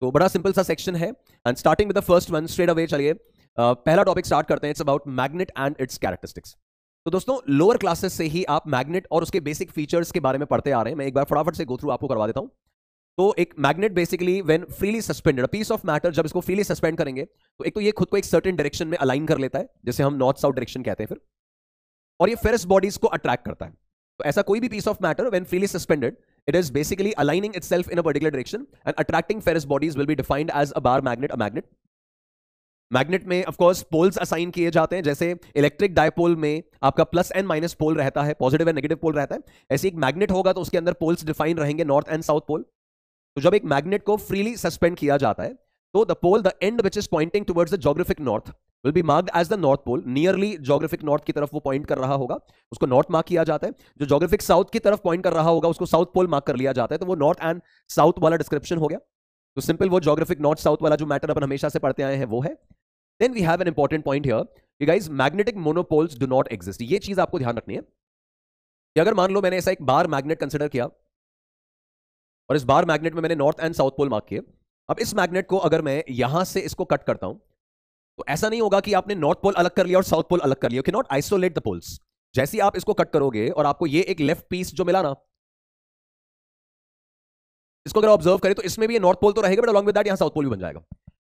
तो बड़ा सिंपल सा सेक्शन है and starting with the first one straight away चलिए पहला टॉपिक स्टार्ट करते हैं। It's about magnet and it's characteristics. तो दोस्तों लोअर क्लासेस से ही आप मैग्नेट और उसके बेसिक फीचर्स के बारे में पढ़ते आ रहे हैं। मैं एक बार फटाफट से गो थ्रू आपको करवा देता हूं। तो एक magnet basically when freely suspended, a piece of matter जब इसको फ्रीली सस्पेंड करेंगे तो एक तो ये खुद को एक सर्टेन डायरेक्शन में अलाइन कर लेता है, जैसे हम नॉर्थ साउथ डायरेक्शन कहते हैं फिर, और ये फेरस बॉडीज को अट्रैक्ट करता है। तो ऐसा कोई भी piece of matter when freely suspended it is basically aligning itself in a particular direction and attracting ferrous bodies will be defined as a bar magnet, a magnet. Magnet में of course poles assign किए जाते हैं, जैसे electric dipole में आपका plus and minus पोल रहता है, positive and negative पोल रहता है। ऐसे एक मैग्नेट होगा तो उसके अंदर पोल्स डिफाइन रहेंगे, नॉर्थ एंड साउथ पोल। तो जब एक मैग्नेट को फ्रीली सस्पेंड किया जाता है तो the pole, the end which is pointing towards the geographic north will be marked as the north pole, nearly geographic north की तरफ वो पॉइंट कर रहा होगा, उसको नॉर्थ मार्क किया जाता है। जो geographic साउथ की तरफ पॉइंट कर रहा होगा उसको साउथ पोल मार्क कर लिया जाता है। तो वो नॉर्थ एंड साउथ वाला डिस्क्रिप्शन हो गया। तो सिंपल वो geographic नॉर्थ साउथ वाला जो मैटर अपन हमेशा से पढ़ते आए हैं वो है। Then we have an important point here कि guys magnetic monopoles do not exist. ये चीज आपको ध्यान रखनी है कि अगर मान लो मैंने ऐसा एक बार मैग्नेट कंसिडर किया और इस बार मैग्नेट में मैंने north and south pole mark किए, अब इस मैग्नेट को अगर मैं यहां से इसको कट करता हूं तो ऐसा नहीं होगा कि आपने नॉर्थ पोल अलग कर लिया और साउथ पोल अलग कर लिया। You can not isolate the poles. जैसे ही आप इसको कट करोगे और आपको ये एक लेफ्ट पीस जो मिला ना, इसको अगर ऑब्जर्व करें तो इसमें भी ये नॉर्थ पोल तो रहेगा बट अलॉन्ग विद दैट यहां साउथ पोल भी बन जाएगा।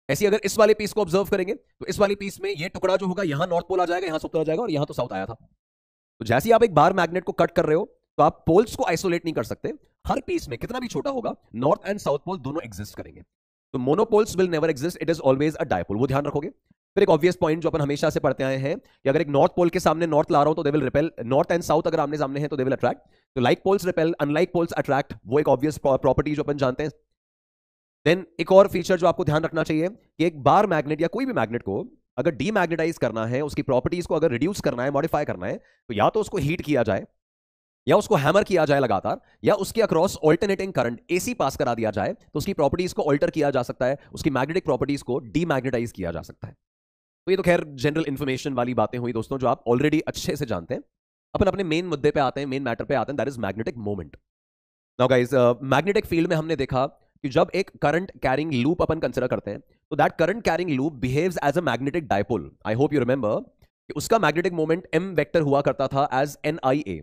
ऐसे अगर इस वाले पीस को ऑब्जर्व करेंगे तो इस वाले पीस में ये टुकड़ा जो होगा यहां नॉर्थ पोल आ जाएगा, यहां साउथ आ जाएगा और यहां तो साउथ आया था। तो जैसे ही आप एक बार मैग्नेट को कट कर रहे हो तो आप पोल्स को आइसोलेट नहीं कर सकते। हर पीस में कितना भी छोटा होगा नॉर्थ एंड साउथ पोल दोनों एग्जिस्ट करेंगे। तो monopoles will never exist, it is always a dipole. वो ध्यान रखोगे। फिर एक ऑब्वियस पॉइंट जो अपन हमेशा से पढ़ते आए हैं कि अगर एक नॉर्थ पोल के सामने नॉर्थ ला रहा हूं तो they will repel, north and south अगर आमने सामने हैं तो दे विल अट्रैक्ट। तो like poles repel, unlike poles attract, वो एक ऑब्वियस प्रॉपर्टी जो अपन जानते हैं। देन एक और फीचर जो आपको ध्यान रखना चाहिए कि एक बार मैग्नेट या कोई भी मैग्नेट को अगर डीमैग्नेटाइज करना है, उसकी प्रॉपर्टीज को अगर रिड्यूस करना है, मॉडिफाई करना है, तो या तो उसको हीट किया जाए या उसको हैमर किया जाए लगातार, या उसके अक्रॉस ऑल्टरनेटिंग करंट एसी पास करा दिया जाए तो उसकी प्रॉपर्टीज को ऑल्टर किया जा सकता है, उसकी मैग्नेटिक प्रॉपर्टीज को डीमैग्नेटाइज किया जा सकता है। तो ये तो खैर जनरल इंफॉर्मेशन वाली बातें हुई दोस्तों जो आप ऑलरेडी अच्छे से जानते हैं। अपन अपने मेन मुद्दे पे आते हैं, मेन मैटर पे आते हैं, that is magnetic moment. Now guys, magnetic field में हमने देखा कि जब एक करंट कैरिंग लूप अपन कंसीडर करते हैं तो that current carrying loop behaves as a magnetic dipole. I hope you remember कि उसका मैग्नेटिक मोमेंट m वेक्टर हुआ करता था एज NIA।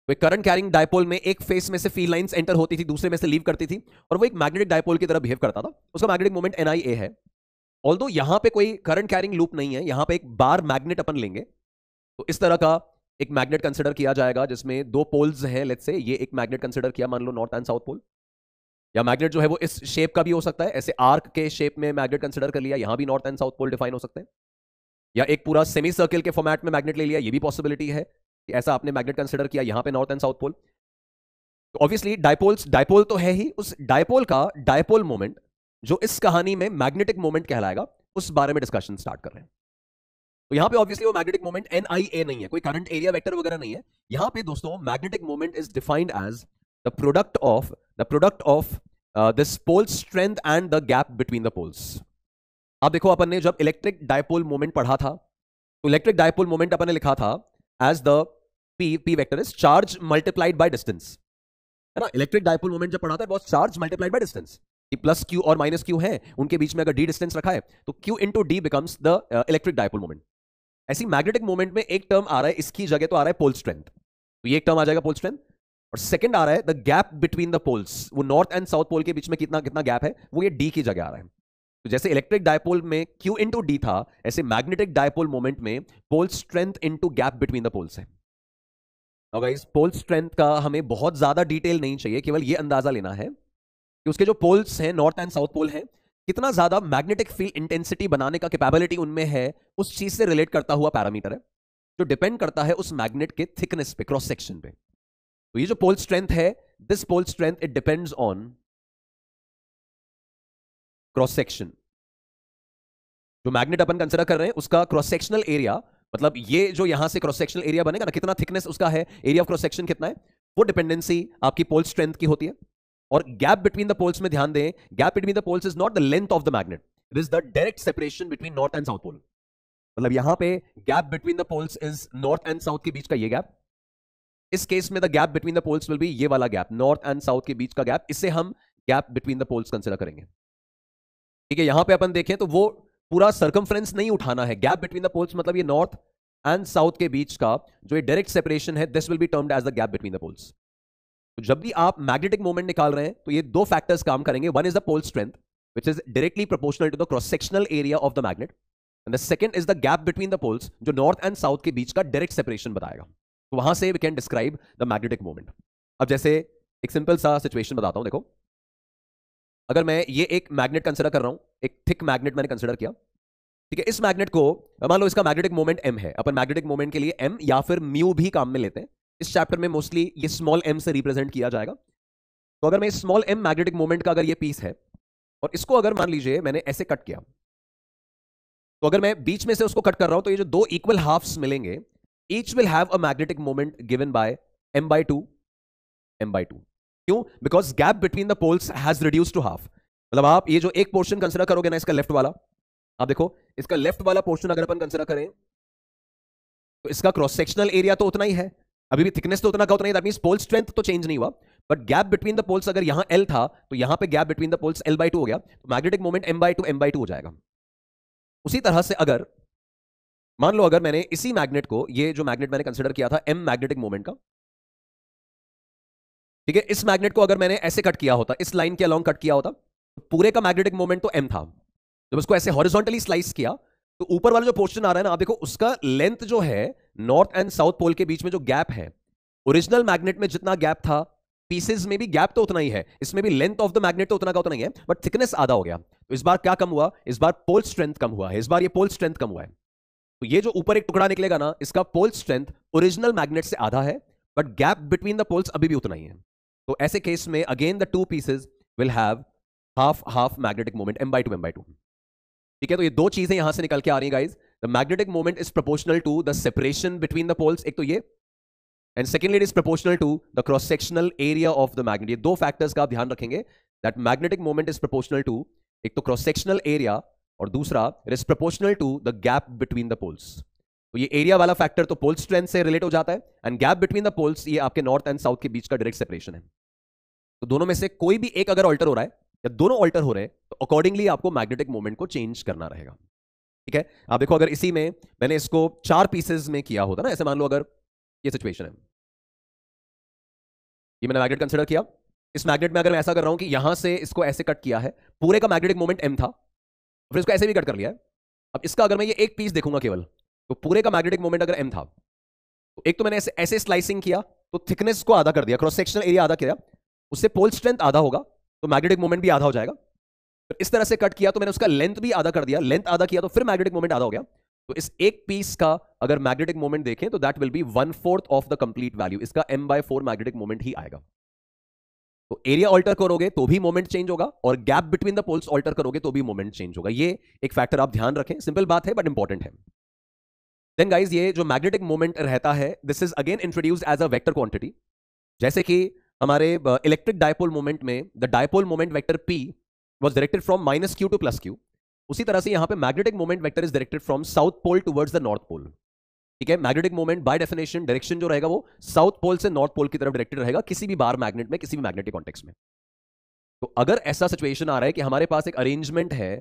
तो करंट कैरिंग डायपोल में एक फेस में से फील्ड लाइंस एंटर होती थी, दूसरे में से लीव करती थी, और वो एक मैग्नेटिक डायपोल की तरह बिहेव करता था। उसका मैग्नेटिक मोमेंट NIA है। ऑल्दो यहां पे कोई करंट कैरिंग लूप नहीं है, यहां पे एक बार मैग्नेट अपन लेंगे तो इस तरह का एक मैग्नेट कंसिडर किया जाएगा जिसमें दो पोल्स हैं। लेट्स से ये एक मैग्नेट कंसिडर किया, मान लो नॉर्थ एंड साउथ पोल, या मैग्नेट जो है वो इस शेप का भी हो सकता है, ऐसे आर्क के शेप में मैग्नेट कंसिडर कर लिया, यहां भी north and south pole define हो सकते हैं, या एक पूरा सेमी सर्किल के फॉर्मेट में मैग्नेट ले लिया, ये भी पॉसिबिलिटी है कि ऐसा आपने मैग्नेट कंसिडर किया, यहां पे नॉर्थ एंड साउथ पोल। तो ऑब्वियसली डायपोल्स, डायपोल तो है ही, उस डायपोल का डायपोल मोमेंट जो इस कहानी में मैग्नेटिक मोमेंट कहलाएगा उस बारे में डिस्कशन स्टार्ट कर रहे हैं। तो यहां पे ऑब्वियसली वो मैग्नेटिक मोमेंट NIA नहीं है, कोई करंट एरिया वेक्टर वगैरह नहीं है। यहां पे दोस्तों magnetic moment is defined as the product of this pole strength and the gap between the poles. आप देखो अपन ने जब इलेक्ट्रिक डायपोल मोमेंट पढ़ा था तो इलेक्ट्रिक डायपोल मोमेंट अपन ने लिखा था as the P vector is charge multiplied by distance, है ना। इलेक्ट्रिक डायपोल मोमेंट जब पढ़ा था बहुत charge multiplied by distance, plus Q और माइनस क्यू है, उनके बीच में अगर d डिस्टेंस रखा है तो q into D becomes the electric dipole moment. ऐसी मैग्नेटिक मोमेंट में एक टर्म आ रहा है, इसकी जगह तो आ रहा है पोल स्ट्रेंथ, तो ये एक टर्म आ जाएगा पोल स्ट्रेंथ, और सेकंड आ रहा है the gap between the poles, वो नॉर्थ एंड साउथ पोल के बीच में कितना कितना गैप है, वो ये d की जगह आ रहा है। तो जैसे इलेक्ट्रिक डायपोल में q इंटू डी था, ऐसे मैग्नेटिक डायपोल मोमेंट में pole strength into gap between the poles है। अब गाइस पोल स्ट्रेंथ का हमें बहुत ज्यादा डिटेल नहीं चाहिए, केवल ये अंदाजा लेना है कि उसके जो पोल्स हैं नॉर्थ एंड साउथ पोल हैं, कितना ज्यादा मैग्नेटिक फील्ड इंटेंसिटी बनाने का कैपेबिलिटी उनमें है, उस चीज से रिलेट करता हुआ पैरामीटर है जो डिपेंड करता है उस मैग्नेट के थिकनेस पे, क्रॉस सेक्शन पे। तो ये जो पोल स्ट्रेंथ है, this pole strength it depends on cross section. जो मैग्नेट अपन कंसिडर कर रहे हैं उसका क्रॉस सेक्शनल एरिया, मतलब ये जो यहां से क्रॉस सेक्शनल एरिया बनेगा ना, कितना थिकनेस उसका है, एरिया ऑफ क्रॉस सेक्शन कितना है, वो डिपेंडेंसी आपकी पोल स्ट्रेंथ की होती है। और गैप बिटवीन द पोल्स में ध्यान दें, gap between the poles is not the length of the magnet, it is the direct separation between north and south pole. मतलब यहां पे gap between the poles is north and south के बीच का ये गैप, इस केस में the gap between the poles will be ये वाला गैप, नॉर्थ एंड साउथ के बीच का गैप, इसे हम gap between the poles consider करेंगे। ठीक है, यहां पे अपन देखें तो वो पूरा सर्कमफ्रेंस नहीं उठाना है। गैप बिटवीन द पोल्स मतलब ये नॉर्थ एंड साउथ के बीच का जो ये डायरेक्ट सेपरेशन है, this will be termed as the gap between the poles. तो जब भी आप मैग्नेटिक मोमेंट निकाल रहे हैं तो ये दो फैक्टर्स काम करेंगे। One is the pole strength which is directly proportional to the cross sectional area of the magnet, and the second is the gap between the poles जो नॉर्थ एंड साउथ के बीच का डायरेक्ट सेपरेशन बताएगा। तो वहां से we can describe the magnetic moment. अब जैसे एक सिंपल सा सिचुएशन बताता हूं, देखो अगर मैं ये एक मैग्नेट कंसिडर कर रहा हूं, एक थिक मैग्नेट मैंने कंसिडर किया, ठीक है, इस मैग्नेट को मान लो इसका मैग्नेटिक मोमेंट m है। अपन मैग्नेटिक मोमेंट के लिए m या फिर म्यू भी काम में लेते हैं। इस चैप्टर में मोस्टली ये स्मॉल m से रिप्रेजेंट किया जाएगा। तो अगर मैं स्मॉल m मैग्नेटिक मोमेंट का अगर ये पीस है और इसको अगर मान लीजिए मैंने ऐसे कट किया, तो अगर मैं बीच में से उसको कट कर रहा हूं तो ये जो दो इक्वल हाफ्स मिलेंगे, each will have a magnetic moment given by m/2 m/2। क्यों? Because gap between the poles has reduced to half. मतलब आप ये जो एक पोर्शन कंसिडर करोगे ना, इसका लेफ्ट वाला, आप देखो इसका लेफ्ट वाला पोर्शन अगर अपन कंसिडर करें तो इसका क्रॉस सेक्शनल एरिया तो उतना ही है, अभी भी थिकनेस तो उतना का उतना ही, दैट मींस पोल स्ट्रेंथ तो चेंज नहीं हुआ, but gap between the poles अगर यहां L था तो यहां पे gap between the poles L/2 हो गया, तो मैग्नेटिक मोमेंट m/2 हो जाएगा। उसी तरह से अगर मान लो अगर मैंने इसी मैग्नेट को, ये जो मैग्नेट मैंने कंसिडर किया था m मैग्नेटिक मोमेंट का, ठीक है, इस मैग्नेट को अगर मैंने ऐसे कट किया होता, इस लाइन के अलोंग कट किया होता, तो पूरे का मैग्नेटिक मोमेंट तो m था। जब उसको ऐसे हॉरिजॉन्टली स्लाइस किया तो ऊपर वाला जो पोर्शन आ रहा है ना, आप देखो उसका लेंथ जो है नॉर्थ एंड साउथ पोल के बीच में जो गैप है, ओरिजिनल मैग्नेट में जितना गैप था पीसेस में भी गैप तो उतना ही है, इसमें भी लेंथ ऑफ द मैग्नेट तो उतना का उतना ही है, बट थिकनेस आधा हो गया। तो इस बार क्या कम हुआ? इस बार पोल स्ट्रेंथ कम हुआ है। इस बार ये पोल स्ट्रेंथ कम हुआ है। तो ये जो ऊपर एक टुकड़ा निकलेगा ना, इसका पोल स्ट्रेंथ ओरिजिनल मैग्नेट से आधा है, but gap between the poles अभी भी उतना ही है। तो ऐसे केस में again the two pieces will have half half magnetic moment m/2 ठीक है, तो ये दो चीजें यहां से निकल के आ रही हैं guys. The magnetic moment is proportional to the separation between the poles, एक तो ये, and secondly it is proportional to the cross sectional area of the magnet. ये दो फैक्टर्स का आप ध्यान रखेंगे, that magnetic moment is proportional to, एक तो क्रॉस सेक्शनल एरिया और दूसरा it is proportional to the gap between the poles. तो ये एरिया वाला फैक्टर तो पोल स्ट्रेंथ से रिलेट हो जाता है, and gap between the poles ये आपके नॉर्थ एंड साउथ के बीच का डायरेक्ट सेपरेशन है। तो दोनों में से कोई भी एक अगर ऑल्टर हो रहा है या दोनों ऑल्टर हो रहे हैं तो अकॉर्डिंगली आपको मैग्नेटिक मोमेंट को चेंज करना रहेगा। ठीक है, आप देखो अगर इसी में मैंने इसको 4 पीसेस में किया होता ना, ऐसे मान लो अगर ये सिचुएशन है, ये मैंने मैग्नेट कंसीडर किया, इस मैग्नेट में अगर मैं ऐसा कर रहा हूं कि यहां से इसको ऐसे कट किया है, पूरे का मैग्नेटिक मोमेंट m था, फिर इसको ऐसे भी कट कर लिया है। अब इसका अगर मैं ये एक पीस देखूंगा केवल, तो पूरे का मैग्नेटिक मोमेंट अगर m था, तो एक तो मैंने ऐसे ऐसे स्लाइसिंग किया तो थिकनेस को आधा कर दिया, क्रॉस सेक्शनल एरिया आधा किया, उससे पोल स्ट्रेंथ आधा होगा तो मैग्नेटिक मोमेंट भी आधा हो जाएगा। फिर इस तरह से कट किया तो मैंने उसका लेंथ भी आधा कर दिया, लेंथ आधा किया तो फिर मैग्नेटिक मोमेंट आधा हो गया। तो इस एक पीस का अगर मैग्नेटिक मोमेंट देखें तो that will be 1/4 of the complete value, इसका m/4 मैग्नेटिक मोमेंट ही आएगा। तो एरिया ऑल्टर करोगे तो भी मोमेंट चेंज होगा, और gap between the poles alter करोगे तो भी मोमेंट चेंज होगा। ये एक फैक्टर आप ध्यान रखें, सिंपल बात है बट इंपॉर्टेंट है। देन गाइज, ये जो मैग्नेटिक मोमेंट रहता है, this is again introduced as a vector quantity. जैसे कि हमारे इलेक्ट्रिक डायपोल मोमेंट में the dipole moment vector P was directed from -q to +q, उसी तरह से यहां पे magnetic moment vector is directed from south pole towards the north pole. ठीक है, magnetic moment by definition direction जो रहेगा वो साउथ पोल से नॉर्थ पोल की तरफ डायरेक्टेड रहेगा किसी भी बार मैग्नेट में, किसी भी मैग्नेटिक कॉन्टेक्स्ट में। तो अगर ऐसा सिचुएशन आ रहा है कि हमारे पास एक अरेंजमेंट है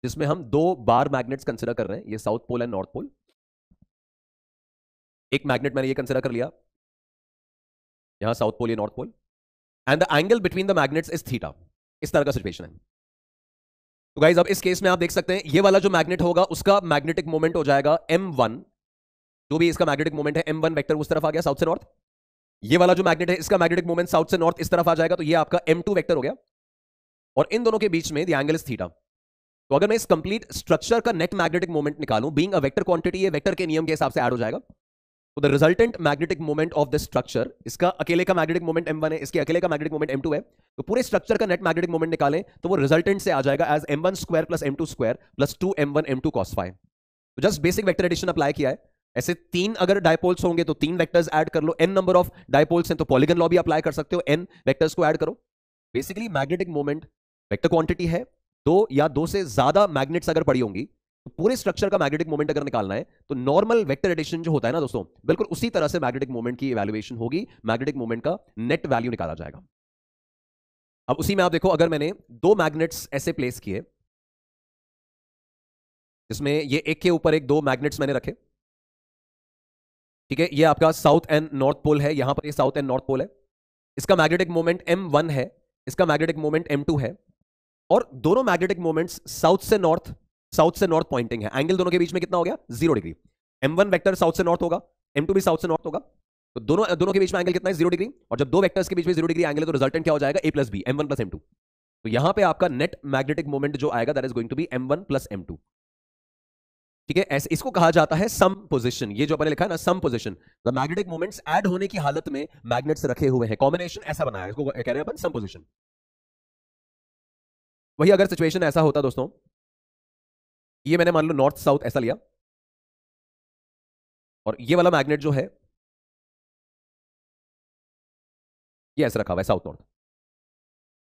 जिसमें हम 2 बार मैग्नेट्स कंसिडर कर रहे हैं, ये south pole and north pole, एक मैग्नेट मैंने ये कंसिडर कर लिया, यहां साउथ पोल, ये north pole, and the angle between the magnets is theta. इस तरह का सिचुएशन है। तो गाइज अब इस केस में आप देख सकते हैं ये वाला जो मैग्नेट होगा उसका मैग्नेटिक मोमेंट हो जाएगा m1, जो भी इसका मैग्नेटिक मोमेंट है m1 वेक्टर उस तरफ आ गया साउथ से नॉर्थ। ये वाला जो मैग्नेट है इसका मैग्नेटिक मोमेंट साउथ से नॉर्थ इस तरफ आ जाएगा, तो ये आपका m2 वेक्टर हो गया, और इन दोनों के बीच में द एंगल इज थीटा। तो अगर मैं इस कंप्लीट स्ट्रक्चर का नेट मैग्नेटिक मोमेंट निकालूं, बीइंग अ वेक्टर क्वांटिटी, ये वेक्टर के नियम के हिसाब से ऐड हो जाएगा। तो the resultant magnetic moment of this structure, इसका अकेले का मैग्नेटिक मोमेंट m1 है, इसके अकेले का मैग्नेटिक मोमेंट m2 है, तो पूरे स्ट्रक्चर का नेट मैग्नेटिक मोमेंट निकालें तो वो रिजल्टेंट से आ जाएगा as m1² + m2² + 2m1 m2 cos phi। तो just basic vector addition apply किया है। ऐसे 3 अगर डायपोल्स होंगे तो 3 वेक्टर्स ऐड कर लो, n नंबर ऑफ डायपोल्स हैं तो पॉलीगन लॉ भी अप्लाई कर सकते हो, n वेक्टर्स को ऐड करो। Basically magnetic moment vector quantity है, 2 या 2 से ज्यादा मैग्नेट्स अगर पड़ी होंगी तो पूरे स्ट्रक्चर का मैग्नेटिक मोमेंट अगर निकालना है तो नॉर्मल वेक्टर एडिशन जो होता है ना दोस्तों, बिल्कुल उसी तरह से मैग्नेटिक मोमेंट की इवैल्यूएशन होगी, मैग्नेटिक मोमेंट का नेट वैल्यू निकाला जाएगा। अब उसी में आप देखो, अगर मैंने दो मैग्नेट्स ऐसे प्लेस किए, इसमें ये एक के ऊपर एक दो मैग्नेट्स मैंने रखे, ठीक है, ये आपका साउथ एंड नॉर्थ पोल है, यहां पर ये साउथ एंड नॉर्थ पोल है, इसका मैग्नेटिक मोमेंट m1 है, इसका मैग्नेटिक मोमेंट m2 है, और दोनों मैग्नेटिक मोमेंट्स साउथ से नॉर्थ पॉइंटिंग है। एंगल दोनों के बीच में कितना हो गया? 0 डिग्री। m1 वेक्टर साउथ से नॉर्थ होगा, m2 भी साउथ से नॉर्थ होगा, तो दोनों दोनों के बीच में एंगल कितना है? 0 डिग्री। और जब दो वेक्टर्स के बीच में 0 डिग्री एंगल है तो रिजल्टेंट क्या हो जाएगा? a plus B, m1 plus m2। तो यहां पे आपका नेट मैग्नेटिक मोमेंट जो आएगा that is going to be m1 plus m2, ठीक है। ऐसे इसको कहा जाता है सम पोजीशन। ये जो अपने लिखा है ना some position, the magnetic moments add होने की हालत में मैग्नेट्स रखे हुए हैं, कॉम्बिनेशन ऐसा बना है, इसको कह रहे हैं अपन सम पोजीशन। वही अगर सिचुएशन ऐसा होता दोस्तों, ये मैंने मान लो नॉर्थ साउथ ऐसा लिया, और ये वाला मैग्नेट जो है ये ऐसा रखा हुआ है साउथ नॉर्थ।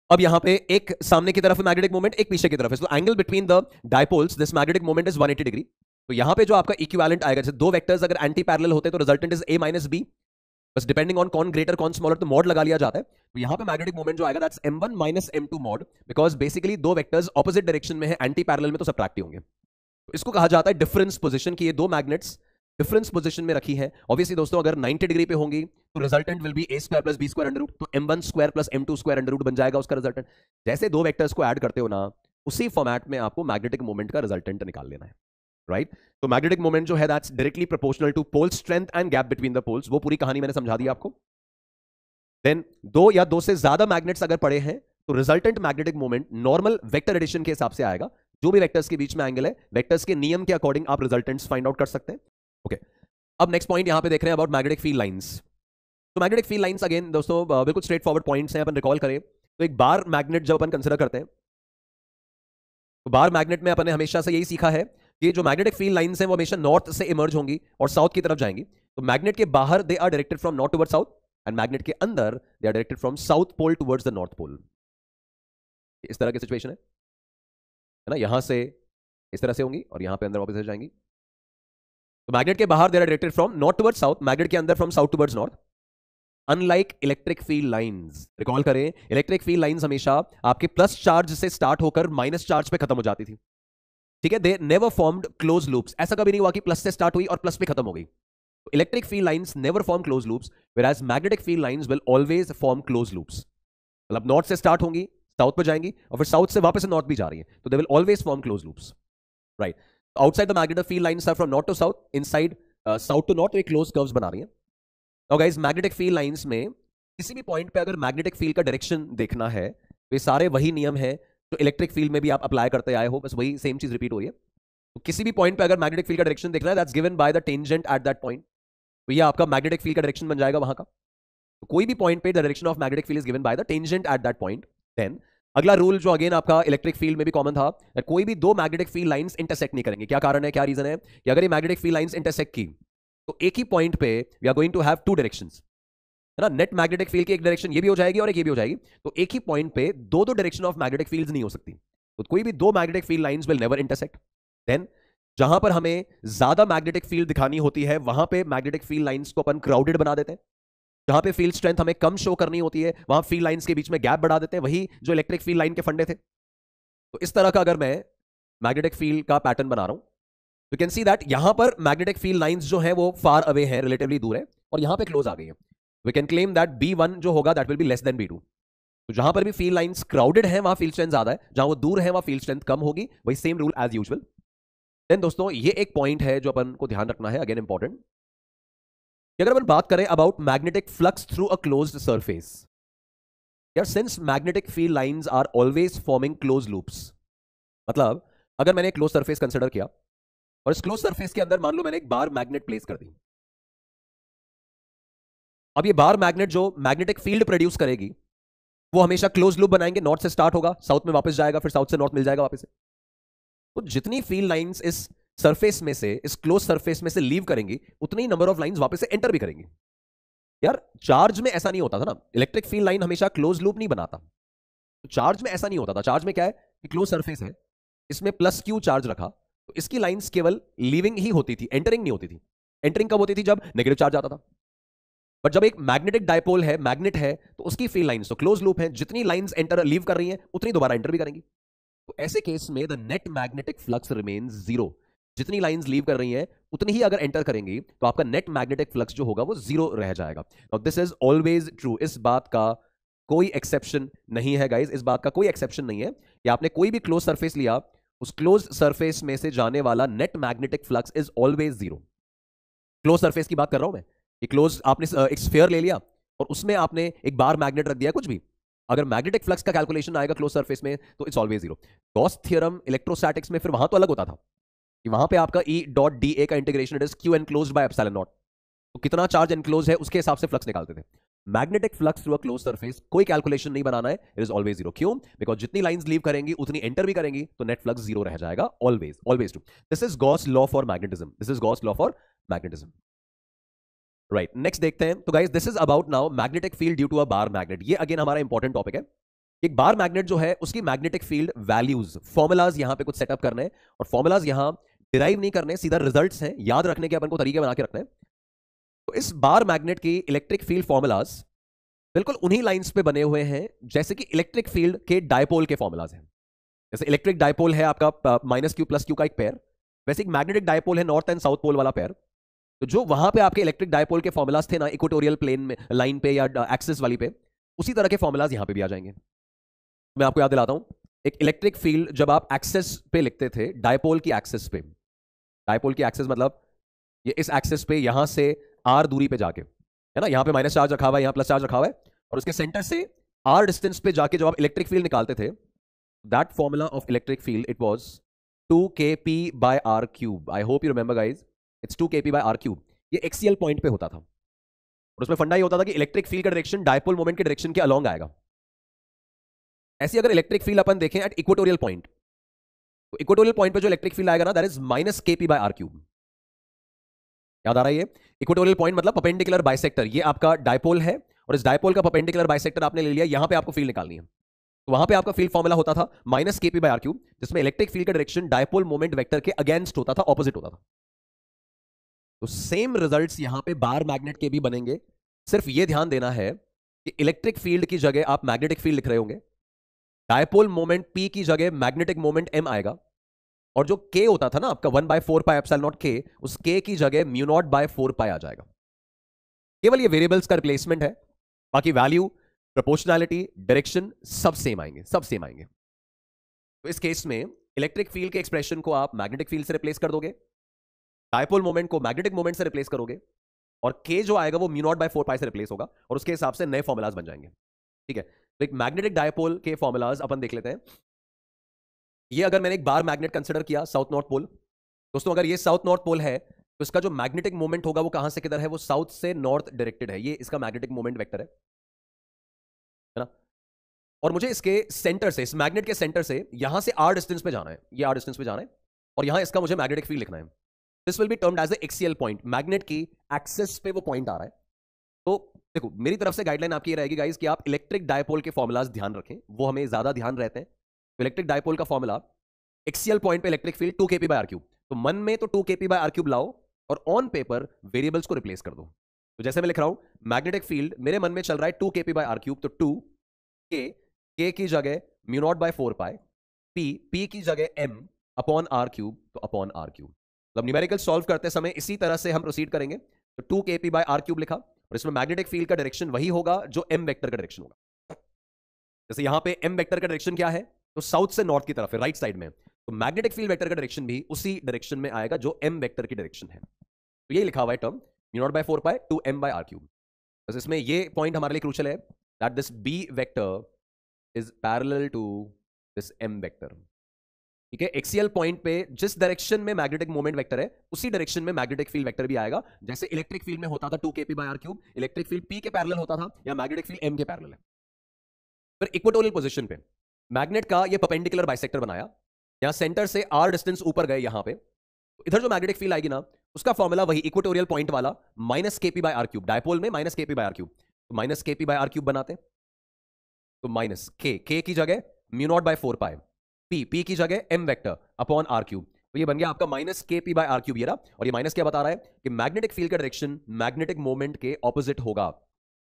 अब यहां पे एक सामने की तरफ मैग्नेटिक मोमेंट, एक पीछे की तरफ है, तो angle between the dipoles this magnetic moment is 180 degree. तो यहां पे जो आपका इक्विवेलेंट आएगा, जैसे दो वेक्टर्स अगर एंटी पैरेलल होते तो resultant is a minus B, बस डिपेंडिंग ऑन कौन ग्रेटर कौन स्मॉलर तो मॉड लगा लिया जाता है। तो यहां पे मैग्नेटिक मोमेंट जो आएगा that's m1 minus m2 mod, because basically दो वेक्टर्स ऑपोजिट डायरेक्शन में है, एंटी पैरेलल में तो सब्ट्रैक्ट होंगे। तो इसको कहा जाता है डिफरेंस पोजीशन, की ये दो मैग्नेट्स डिफरेंस पोजीशन में रखी है। ऑब्वियसली दोस्तों अगर 90 डिग्री पे होंगी तो resultant will be a square plus B square under root, तो m1 square plus m2 square under root बन जाएगा उसका रिजल्टेंट। जैसे दो वेक्टर्स को ऐड करते हो ना, उसी फॉर्मेट में आपको मैग्नेटिक मोमेंट का रिजल्टेंट निकाल लेना है, राइट। तो मैग्नेटिक मोमेंट जो है that's directly proportional to pole strength and gap between the poles. वो पूरी कहानी मैंने समझा दी आपको। देन दो या दो से ज्यादा मैग्नेट्स अगर पड़े हैं तो resultant magnetic moment normal vector addition के हिसाब से आएगा। जो भी वेक्टर्स के बीच में एंगल है, वेक्टर्स के नियम के अकॉर्डिंग आप रिजल्टेंट्स फाइंड आउट कर सकते हैं। ओके, अब नेक्स्ट पॉइंट यहां पे देख रहे हैं अबाउट मैग्नेटिक फील्ड लाइंस। तो मैग्नेटिक फील्ड लाइंस अगेन दोस्तों बिल्कुल स्ट्रेट फॉरवर्ड पॉइंट्स हैं। अपन रिकॉल करें तो एक बार मैग्नेट जब अपन कंसिडर करते हैं, तो बार मैग्नेट में अपन ने हमेशा से यही सीखा है कि जो मैग्नेटिक फील्ड लाइंस हैं वो हमेशा नॉर्थ से इमर्ज होंगी और साउथ की तरफ जाएंगी। तो मैग्नेट के बाहर they are directed from north towards south, and magnet के अंदर they are directed from south pole towards the north pole. इस तरह की सिचुएशन है ना, यहां से इस तरह से होंगी और यहां पे अंदर वापस जाएंगी। तो मैग्नेट के बाहर they are directed from north towards south, magnet के अंदर from south towards north. Unlike electric field lines, recall करें इलेक्ट्रिक फील्ड लाइंस हमेशा आपके प्लस चार्ज से स्टार्ट होकर माइनस चार्ज पे खत्म हो जाती थी, ठीक है। They never formed close loops, ऐसा कभी नहीं हुआ कि प्लस से स्टार्ट हुई और प्लस पे खत्म हो गई। तो electric field lines never form close loops, whereas magnetic field lines will always form close loops. मतलब नॉर्थ से स्टार्ट होंगी, साउथ पे जाएंगी और फिर साउथ से वापस नॉर्थ भी जा रही है, तो they will always form close loops, right. Outside the magnetic field lines are from north to south, inside south to north, एक क्लोज कर्व्स बना रही है। Now guys, magnetic field lines में किसी भी पॉइंट पे अगर मैग्नेटिक फील्ड का डायरेक्शन देखना है तो ये सारे वही नियम है जो इलेक्ट्रिक फील्ड में भी आप अप्लाई करते आए हो, बस वही सेम चीज रिपीट हो रही है। तो किसी भी पॉइंट पे अगर मैग्नेटिक फील्ड का डायरेक्शन देखना है that's given by the tangent at that point, तो ये आपका मैग्नेटिक फील्ड का डायरेक्शन बन जाएगा वहां का। तो कोई भी पॉइंट पे direction of magnetic field is given by the tangent at that point. Then अगला रूल जो अगेन आपका इलेक्ट्रिक फील्ड में भी कॉमन था, कोई भी दो मैग्नेटिक फील्ड लाइंस इंटरसेक्ट नहीं करेंगे। क्या कारण है, क्या रीजन है कि अगर ये मैग्नेटिक फील्ड लाइंस इंटरसेक्ट की तो एक ही पॉइंट पे we are going to have two directions, है ना। नेट मैग्नेटिक फील्ड की एक डायरेक्शन ये भी हो जाएगी और एक ये भी हो जाएगी, तो एक ही पॉइंट पे दो दो डायरेक्शन ऑफ मैग्नेटिक फील्ड्स नहीं हो सकती। तो कोई भी दो magnetic field lines will never intersect. Then जहां पर हमें ज्यादा मैग्नेटिक फील्ड दिखानी होती है वहां पे मैग्नेटिक फील्ड लाइंस को अपन क्राउडेड बना देते हैं। जहां पे फील्ड स्ट्रेंथ हमें कम शो करनी होती है वहां फील्ड लाइंस के बीच में गैप बढ़ा देते हैं, वही जो इलेक्ट्रिक फील्ड लाइन के फंडे थे। तो इस तरह का अगर मैं मैग्नेटिक फील्ड का पैटर्न बना रहा हूं तो कैन सी दैट यहां पर मैग्नेटिक फील्ड लाइंस जो है वो फार अवे है, रिलेटिवली दूर है, और यहां पे क्लोज आ गई है। We can claim that B1 जो होगा that will be less than B2। तो जहां पर भी फील्ड लाइंस क्राउडेड है वहां फील्ड स्ट्रेंथ ज्यादा है, जहां वो दूर है वहां फील्ड स्ट्रेंथ कम होगी, वही same rule as usual. Then दोस्तों ये एक पॉइंट है जो अपन को ध्यान रखना है, अगेन इंपॉर्टेंट। अगर अपन बात करें about magnetic flux through a closed surface, यार since magnetic field lines are always forming close loops, मतलब अगर मैंने एक क्लोज सरफेस कंसिडर किया और इस क्लोज सरफेस के अंदर मान लो मैंने एक बार मैग्नेट प्लेस कर दी। अब ये बार मैग्नेट जो मैग्नेटिक फील्ड प्रोड्यूस करेगी वो हमेशा क्लोज लूप बनाएंगे, नॉर्थ से स्टार्ट होगा, साउथ में वापस जाएगा, फिर साउथ से नॉर्थ मिल जाएगा वापस से। तो जितनी फील्ड लाइंस इस सरफेस में से, इस क्लोज सरफेस में से लीव करेंगी, उतनी ही नंबर ऑफ लाइंस वापस से एंटर भी करेंगी। यार चार्ज में ऐसा नहीं होता था ना, इलेक्ट्रिक फील्ड लाइन हमेशा क्लोज लूप नहीं बनाता। तो चार्ज में ऐसा नहीं होता था, चार्ज में क्या है कि क्लोज सरफेस है, इसमें प्लस क्यू चार्ज रखा, तो इसकी लाइंस केवल लीविंग ही होती थी, एंटरिंग नहीं होती थी। एंटरिंग कब होती थी, जब नेगेटिव चार्ज आता था। बट जब एक मैग्नेटिक डायपोल है, मैग्नेट है, तो उसकी फील्ड लाइंस तो क्लोज लूप है, जितनी लाइंस एंटर लीव कर रही हैं उतनी दोबारा एंटर भी करेंगी। तो ऐसे केस में the net magnetic flux remains zero. जितनी लाइंस लीव कर रही हैं उतनी ही अगर एंटर करेंगी तो आपका नेट मैग्नेटिक फ्लक्स जो होगा वो जीरो रह जाएगा। Now this is always true, इस बात का कोई एक्सेप्शन नहीं है गाइस, इस बात का कोई एक्सेप्शन नहीं है कि आपने कोई भी क्लोज सरफेस लिया, उस क्लोज सरफेस में से जाने वाला net magnetic flux is always zero. Close surface की बात कर रहा हूं मैं, कि क्लोज आपने एक स्फीयर ले लिया और उसमें आपने एक बार मैग्नेट रख दिया, कुछ भी, अगर मैग्नेटिक फ्लक्स का कैलकुलेशन आएगा क्लोज सरफेस में तो it's always zero. Gauss theorem electrostatics में फिर वहां तो अलग होता था कि वहां पे आपका E डॉट DA का integration it is Q enclosed by epsilon not, तो कितना चार्ज एनक्लोज है उसके हिसाब से फ्लक्स निकालते थे। Magnetic flux through a close surface कोई कैलकुलेशन नहीं बनाना है, इट इज ऑलवेज जीरो। क्यों? बिकॉज जितनी लाइंस लीव करेंगी उतनी एंटर भी करेंगी, तो नेट फ्लक्स जीरो रह जाएगा, always always true. This is Gauss law for magnetism, this is Gauss law for magnetism. Right, next देखते हैं। तो guys this is about now magnetic field due to a bar magnet. ये again हमारा important topic है। एक bar magnet जो है उसकी मैग्नेटिक फील्ड वैल्यूज, फॉर्मुलाज यहां पे कुछ सेटअप करने हैं, और फॉर्मुलाज यहां डिराइव नहीं करने, सीधा रिजल्ट्स हैं, याद रखने के अपन को तरीके बना के रखने हैं। तो इस बार मैग्नेट की इलेक्ट्रिक फील्ड फॉर्मुलाज बिल्कुल उन्हीं लाइंस पे बने हुए हैं जैसे कि इलेक्ट्रिक फील्ड के डायपोल के फॉर्मुलाज हैं। जैसे इलेक्ट्रिक डायपोल है आपका -q + q का एक पेयर, वैसे एक मैग्नेटिक डायपोल है नॉर्थ एंड साउथ पोल वाला पेयर। तो जो वहां पे आपके इलेक्ट्रिक डायपोल के फॉर्मुलाज थे ना इक्वेटोरियल प्लेन में लाइन पे या एक्सिस वाली पे, उसी तरह के फॉर्मुलाज यहां पे भी आ जाएंगे। मैं आपको याद दिलाता हूं, एक इलेक्ट्रिक फील्ड जब आप एक्सिस पे लिखते थे, डायपोल की एक्सिस पे, डायपोल की एक्सिस मतलब ये इस एक्सिस पे यहां से r दूरी पे जाके, है ना, यहां पे माइनस चार्ज रखा हुआ है, यहां प्लस चार्ज रखा हुआ है, और उसके सेंटर से r डिस्टेंस पे जाके जब आप इलेक्ट्रिक फील्ड निकालते थे, that formula of electric field it was 2kp/r³। I hope you remember guys, it's 2kp/r³। ये एक्सियल पॉइंट पे होता था, और उसमें फंडा ये होता था कि इलेक्ट्रिक फील्ड का डायरेक्शन डायपोल मोमेंट के डायरेक्शन के अलोंग आएगा। ऐसी अगर इलेक्ट्रिक फील्ड अपन देखें एट इक्वेटोरियल पॉइंट, तो इक्वेटोरियल पॉइंट पे जो इलेक्ट्रिक फील्ड आएगा ना, दैट इज -kp/r³। याद आ रहा है? ये इक्वेटोरियल पॉइंट मतलब परपेंडिकुलर बाइसेक्टर, ये आपका डायपोल है, और इस डायपोल का परपेंडिकुलर बाइसेक्टर आपने ले लिया, यहां पे आपको फील्ड निकालनी है। तो वहां पे आपका फील्ड फॉर्मूला होता था -kp/r³, जिसमें इलेक्ट्रिक फील्ड का डायरेक्शन डायपोल मोमेंट वेक्टर के अगेंस्ट होता था, ऑपोजिट होता था। तो सेम रिजल्ट्स यहां पे बार मैग्नेट के भी बनेंगे, सिर्फ ये ध्यान देना है कि इलेक्ट्रिक फील्ड की जगह आप मैग्नेटिक फील्ड लिख रहे होंगे, डायपोल मोमेंट P की जगह मैग्नेटिक मोमेंट M आएगा, और जो K होता था ना आपका 1/4πε0K, उस K की जगह μ0/4π आ जाएगा। केवल ये वेरिएबल्स का रिप्लेसमेंट है, बाकी वैल्यू, प्रोपोर्शनैलिटी, डायरेक्शन सब सेम आएंगे, सब सेम आएंगे। तो इस केस में इलेक्ट्रिक फील्ड के एक्सप्रेशन को आप मैग्नेटिक फील्ड से रिप्लेस कर दोगे, डायपोल मोमेंट को मैग्नेटिक मोमेंट से रिप्लेस करोगे, और K जो आएगा वो μ0/4π से रिप्लेस होगा, और उसके हिसाब से नए फॉर्मुलाज बन जाएंगे। ठीक है, तो एक मैग्नेटिक डायपोल के फॉर्मुलाज अपन देख लेते हैं। ये अगर मैंने एक बार मैग्नेट कंसिडर किया साउथ नॉर्थ पोल, दोस्तों अगर ये साउथ नॉर्थ पोल है तो इसका जो मैग्नेटिक मोमेंट होगा वो कहां से किधर है, वो साउथ से नॉर्थ डायरेक्टेड है, ये इसका मैग्नेटिक मोमेंट वेक्टर है ना। और मुझे इसके सेंटर से, इस मैग्नेट के सेंटर से यहां से r डिस्टेंस पे जाना है, ये r डिस्टेंस पे जाना है, और यहां इसका मुझे मैग्नेटिक फील्ड लिखना है। This will be termed as the axial point, magnet की एक्सिस पे वो पॉइंट आ रहा है। तो देखो मेरी तरफ से गाइडलाइन आपकी रहेगी गाइस कि आप इलेक्ट्रिक डायपोल के फॉर्मुलाज ध्यान रखें, वो हमें ज्यादा ध्यान रहते हैं। तो इलेक्ट्रिक डायपोल का फॉर्मुला, एक्सियल पॉइंट पे इलेक्ट्रिक फील्ड 2kp/r³, तो मन में तो 2kp/r³ लाओ और ऑन पेपर वेरिएबल्स को रिप्लेस कर दो। तो जैसे मैं लिख रहा हूं मैग्नेटिक फील्ड मेरे मन में चल रहा है 2kp/r³, तो 2k की जगह μ0/4π, p की जगह m अपॉन r³, तो अपॉन r³। मतलब न्यूमेरिकल सॉल्व करते समय इसी तरह से हम प्रोसीड करेंगे। तो 2kp/r³ लिखा, और इसमें मैग्नेटिक फील्ड का डायरेक्शन वही होगा जो m वेक्टर का डायरेक्शन होगा। जैसे यहां पे m वेक्टर का डायरेक्शन क्या है, तो साउथ से नॉर्थ की तरफ है, राइट साइड में, तो मैग्नेटिक फील्ड वेक्टर का डायरेक्शन भी उसी डायरेक्शन में आएगा जो m वेक्टर की डायरेक्शन है। तो ये लिखा हुआ है टर्म μ0/4π to m/r³। बस इसमें ये पॉइंट हमारे लिए क्रूशियल है, that this b vector is parallel to this m vector. ठीक है, एक्सियल पॉइंट पे जिस डायरेक्शन में मैग्नेटिक मोमेंट वेक्टर है उसी डायरेक्शन में मैग्नेटिक फील्ड वेक्टर भी आएगा। जैसे इलेक्ट्रिक फील्ड में होता था 2kp/r³, इलेक्ट्रिक फील्ड p के पैरेलल होता था, या मैग्नेटिक फील्ड m के पैरेलल है। फिर इक्वेटोरियल पोजीशन पे मैग्नेट का ये परपेंडिकुलर बाइसेक्टर बनाया, यहां सेंटर से r डिस्टेंस ऊपर गए, यहां पे तो इधर जो मैग्नेटिक फील्ड आएगी ना उसका फॉर्मूला वही इक्वेटोरियल पॉइंट वाला -kp/r³, डायपोल में -kp/r³, तो -kp/r³ बनाते, तो -k की जगह μ0/4π, p की जगह m वेक्टर अपॉन r³। तो ये बन गया आपका माइनस के पी बाय आर क्यूब, ये रहा। और ये माइनस क्या बता रहा है कि मैग्नेटिक फील्ड का डायरेक्शन मैग्नेटिक मोमेंट के ऑपोजिट होगा।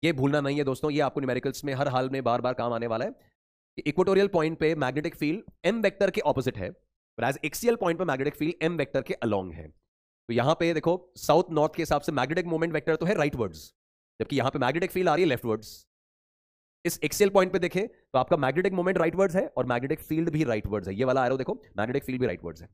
ये भूलना नहीं है दोस्तों, ये आपको न्यूमेरिकल्स में हर हाल में बार बार काम आने वाला है कि इक्वेटोरियल पॉइंट पे मैग्नेटिक फील्ड एम वेक्टर के ऑपोजिट है, एज एक्सियल पॉइंट पे मैग्नेटिक फील्ड एम वेक्टर के अलोंग है। तो यहां पे देखो साउथ नॉर्थ के हिसाब से मैग्नेटिक मोमेंट वेक्टर तो है राइटवर्ड्स, जबकि यहां पे मैग्नेटिक फील्ड आ रही है लेफ्टवर्ड्स। इस एक्सियल पॉइंट पे देखें तो आपका मैग्नेटिक मोमेंट राइटवर्ड्स है और मैग्नेटिक फील्ड भी राइटवर्ड्स है। ये वाला एरो देखो, मैग्नेटिक फील्ड भी राइटवर्ड्स है।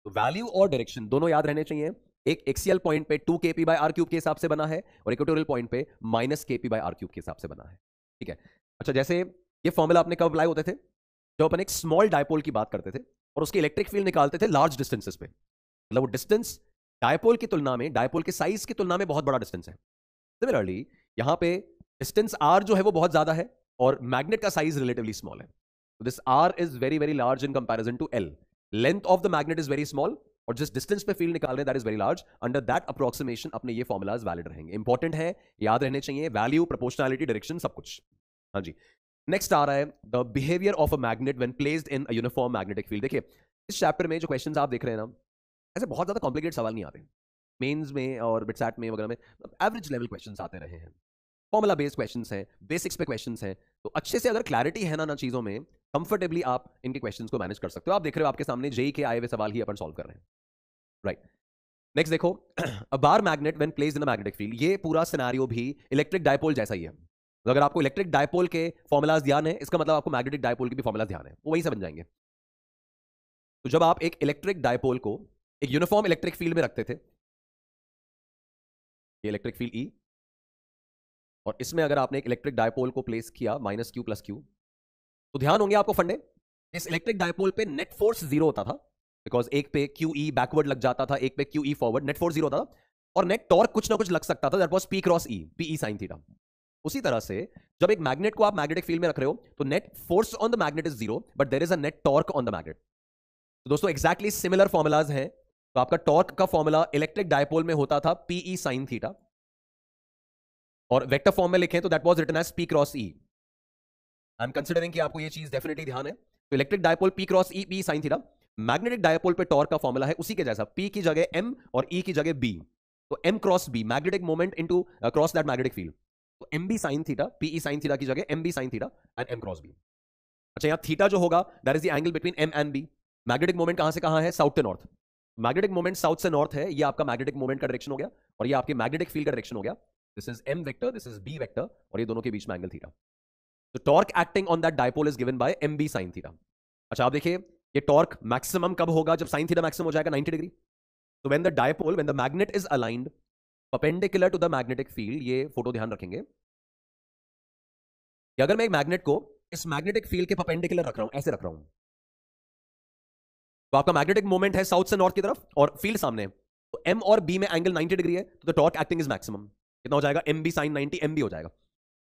तो वैल्यू और डायरेक्शन दोनों याद रहने चाहिए। एक एक्सियल पॉइंट पे 2 kp बाय आर क्यूब के हिसाब से बना है और इक्वेटोरियल पॉइंट पे minus kp by R cube के हिसाब से बना है। ठीक है, अच्छा जैसे ये फॉर्मूला आपने कब अप्लाई होते थे, जब अपन एक स्मॉल डायपोल की बात करते थे और उसकी इलेक्ट्रिक फील्ड निकालते थे लार्ज डिस्टेंसेस पे। मतलब वो डिस्टेंस डायपोल की तुलना में, डायपोल के साइज की तुलना में बहुत बड़ा डिस्टेंस है। सिमिलरली यहां पे डिस्टेंस आर जो है वो बहुत ज्यादा है और मैग्नेट का साइज रिलेटिवली स्मॉल है। This R is very very large in comparison to L. Length of the magnet is very small और जिस डिस्टेंस पे फील्ड निकाल रहे हैं that is very large. Under that approximation अपने ये फॉर्मुलाज वैलिड रहेंगे। इंपॉर्टेंट है, याद रहने चाहिए, वैल्यू, प्रोपोर्शनैलिटी, डायरेक्शन, सब कुछ। हाँ जी, नेक्स्ट आ रहा है the behaviour of a magnet when placed in a uniform magnetic field. देखिए इस चैप्टर में जो क्वेश्चंस आप देख रहे हैं ना, ऐसे बहुत ज्यादा कॉम्प्लिकेटेड सवाल नहीं आते। मेंस में और बिटसैट में वगैरह में एवरेज लेवल क्वेश्चंस आते रहे हैं, फॉर्मुला बेस्ड क्वेश्चंस हैं, बेसिक्स पे क्वेश्चंस हैं। तो अच्छे से अगर क्लैरिटी है ना चीजों में, कंफर्टेबली आप इनके क्वेश्चंस को मैनेज कर सकते हो। आप देख रहे हो आपके सामने जेई के आए हुए सवाल ही अपन सॉल्व कर रहे हैं, राइट। नेक्स्ट देखो, a bar magnet when placed in a magnetic field, ये पूरा सिनेरियो भी इलेक्ट्रिक डायपोल जैसा ही है। तो अगर आपको इलेक्ट्रिक डायपोल के फॉर्मुलाज ध्यान है, इसका मतलब आपको मैग्नेटिक डायपोल के भी फॉर्मुलाज ध्यान है, वो वहीं से बन जाएंगे। तो जब आप एक इलेक्ट्रिक डायपोल को एक यूनिफॉर्म इलेक्ट्रिक फील्ड में रखते थे, ये इलेक्ट्रिक फील्ड ई, और इसमें अगर आपने एक इलेक्ट्रिक डायपोल को प्लेस किया माइनस क्यू प्लस क्यू, तो ध्यान होंगे आपको फंडे, इस इलेक्ट्रिक डायपोल पे नेट फोर्स जीरो होता था, बिकॉज एक पे क्यू ई बैकवर्ड लग जाता था, एक पे Q E forward, net force zero होता था। और नेट टॉर्क कुछ ना कुछ लग सकता था, that was P cross E, P E sine theta. उसी तरह से जब एक मैग्नेट को आप मैग्नेटिक फील्ड में रख रहे हो तो net force on the magnet is zero but there is a net torque on the magnet. तो दोस्तों एग्जैक्टली सिमिलर फॉर्मुलाज हैं। तो आपका टॉर्क का फॉर्मूला इलेक्ट्रिक डायपोल में होता था पी ई साइन थीटा, और वेक्टर फॉर्म में लिखें तो that was written as P cross E. I am considering कि आपको ये चीज डेफिनेटली ध्यान है। तो electric dipole P cross E, P sine theta. Magnetic dipole पे टॉर्क का फॉर्मूला है उसी के जैसा, पी की जगह एम और ई की जगह बी। तो M cross B, magnetic moment into cross that magnetic field. तो M B sine theta, P E sine theta की जगह M B sine theta and M cross B. अच्छा यहां थीटा जो होगा that is the angle between M and B. Magnetic moment कहां से कहां है, साउथ से नॉर्थ। मैग्नेटिक मोमेंट साउथ से नॉर्थ है, ये आपका मैग्नेटिक मोमेंट का डायरेक्शन हो गया और ये आपके मैग्नेटिक फील्ड का डायरेक्शन हो गया। This is M vector, this is B vector, और ये दोनों के बीच में एंगल थीटा। तो torque acting on that dipole is given by M B sine theta. अच्छा आप देखिए ये टॉर्क मैक्सिमम कब होगा, जब साइन थीटा मैक्सिमम हो जाएगा 90 डिग्री। तो when the dipole, when the magnet is aligned perpendicular to the magnetic field, ये फोटो ध्यान रखेंगे कि अगर मैं एक मैग्नेट को इस मैग्नेटिक फील्ड के परपेंडिकुलर रख रहा हूं, ऐसे रख रहा हूं, तो आपका मैग्नेटिक मोमेंट है साउथ से नॉर्थ की तरफ और फील्ड सामने है। तो एम और बी में एंगल 90 डिग्री है, तो the torque acting is maximum. कितना हो जाएगा, M B sine 90, M B हो जाएगा।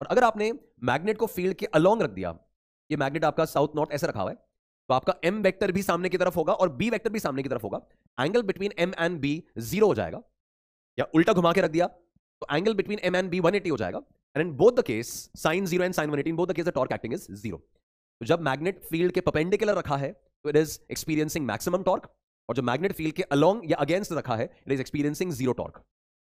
और अगर आपने मैग्नेट को फील्ड के अलोंग रख दिया, ये मैग्नेट आपका साउथ नॉर्थ ऐसे रखा हुआ है, तो आपका एम वेक्टर भी सामने की तरफ होगा और बी वेक्टर भी सामने की तरफ होगा। Angle between M and B zero हो जाएगा। या उल्टा घुमा के रख दिया तो angle between M and B 180 हो जाएगा। And in both the case sine zero and sine 180, in both the case the torque acting is zero. तो जब मैग्नेट फील्ड के परपेंडिकुलर रखा है तो it is experiencing maximum torque, और जब मैग्नेट फील्ड के अलोंग या अगेंस्ट रखा है it is experiencing zero torque.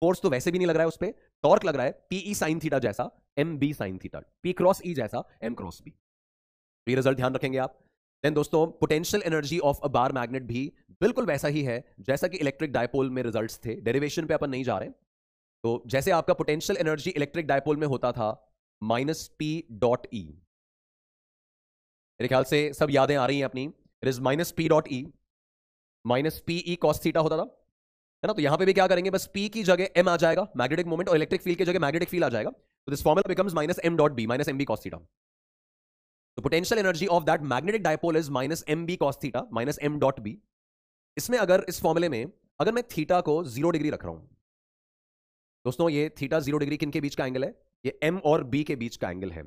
Force तो वैसे भी नहीं लग रहा है उस पर, टॉर्क लग रहा है पीई साइन थीटा जैसा, M B sine theta, P cross E जैसा, एम क्रॉस बी। तो ये रिजल्ट ध्यान रखेंगे आप। देन दोस्तों potential energy of a bar magnet भी बिल्कुल वैसा ही है जैसा कि इलेक्ट्रिक डायपोल में रिजल्ट्स थे। डेरिवेशन पे अपन नहीं जा रहे। तो जैसे आपका पोटेंशियल एनर्जी इलेक्ट्रिक डायपोल में होता था माइनस पी डॉट ई, मेरे ख्याल से सब यादें आ रही हैं अपनी। It is minus P dot E, minus P E cos theta होता था, है ना। तो यहां पे भी क्या करेंगे, बस पी की जगह एम आ जाएगा, मैग्नेटिक मोमेंट, और इलेक्ट्रिक फील्ड की जगह मैग्नेटिक फील्ड आ जाएगा। तो this formula becomes minus M dot B, minus M B cos theta. तो potential energy of that magnetic dipole is minus M B cos theta minus M dot B. इसमें अगर इस फॉर्मूले में अगर मैं थीटा को 0 डिग्री रख रहा हूं दोस्तों, ये थीटा 0 डिग्री किन के बीच का एंगल है, ये एम और बी के बीच का एंगल है।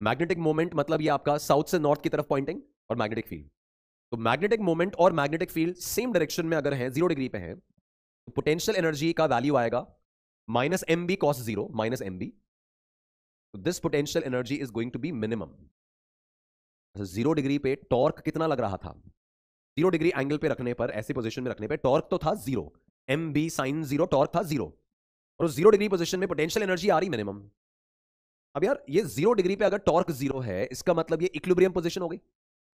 मैग्नेटिक मोमेंट मतलब ये आपका साउथ से नॉर्थ की तरफ पॉइंटिंग, और मैग्नेटिक फील्ड। तो मैग्नेटिक मोमेंट और मैग्नेटिक फील्ड सेम डायरेक्शन में अगर है, 0 डिग्री पे है, तो पोटेंशियल एनर्जी का वैल्यू आएगा minus M B cos 0 minus M B. This potential energy is going to be minimum. 0 degree पे टॉर्क कितना लग रहा था, 0 डिग्री एंगल पे रखने पर, ऐसी पोजीशन में रखने पे टॉर्क तो था 0, एम बी साइन 0, टॉर्क था 0, और उस 0 डिग्री पोजीशन में पोटेंशियल एनर्जी आ रही मिनिमम। अब यार ये 0 डिग्री पे अगर टॉर्क 0 है, इसका मतलब ये इक्विलिब्रियम पोजीशन हो गई,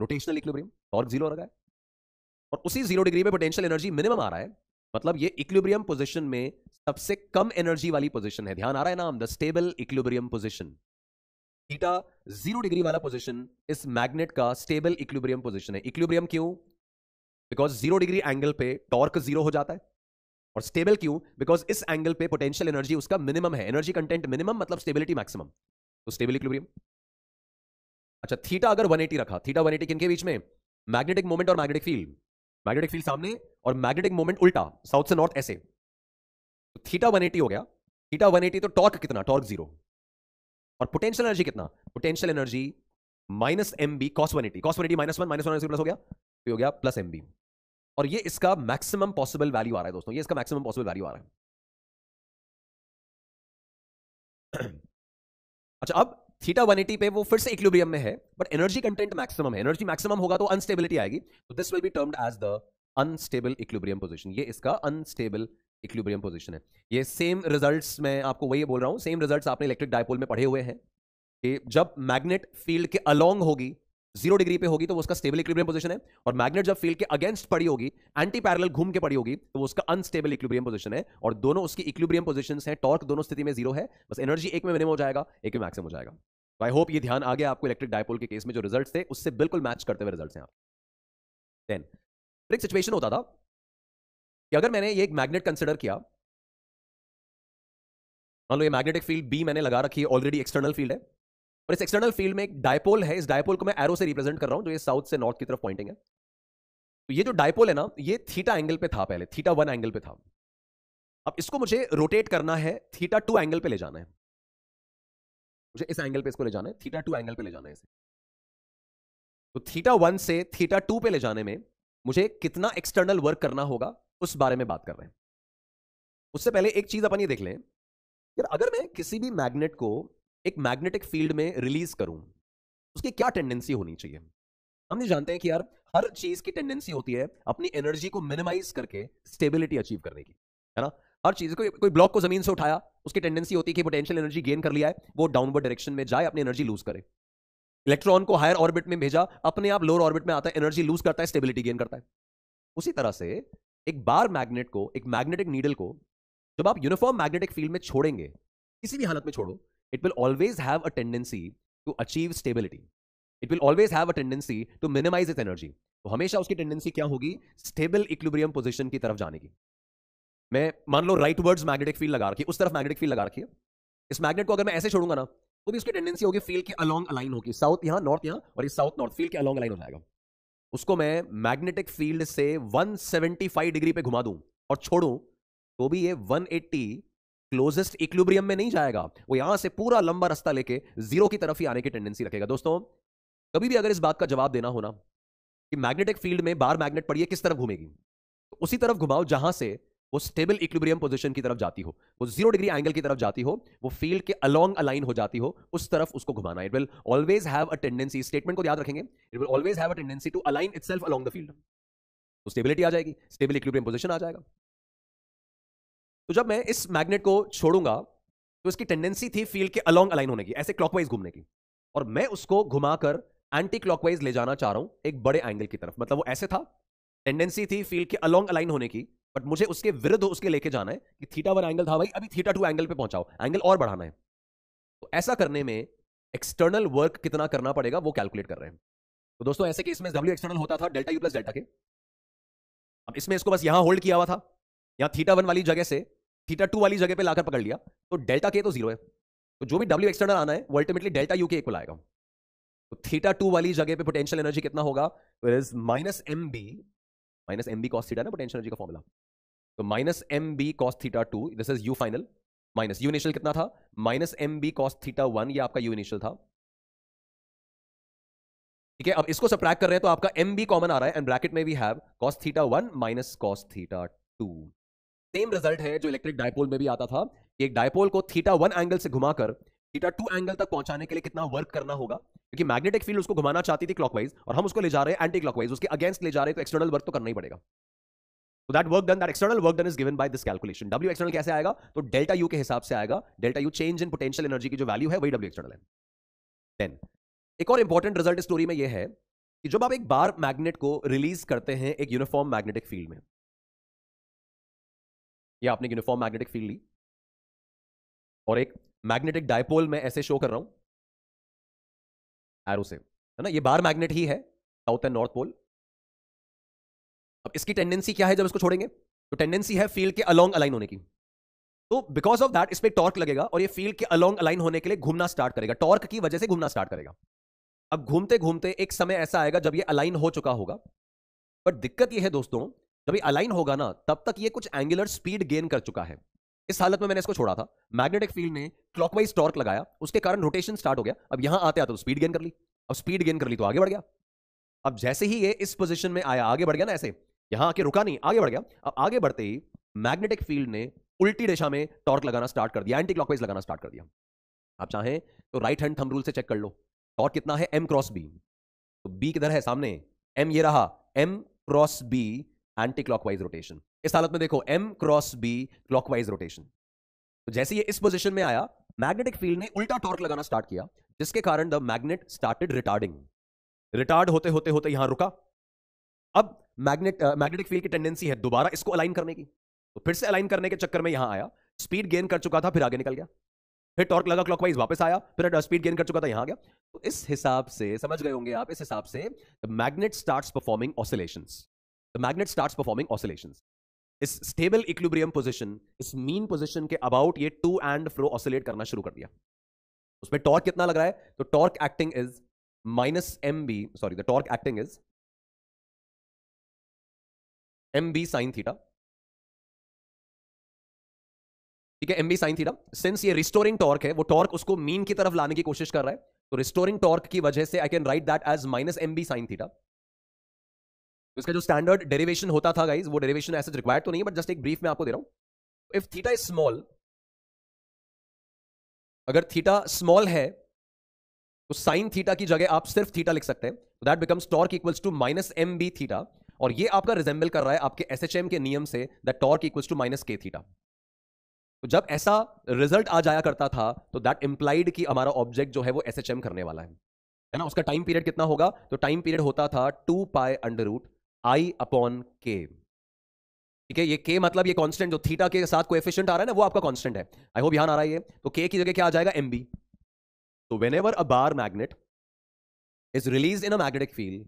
रोटेशनल इक्विलिब्रियम, टॉर्क 0 रखा है, और उसी 0 डिग्री पे पोटेंशियल एनर्जी मिनिमम आ रहा है, मतलब ये इक्विलिब्रियम पोजीशन में सबसे कम एनर्जी वाली पोजीशन है। ध्यान आ रहा है नाम, the stable equilibrium position. Theta 0 degree वाला पोजीशन इस मैग्नेट का स्टेबल इक्विलिब्रियम पोजीशन है। इक्विलिब्रियम क्यों? बिकॉज 0 डिग्री एंगल पे टॉर्क 0 हो जाता है, और स्टेबल क्यों? बिकॉज इस एंगल पे पोटेंशियल एनर्जी उसका मिनिमम है, एनर्जी कंटेंट मिनिमम मतलब स्टेबिलिटी मैक्सिमम, तो स्टेबल इक्विलिब्रियम। अच्छा, थीटा अगर 180 रखा, थीटा 180 किनके बीच में? मैग्नेटिक मोमेंट और मैग्नेटिक फील्ड, मैग्नेटिक फील्ड सामने और मैग्नेटिक मोमेंट उल्टा, साउथ से नॉर्थ ऐसे, तो थीटा 180 हो गया। थीटा 180 तो टॉर्क कितना? टॉर्क 0, और पोटेंशियल एनर्जी कितना? Potential energy minus M B cos 180, cos 180 -1 plus हो गया, तो हो गया प्लस एम बी, और ये इसका मैक्सिमम पॉसिबल वैल्यू आ रहा है दोस्तों, ये इसका मैक्सिमम पॉसिबल वैल्यू आ रहा है। अच्छा, अब थीटा 180 पे वो फिर से इक्विलिब्रियम में है, बट एनर्जी कंटेंट मैक्सिमम है, एनर्जी मैक्सिमम होगा तो अनस्टेबिलिटी आएगी, तो this will be termed as the unstable equilibrium position. ये इसका अनस्टेबल इक्विलिब्रियम पोजीशन है। ये सेम रिजल्ट्स मैं आपको वही बोल रहा हूं, सेम रिजल्ट्स आपने इलेक्ट्रिक डायपोल में पढ़े हुए हैं कि जब मैग्नेट फील्ड के अलोंग होगी, 0 डिग्री पे होगी, तो वो उसका स्टेबल इक्विलिब्रियम पोजीशन है, और मैग्नेट जब फील्ड के अगेंस्ट पड़ी होगी, एंटी पैरेलल घूम के पड़ी होगी, तो वो उसका अनस्टेबल इक्विलिब्रियम पोजीशन है, और दोनों उसकी इक्विलिब्रियम पोजीशंस हैं, टॉर्क दोनों स्थिति में 0 है, बस एनर्जी एक में मिनिमम हो जाएगा, एक में मैक्सिमम हो जाएगा। तो आई होप ये ध्यान आ गया आपको, इलेक्ट्रिक डायपोल के केस में जो रिजल्ट्स थे उससे बिल्कुल मैच करते हुए रिजल्ट्स हैं आप। देन एक सिचुएशन होता था कि अगर मैंने ये एक मैग्नेट कंसिडर किया, मान लो ये मैग्नेटिक फील्ड बी मैंने लगा रखी है, ऑलरेडी एक्सटर्नल फील्ड है, और इस एक्सटर्नल फील्ड में एक डायपोल है, इस डायपोल को मैं एरो से रिप्रेजेंट कर रहा हूं, जो ये साउथ से नॉर्थ की तरफ पॉइंटिंग है। तो ये जो डायपोल है ना, ये थीटा एंगल पे था, पहले थीटा 1 एंगल पे था। अब इसको मुझे रोटेट करना है, थीटा 2 एंगल पे ले जाना है, मुझे इस एंगल पे इसको ले जाना है, थीटा 2 एंगल पे ले जाना है इसे। तो थीटा 1 से थीटा 2 पे ले जाने में मुझे कितना एक्सटर्नल वर्क करना होगा, उस बारे में बात कर रहे हैं। उससे पहले एक चीज अपन ये देख लें, यार अगर मैं किसी भी मैग्नेट को एक मैग्नेटिक फील्ड में रिलीज करूं, उसकी क्या टेंडेंसी होनी चाहिए? हम ये जानते हैं कि यार हर चीज की टेंडेंसी होती है अपनी एनर्जी को मिनिमाइज करके स्टेबिलिटी अचीव करने की, है ना। हर चीज को, कोई ब्लॉक को जमीन से उठाया, उसकी टेंडेंसी होती है कि पोटेंशियल एनर्जी गेन कर लिया है, वो डाउनवर्ड डायरेक्शन में जाए, अपनी एनर्जी लूज करे। इलेक्ट्रॉन को हायर ऑर्बिट में भेजा, अपने आप लोअर ऑर्बिट में आता है, एनर्जी लूज करता है, स्टेबिलिटी गेन करता है। उसी तरह से एक बार मैग्नेट को, एक मैग्नेटिक नीडल को जब आप यूनिफॉर्म मैग्नेटिक फील्ड में छोड़ेंगे, किसी भी हालत में छोड़ो, it will always have a tendency to achieve stability, it will always have a tendency to minimize its energy. तो हमेशा उसकी टेंडेंसी क्या होगी? स्टेबल इक्विलिब्रियम पोजीशन की तरफ जाने की। मैं मान लो राइट वर्ड्स मैग्नेटिक फील्ड लगा रखी है, उस तरफ मैग्नेटिक फील्ड लगा रखी है, इस मैग्नेट को अगर मैं ऐसे छोड़ूंगा ना, तो भी उसकी टेंडेंसी होगी फील्ड के अलोंग अलाइन होगी, साउथ यहां, नॉर्थ यहां, और ये साउथ नॉर्थ फील्ड के अलोंग अलाइन हो जाएगा। उसको मैं मैग्नेटिक फील्ड से 175 डिग्री पे घुमा दूं और छोड़ूं, तो भी ये 180 क्लोजेस्ट इक्विलिब्रियम में नहीं जाएगा, वो यहां से पूरा लंबा रास्ता लेके 0 की तरफ ही आने की टेंडेंसी रखेगा। दोस्तों, कभी भी अगर इस बात का जवाब देना हो ना कि मैग्नेटिक फील्ड में बार मैग्नेट पड़ी है, किस तरफ घूमेगी, तो उसी तरफ घुमाओ जहां से वो स्टेबल इक्विलिब्रियम पोजीशन की तरफ जाती हो, वो 0 डिग्री एंगल की तरफ जाती हो, वो फील्ड के अलोंग अलाइन हो जाती हो, उस तरफ उसको घुमाना। It will always have a tendency, statement को याद रखेंगे, it will always have a tendency to align itself along the field, तो स्टेबिलिटी आ जाएगी, स्टेबल इक्विलिब्रियम पोजीशन आ जाएगा। तो जब मैं इस मैग्नेट को छोड़ूंगा, तो इसकी टेंडेंसी थी फील्ड के अलोंग अलाइन होने की, ऐसे क्लॉकवाइज घूमने की, और मैं उसको घुमाकर एंटी क्लॉकवाइज ले जाना चाह रहा हूं, एक बड़े एंगल की तरफ। मतलब वो ऐसे था, टेंडेंसी थी फील्ड के अलोंग अलाइन होने की, बट मुझे उसके विरुद्ध उसके लेके जाना है कि थीटा 1 एंगल था भाई, अभी थीटा 2 एंगल पे पहुंचाओ, एंगल और बढ़ाना है। तो ऐसा करने में एक्सटर्नल वर्क कितना करना पड़ेगा, वो कैलकुलेट कर रहे हैं। तो दोस्तों, ऐसे केस में डब्ल्यू एक्सटर्नल होता था डेल्टा यू प्लस डेल्टा के। अब इसमें इसको बस यहां होल्ड किया हुआ था, यहां थीटा 1 वाली जगह से थीटा 2 वाली जगह पे लाकर पकड़ लिया, तो डेल्टा के तो 0 है, तो जो भी डब्ल्यू एक्सटर्नल आना है वो अल्टीमेटली डेल्टा यू के इक्वल आएगा। तो थीटा 2 वाली जगह पे पोटेंशियल एनर्जी कितना होगा? तो is minus M B cos theta ना पोटेंशियल एनर्जी का फॉर्मूला, तो minus M B cos theta 2, this is U final, minus U initial कितना था? Minus M B cos theta 1, ये आपका यू इनिशियल था। ठीक है, अब इसको सबट्रैक्ट कर रहे हैं तो आपका एम बी कॉमन आ रहा है, एंड ब्रैकेट में we have cos theta 1 minus cos theta 2। Same result है जो इलेक्ट्रिक डायपोल में भी आता था कि एक डायपोल को थीटा 1 एंगल से घुमाकर थीटा 2 एंगल तक पहुंचाने के लिए कितना वर्क करना होगा, क्योंकि मैग्नेटिक फील्ड उसको घुमाना चाहती थी क्लॉकवाइज और हम उसको ले जा रहे हैं एंटी क्लॉकवाइज, उसके अगेंस्ट ले जा रहे हैं, तो एक्सटर्नल वर्क तो करना ही पड़ेगा। तो that work done, that external work done is given by this calculation. W external कैसे आएगा, तो डेल्टा यू के हिसाब से आएगा। Delta U change in potential energy की जो वैल्यू है वही डब्ल्यू एक्सटर्नल है। देन एक और इंपॉर्टेंट रिजल्ट स्टोरी में यह है कि जब आप एक बार मैग्नेट को रिलीज करते हैं एक यूनिफॉर्म मैग्नेटिक फील्ड में, या आपने यूनिफॉर्म मैग्नेटिक फील्ड ली और एक मैग्नेटिक डायपोल में ऐसे शो कर रहा हूं एरो से, है ना, ये बार मैग्नेट ही है, साउथ एंड नॉर्थ पोल। अब इसकी टेंडेंसी क्या है जब इसको छोड़ेंगे, तो टेंडेंसी है फील्ड के अलोंग अलाइन होने की। तो बिकॉज ऑफ दैट इस पे टॉर्क लगेगा और ये फील्ड के अलोंग अलाइन होने के लिए घूमना स्टार्ट करेगा, टॉर्क की वजह से घूमना स्टार्ट करेगा। अब घूमते घूमते एक समय ऐसा आएगा जब ये अलाइन हो चुका होगा, बट दिक्कत ये है दोस्तों, जब ये अलाइन होगा ना तब तक ये कुछ एंगुलर स्पीड गेन कर चुका है। इस हालत में मैंने इसको छोड़ा था, मैग्नेटिक फील्ड ने क्लॉकवाइज टॉर्क लगाया, उसके कारण रोटेशन स्टार्ट हो गया। अब यहां आते आते तो स्पीड गेन कर ली, अब स्पीड गेन कर ली तो आगे बढ़ गया। अब जैसे ही ये इस पोजीशन में आया आगे बढ़ गया ना, ऐसे यहां आके रुका नहीं, आगे बढ़ गया। अब आगे बढ़ते ही मैग्नेटिक फील्ड ने उल्टी दिशा में टॉर्क लगाना स्टार्ट कर दिया, एंटी क्लॉकवाइज लगाना स्टार्ट कर दिया। आप चाहें तो राइट हैंड थंब रूल से चेक कर लो, टॉर्क कितना है, एम क्रॉस बी। तो बी किधर है, सामने, एम ये रहा, M cross B anti clockwise rotation. इस हालत में देखो M cross B clockwise rotation. तो जैसे ये इस पोजीशन में आया, मैग्नेटिक फील्ड ने उल्टा टॉर्क लगाना स्टार्ट किया, जिसके कारण the magnet started retarding. Retard होते होते होते यहां रुका। अब मैग्नेटिक फील्ड की टेंडेंसी है दोबारा इसको अलाइन करने की, तो फिर से अलाइन करने के चक्कर में यहां आया, स्पीड गेन कर चुका था, फिर आगे निकल गया, फिर टॉर्क लगा क्लॉकवाइज वापस आया, फिर स्पीड गेन कर चुका था, यहां आ गया। तो इस हिसाब से समझ गए होंगे आप, इस हिसाब से the magnet starts performing oscillations. The magnet starts performing oscillations. इस स्टेबल इक्विलिब्रियम पोजीशन, इस मीन पोजीशन के अबाउट ये टू एंड फ्रो ऑसिलेट करना शुरू कर दिया। उसमें टॉर्क कितना लग रहा है, तो torque acting is minus M B, sorry the torque acting is M B sine theta. ठीक है, M B sine theta. Since ये रिस्टोरिंग टॉर्क है, वो टॉर्क उसको मीन की तरफ लाने की कोशिश कर रहा है, तो रिस्टोरिंग टॉर्क की वजह से I can write that as minus M B sine theta. इसका जो स्टैंडर्ड डेरिवेशन होता था गाइज, वो डेरिवेशन ऐसे रिक्वायर्ड तो नहीं है, बट जस्ट एक ब्रीफ में आपको दे रहा हूं। इफ थीटा इज स्मॉल, अगर थीटा स्मॉल है तो साइन थीटा की जगह आप सिर्फ थीटा लिख सकते हैं, तो that becomes torque equals to minus M B theta. और ये आपका रिजेंबल कर रहा है आपके एसएचएम के नियम से, that torque equals to minus K theta. तो जब ऐसा रिजल्ट आ जाया करता था, तो दैट इंप्लाइड कि हमारा ऑब्जेक्ट जो है वो एसएचएम करने वाला है ना। उसका टाइम पीरियड कितना होगा, तो टाइम पीरियड होता था 2 pi under root I upon K. ठीक है, ये के मतलब ये कांस्टेंट जो थीटा के साथ कोएफिशिएंट आ रहा है ना, वो आपका कांस्टेंट है। आई होप ध्यान आ रहा है ये। तो के की जगह क्या आ जाएगा, M B. So whenever a bar magnet is released in a magnetic field,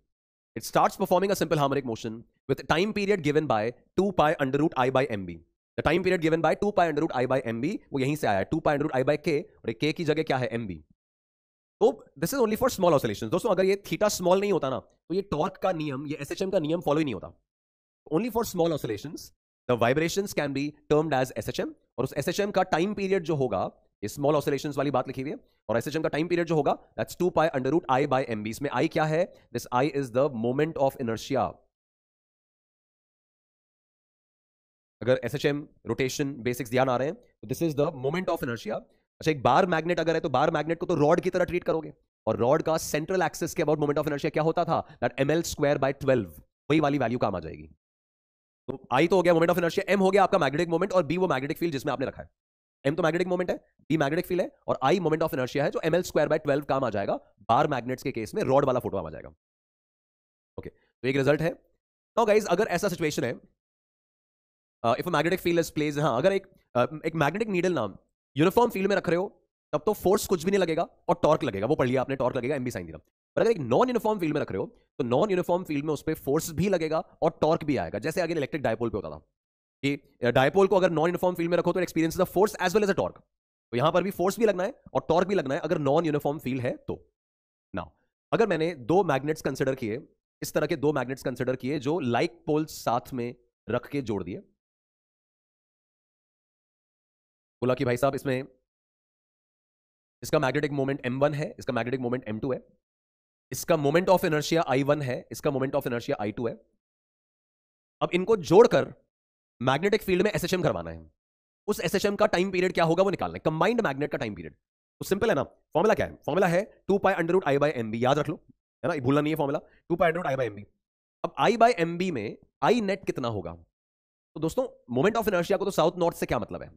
it starts performing a simple harmonic motion with a time period given by 2 pi under root I by mb. The time period given by 2 pi under root I by mb वो यहीं से आया है, 2 pi under root I by k, और k की जगह क्या है, mb। तो this is only for small oscillations दोस्तों। अगर ये थीटा स्मॉल नहीं होता ना, तो ये टॉर्क का नियम, ये एसएचएम का नियम फॉलो ही नहीं होता। Only for small oscillations the vibrations can be termed as SHM, और उस एसएचएम का टाइम पीरियड जो होगा, ये स्मॉल ऑसिलेशंस वाली बात लिखी हुई है, और एसएचएम का टाइम पीरियड जो होगा that's 2 pi under root I by MB. इसमें आई क्या है, this I is the moment of inertia. अगर एसएचएम रोटेशन बेसिक्स ध्यान आ रहे हैं, तो this is the moment of inertia. अच्छा, एक बार मैग्नेट अगर है, तो बार मैग्नेट को तो रॉड की तरह ट्रीट करोगे, और रॉड का सेंट्रल एक्सिस के अबाउट मोमेंट ऑफ इनर्शिया क्या होता था, दैट ml स्क्वायर बाय 12, वही वाली वैल्यू काम आ जाएगी। तो आई तो हो गया मोमेंट ऑफ इनर्शिया, एम हो गया आपका मैग्नेटिक मोमेंट, और बी वो मैग्नेटिक फील्ड जिसमें आपने रखा है। एम तो मैग्नेटिक मोमेंट है, बी मैग्नेटिक फील्ड है, और आई मोमेंट ऑफ इनर्शिया है, जो ml स्क्वायर बाय 12 काम आ जाएगा। बार मैग्नेट्स के केस में रॉड वाला फोटो आ जाएगा। ओके, तो एक रिजल्ट है। नाउ गाइस, अगर ऐसा सिचुएशन है, if a magnetic field is placed, हाँ, अगर एक मैग्नेटिक नीडल नाम यूनिफॉर्म फील्ड में रख रहे हो, तब तो फोर्स कुछ भी नहीं लगेगा और टॉर्क लगेगा, वो पढ़ लिया आपने, टॉर्क लगेगा एमबी साइन थीटा। पर अगर एक नॉन यूनिफॉर्म फील्ड में रख रहे हो, तो नॉन यूनिफॉर्म फील्ड में उस पर फोर्स भी लगेगा और टॉर्क भी आएगा, जैसे आगे इलेक्ट्रिक डायपोल पे होता था कि डायपोल को अगर नॉन यूनिफॉर्म फील्ड में रखो तो experience the force as well as a torque. तो यहां पर भी फोर्स भी लगना है और टॉर्क भी लगना है अगर नॉन यूनिफॉर्म फील्ड है तो। नाउ अगर मैंने दो मैग्नेट्स कंसिडर किए, इस तरह के दो मैग्नेट्स कंसिडर किए जो लाइक पोल्स साथ में रख के जोड़ दिए, बोला कि भाई साहब इसमें इसका मैग्नेटिक मोमेंट m1 है, इसका मैग्नेटिक मोमेंट m2 है, इसका मोमेंट ऑफ इनर्शिया I1 है, इसका मोमेंट ऑफ इनर्शिया I2 है। अब इनको जोड़कर मैग्नेटिक फील्ड में एसएचएम करवाना है। उस एसएचएम का टाइम पीरियड क्या होगा वो निकालना है, कंबाइंड मैग्नेट का टाइम पीरियड। तो सिंपल है ना, फॉर्मूला क्या है? फॉर्मूला है 2 pi under root I by M B, याद रख लो, है ना, ये भूलना नहीं है formula, 2 pi under root I by M B. अब आई बाय एम बी में आई नेट कितना होगा? तो दोस्तों मोमेंट ऑफ इनर्शिया को तो साउथ नॉर्थ से क्या मतलब है?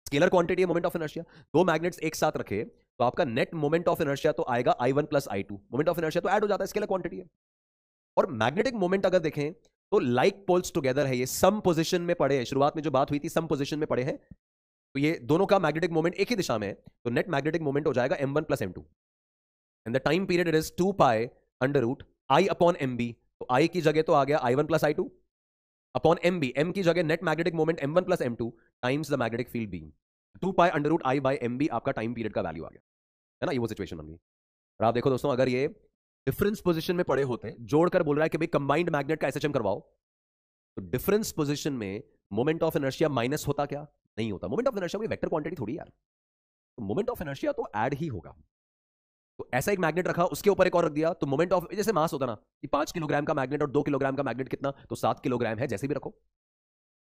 स्केलर क्वांटिटी है मोमेंट ऑफ इनर्शिया। दो मैग्नेट्स एक साथ रखे तो आपका नेट मोमेंट ऑफ इनर्शिया तो आएगा I1 plus I2, moment of inertia तो ऐड हो जाता है, स्केलर क्वांटिटी है। और मैग्नेटिक मोमेंट अगर देखें तो लाइक पोल्स टुगेदर है, ये सम पोजीशन में पड़े हैं, शुरुआत में जो बात हुई थी सम पोजीशन में पड़े हैं, तो ये दोनों का मैग्नेटिक मोमेंट एक ही दिशा में है, तो नेट मैग्नेटिक मोमेंट हो जाएगा m1 plus m2 and the time period it is 2 pi under root I upon mb। तो I की जगह तो आ गया I1 plus I2 upon mb, m की जगह net magnetic moment m1 plus m2 times the magnetic field B. 2 pi under root I by mb आपका time period का value आ गया, है ना, ये वो सिचुएशन बन गई। और आप देखो दोस्तों, अगर ये डिफरेंस पोजीशन में पड़े होते, जोड़कर बोल रहा है कि भाई कंबाइंड मैग्नेट का एसएचएम करवाओ, तो डिफरेंस पोजीशन में मोमेंट ऑफ इनर्शिया माइनस होता क्या? नहीं होता। मोमेंट ऑफ इनर्शिया कोई वेक्टर क्वांटिटी थोड़ी यार, तो मोमेंट ऑफ इनर्शिया तो ऐड ही होगा। तो ऐसा एक मैग्नेट रखा, उसके ऊपर एक और रख दिया, तो मोमेंट ऑफ, जैसे मास होता ना कि 5 किलोग्राम का मैग्नेट और 2 किलोग्राम का मैग्नेट कितना, तो 7 किलोग्राम है, जैसे भी रखो।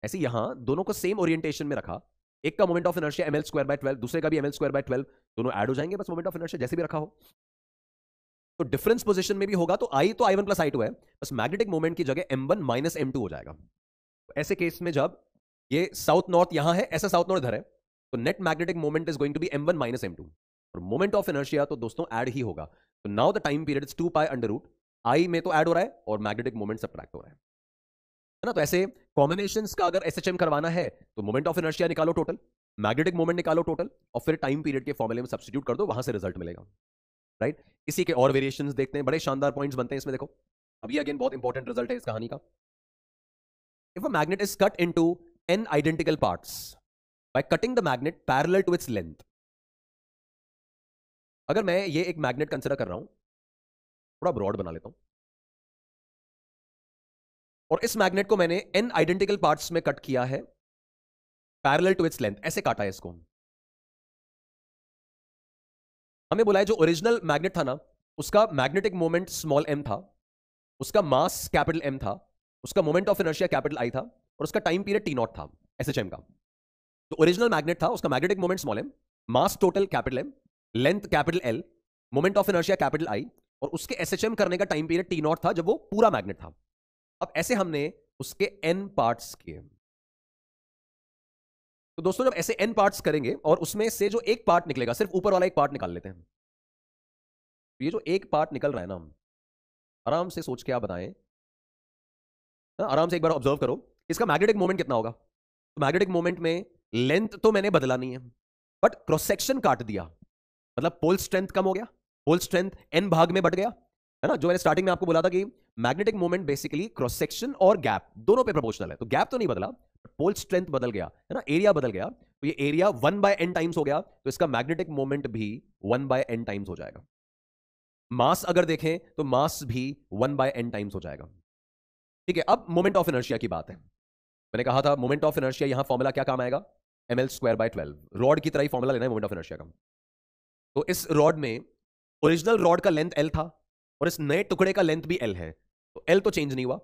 ऐसे यहां दोनों को सेम ओरिएंटेशन में रखा, एक का moment of inertia ml square by 12, दूसरे का भी ml स्क्वायर बाय 12, दोनों ऐड हो जाएंगे, बस मोमेंट ऑफ इनर्शिया जैसे भी रखा हो। तो डिफरेंस पोजीशन में भी होगा तो I तो I1 प्लस I2 है, बस मैग्नेटिक मोमेंट की जगह m1 माइनस m2 हो जाएगा। तो ऐसे केस में जब ये साउथ नॉर्थ यहां है, ऐसा साउथ नॉर्थ इधर है, तो net magnetic moment is going to be m1 minus m2 और मोमेंट ऑफ इनर्शिया तो दोस्तों ऐड ही होगा। तो now the time period is 2 pi under root I में तो ऐड हो रहा है और मैग्नेटिक मोमेंट सब्ट्रैक्ट हो रहा है ना। तो ऐसे कॉम्बिनेशंस का अगर एसएचएम करवाना है तो मोमेंट ऑफ इनर्शिया निकालो टोटल, मैग्नेटिक मोमेंट निकालो टोटल, और फिर टाइम पीरियड के फॉर्मूले में सब्स्टिट्यूट कर दो, वहां से रिजल्ट मिलेगा, राइट। इसी के और वेरिएशंस देखते हैं, बड़े शानदार पॉइंट्स बनते हैं इसमें। देखो अब ये अगेन बहुत इंपॉर्टेंट रिजल्ट है इस कहानी का। If a magnet is cut into n identical parts by cutting the magnet parallel to its length. अगर मैं ये एक मैग्नेट कंसीडर कर रहा हूं, थोड़ा ब्रॉड बना लेता हूं, और इस मैग्नेट को मैंने n आइडेंटिकल पार्ट्स में कट किया है पैरेलल टू इट्स लेंथ, ऐसे काटा है इसको। हमें बोला है जो ओरिजिनल मैग्नेट था ना, उसका मैग्नेटिक मोमेंट स्मॉल m था, उसका मास कैपिटल M था, उसका moment of inertia capital I था, और उसका टाइम पीरियड T0 था एसएचएम का। तो ओरिजिनल मैग्नेट था, उसका magnetic moment small m, mass total capital M, length capital L, moment of inertia capital I, और उसके एसएचएम करने का टाइम पीरियड T0 था जब वो पूरा मैग्नेट था। अब ऐसे हमने उसके n पार्ट्स किए। तो दोस्तों जब ऐसे n पार्ट्स करेंगे और उसमें से जो एक पार्ट निकलेगा, सिर्फ ऊपर वाला एक पार्ट निकाल लेते हैं। ये जो एक पार्ट निकल रहा है ना, आराम से सोच के आप बताएं, आराम से एक बार ऑब्जर्व करो, इसका मैग्नेटिक मोमेंट कितना होगा? तो मैग्नेटिक मोमेंट में लेंथ तो मैंने बदला नहीं है, बट क्रॉस सेक्शन काट दिया, मतलब पोल स्ट्रेंथ कम हो गया, पोल स्ट्रेंथ n भाग में बढ़ गया, है ना। जो मैंने स्टार्टिंग में आपको बोला था कि magnetic moment basically cross section और गैप दोनों पे प्रोपोर्शनल है, तो गैप तो नहीं बदला, पोल स्ट्रेंथ बदल गया, है ना, एरिया बदल गया। तो ये एरिया 1 बाय n टाइम्स हो गया, तो इसका मैग्नेटिक मोमेंट भी 1 बाय n टाइम्स हो जाएगा। मास अगर देखें तो मास भी 1 बाय n टाइम्स हो जाएगा, ठीक है। अब मोमेंट ऑफ इनर्शिया की बात है, मैंने कहा था मोमेंट ऑफ इनर्शिया यहां फॉर्मूला क्या काम आएगा? ml स्क्वायर बाय 12, रॉड की तरह ही फॉर्मूला लेना है मोमेंट ऑफ इनर्शिया का। तो इस रॉड में ओरिजिनल रॉड का लेंथ L था और इस नए टुकड़े का लेंथ भी L है, तो L तो चेंज नहीं हुआ,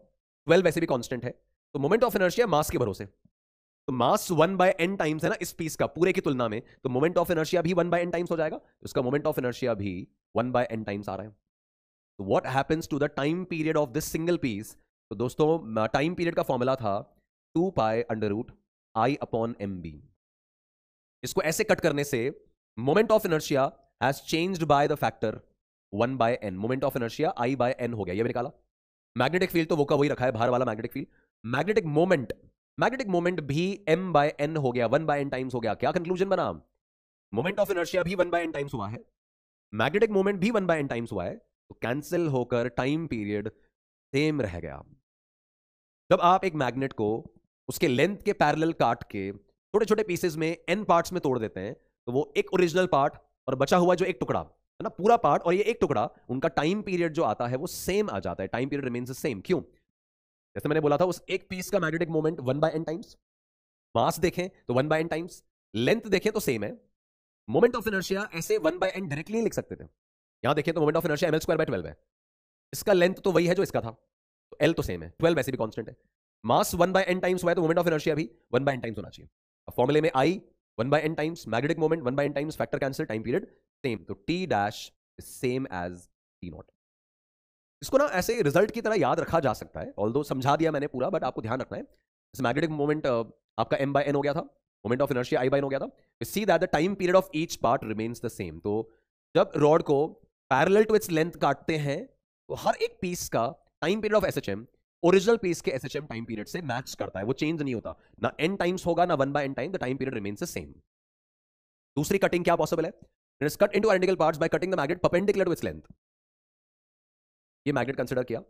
12 वैसे भी कांस्टेंट है, तो मोमेंट ऑफ इनर्शिया मास के भरोसे, तो मास 1 बाय n टाइम्स है ना इस पीस का पूरे की तुलना में, तो मोमेंट ऑफ इनर्शिया भी 1 बाय n टाइम्स हो जाएगा, तो इसका मोमेंट ऑफ इनर्शिया भी 1 बाय n टाइम्स आ रहा है। तो what happens to the time period of this single piece? तो दोस्तों टाइम पीरियड का फॉर्मूला था 2 pi under root I upon mb। इसको ऐसे कट करने से moment of inertia has changed by the factor 1 by n, moment of inertia I by n हो गया, ये भी निकाला। मैग्नेटिक फील्ड तो वो का वही रखा है, बाहर वाला मैग्नेटिक फील्ड। मैग्नेटिक मोमेंट भी m बाय n हो गया, 1 बाय n टाइम्स हो गया। क्या कंक्लूजन बना? मोमेंट ऑफ इनर्शिया भी 1 बाय n टाइम्स हुआ है, मैग्नेटिक मोमेंट भी 1 बाय n टाइम्स हुआ है, तो कैंसिल होकर टाइम पीरियड सेम रह गया। जब आप एक मैग्नेट को उसके लेंथ के पैरेलल काट के छोटे छोटे पीसेस में n पार्ट्स में तोड़ देते हैं, तो वो एक ओरिजिनल पार्ट और बचा हुआ जो एक टुकड़ा है ना, पूरा पार्ट और ये एक टुकड़ा, उनका टाइम पीरियड जो आता है वो सेम आ जाता है, टाइम पीरियड रिमेन्स सेम। क्यों? जैसे मैंने बोला था, उस एक पीस का magnetic moment 1 by n times, mass देखें तो 1 बाय n टाइम्स, लेंथ देखें तो सेम है। मोमेंट ऑफ इनर्शिया ऐसे 1 बाय n डायरेक्टली लिख सकते थे, यहां देखें तो moment of inertia ml square by 12 है, इसका लेंथ तो वही है जो इसका था, तो L तो सेम है, 12 वैसे भी कांस्टेंट है। मास 1 बाय n टाइम्स हुआ है, तो मोमेंट ऑफ इनर्शिया भी 1 बाय n टाइम्स होना चाहिए। अब फॉर्मूले में I 1 by n times, magnetic moment 1 by n times, factor cancel, time period same, तो T dash is same as T naught. इसको ना ऐसे रिजल्ट की तरह याद रखा जा सकता है, ऑल्दो समझा दिया मैंने पूरा, बट आपको ध्यान रखना है। इस मैग्नेटिक मोमेंट आपका m by n हो गया था, moment of inertia I by n हो गया था। See that the time period of each part remains the same. तो जब रॉड को पैरेलल टू इट्स लेंथ काटते हैं तो हर एक पीस का time period of SHM original piece के एसएचएम टाइम पीरियड से मैच करता है, वो चेंज नहीं होता, ना n टाइम्स होगा ना 1/n time, the time period remains the same. दूसरी कटिंग क्या पॉसिबल है? It is cut into identical parts by cutting the magnet perpendicular to its length. ये मैग्नेट कंसीडर किया,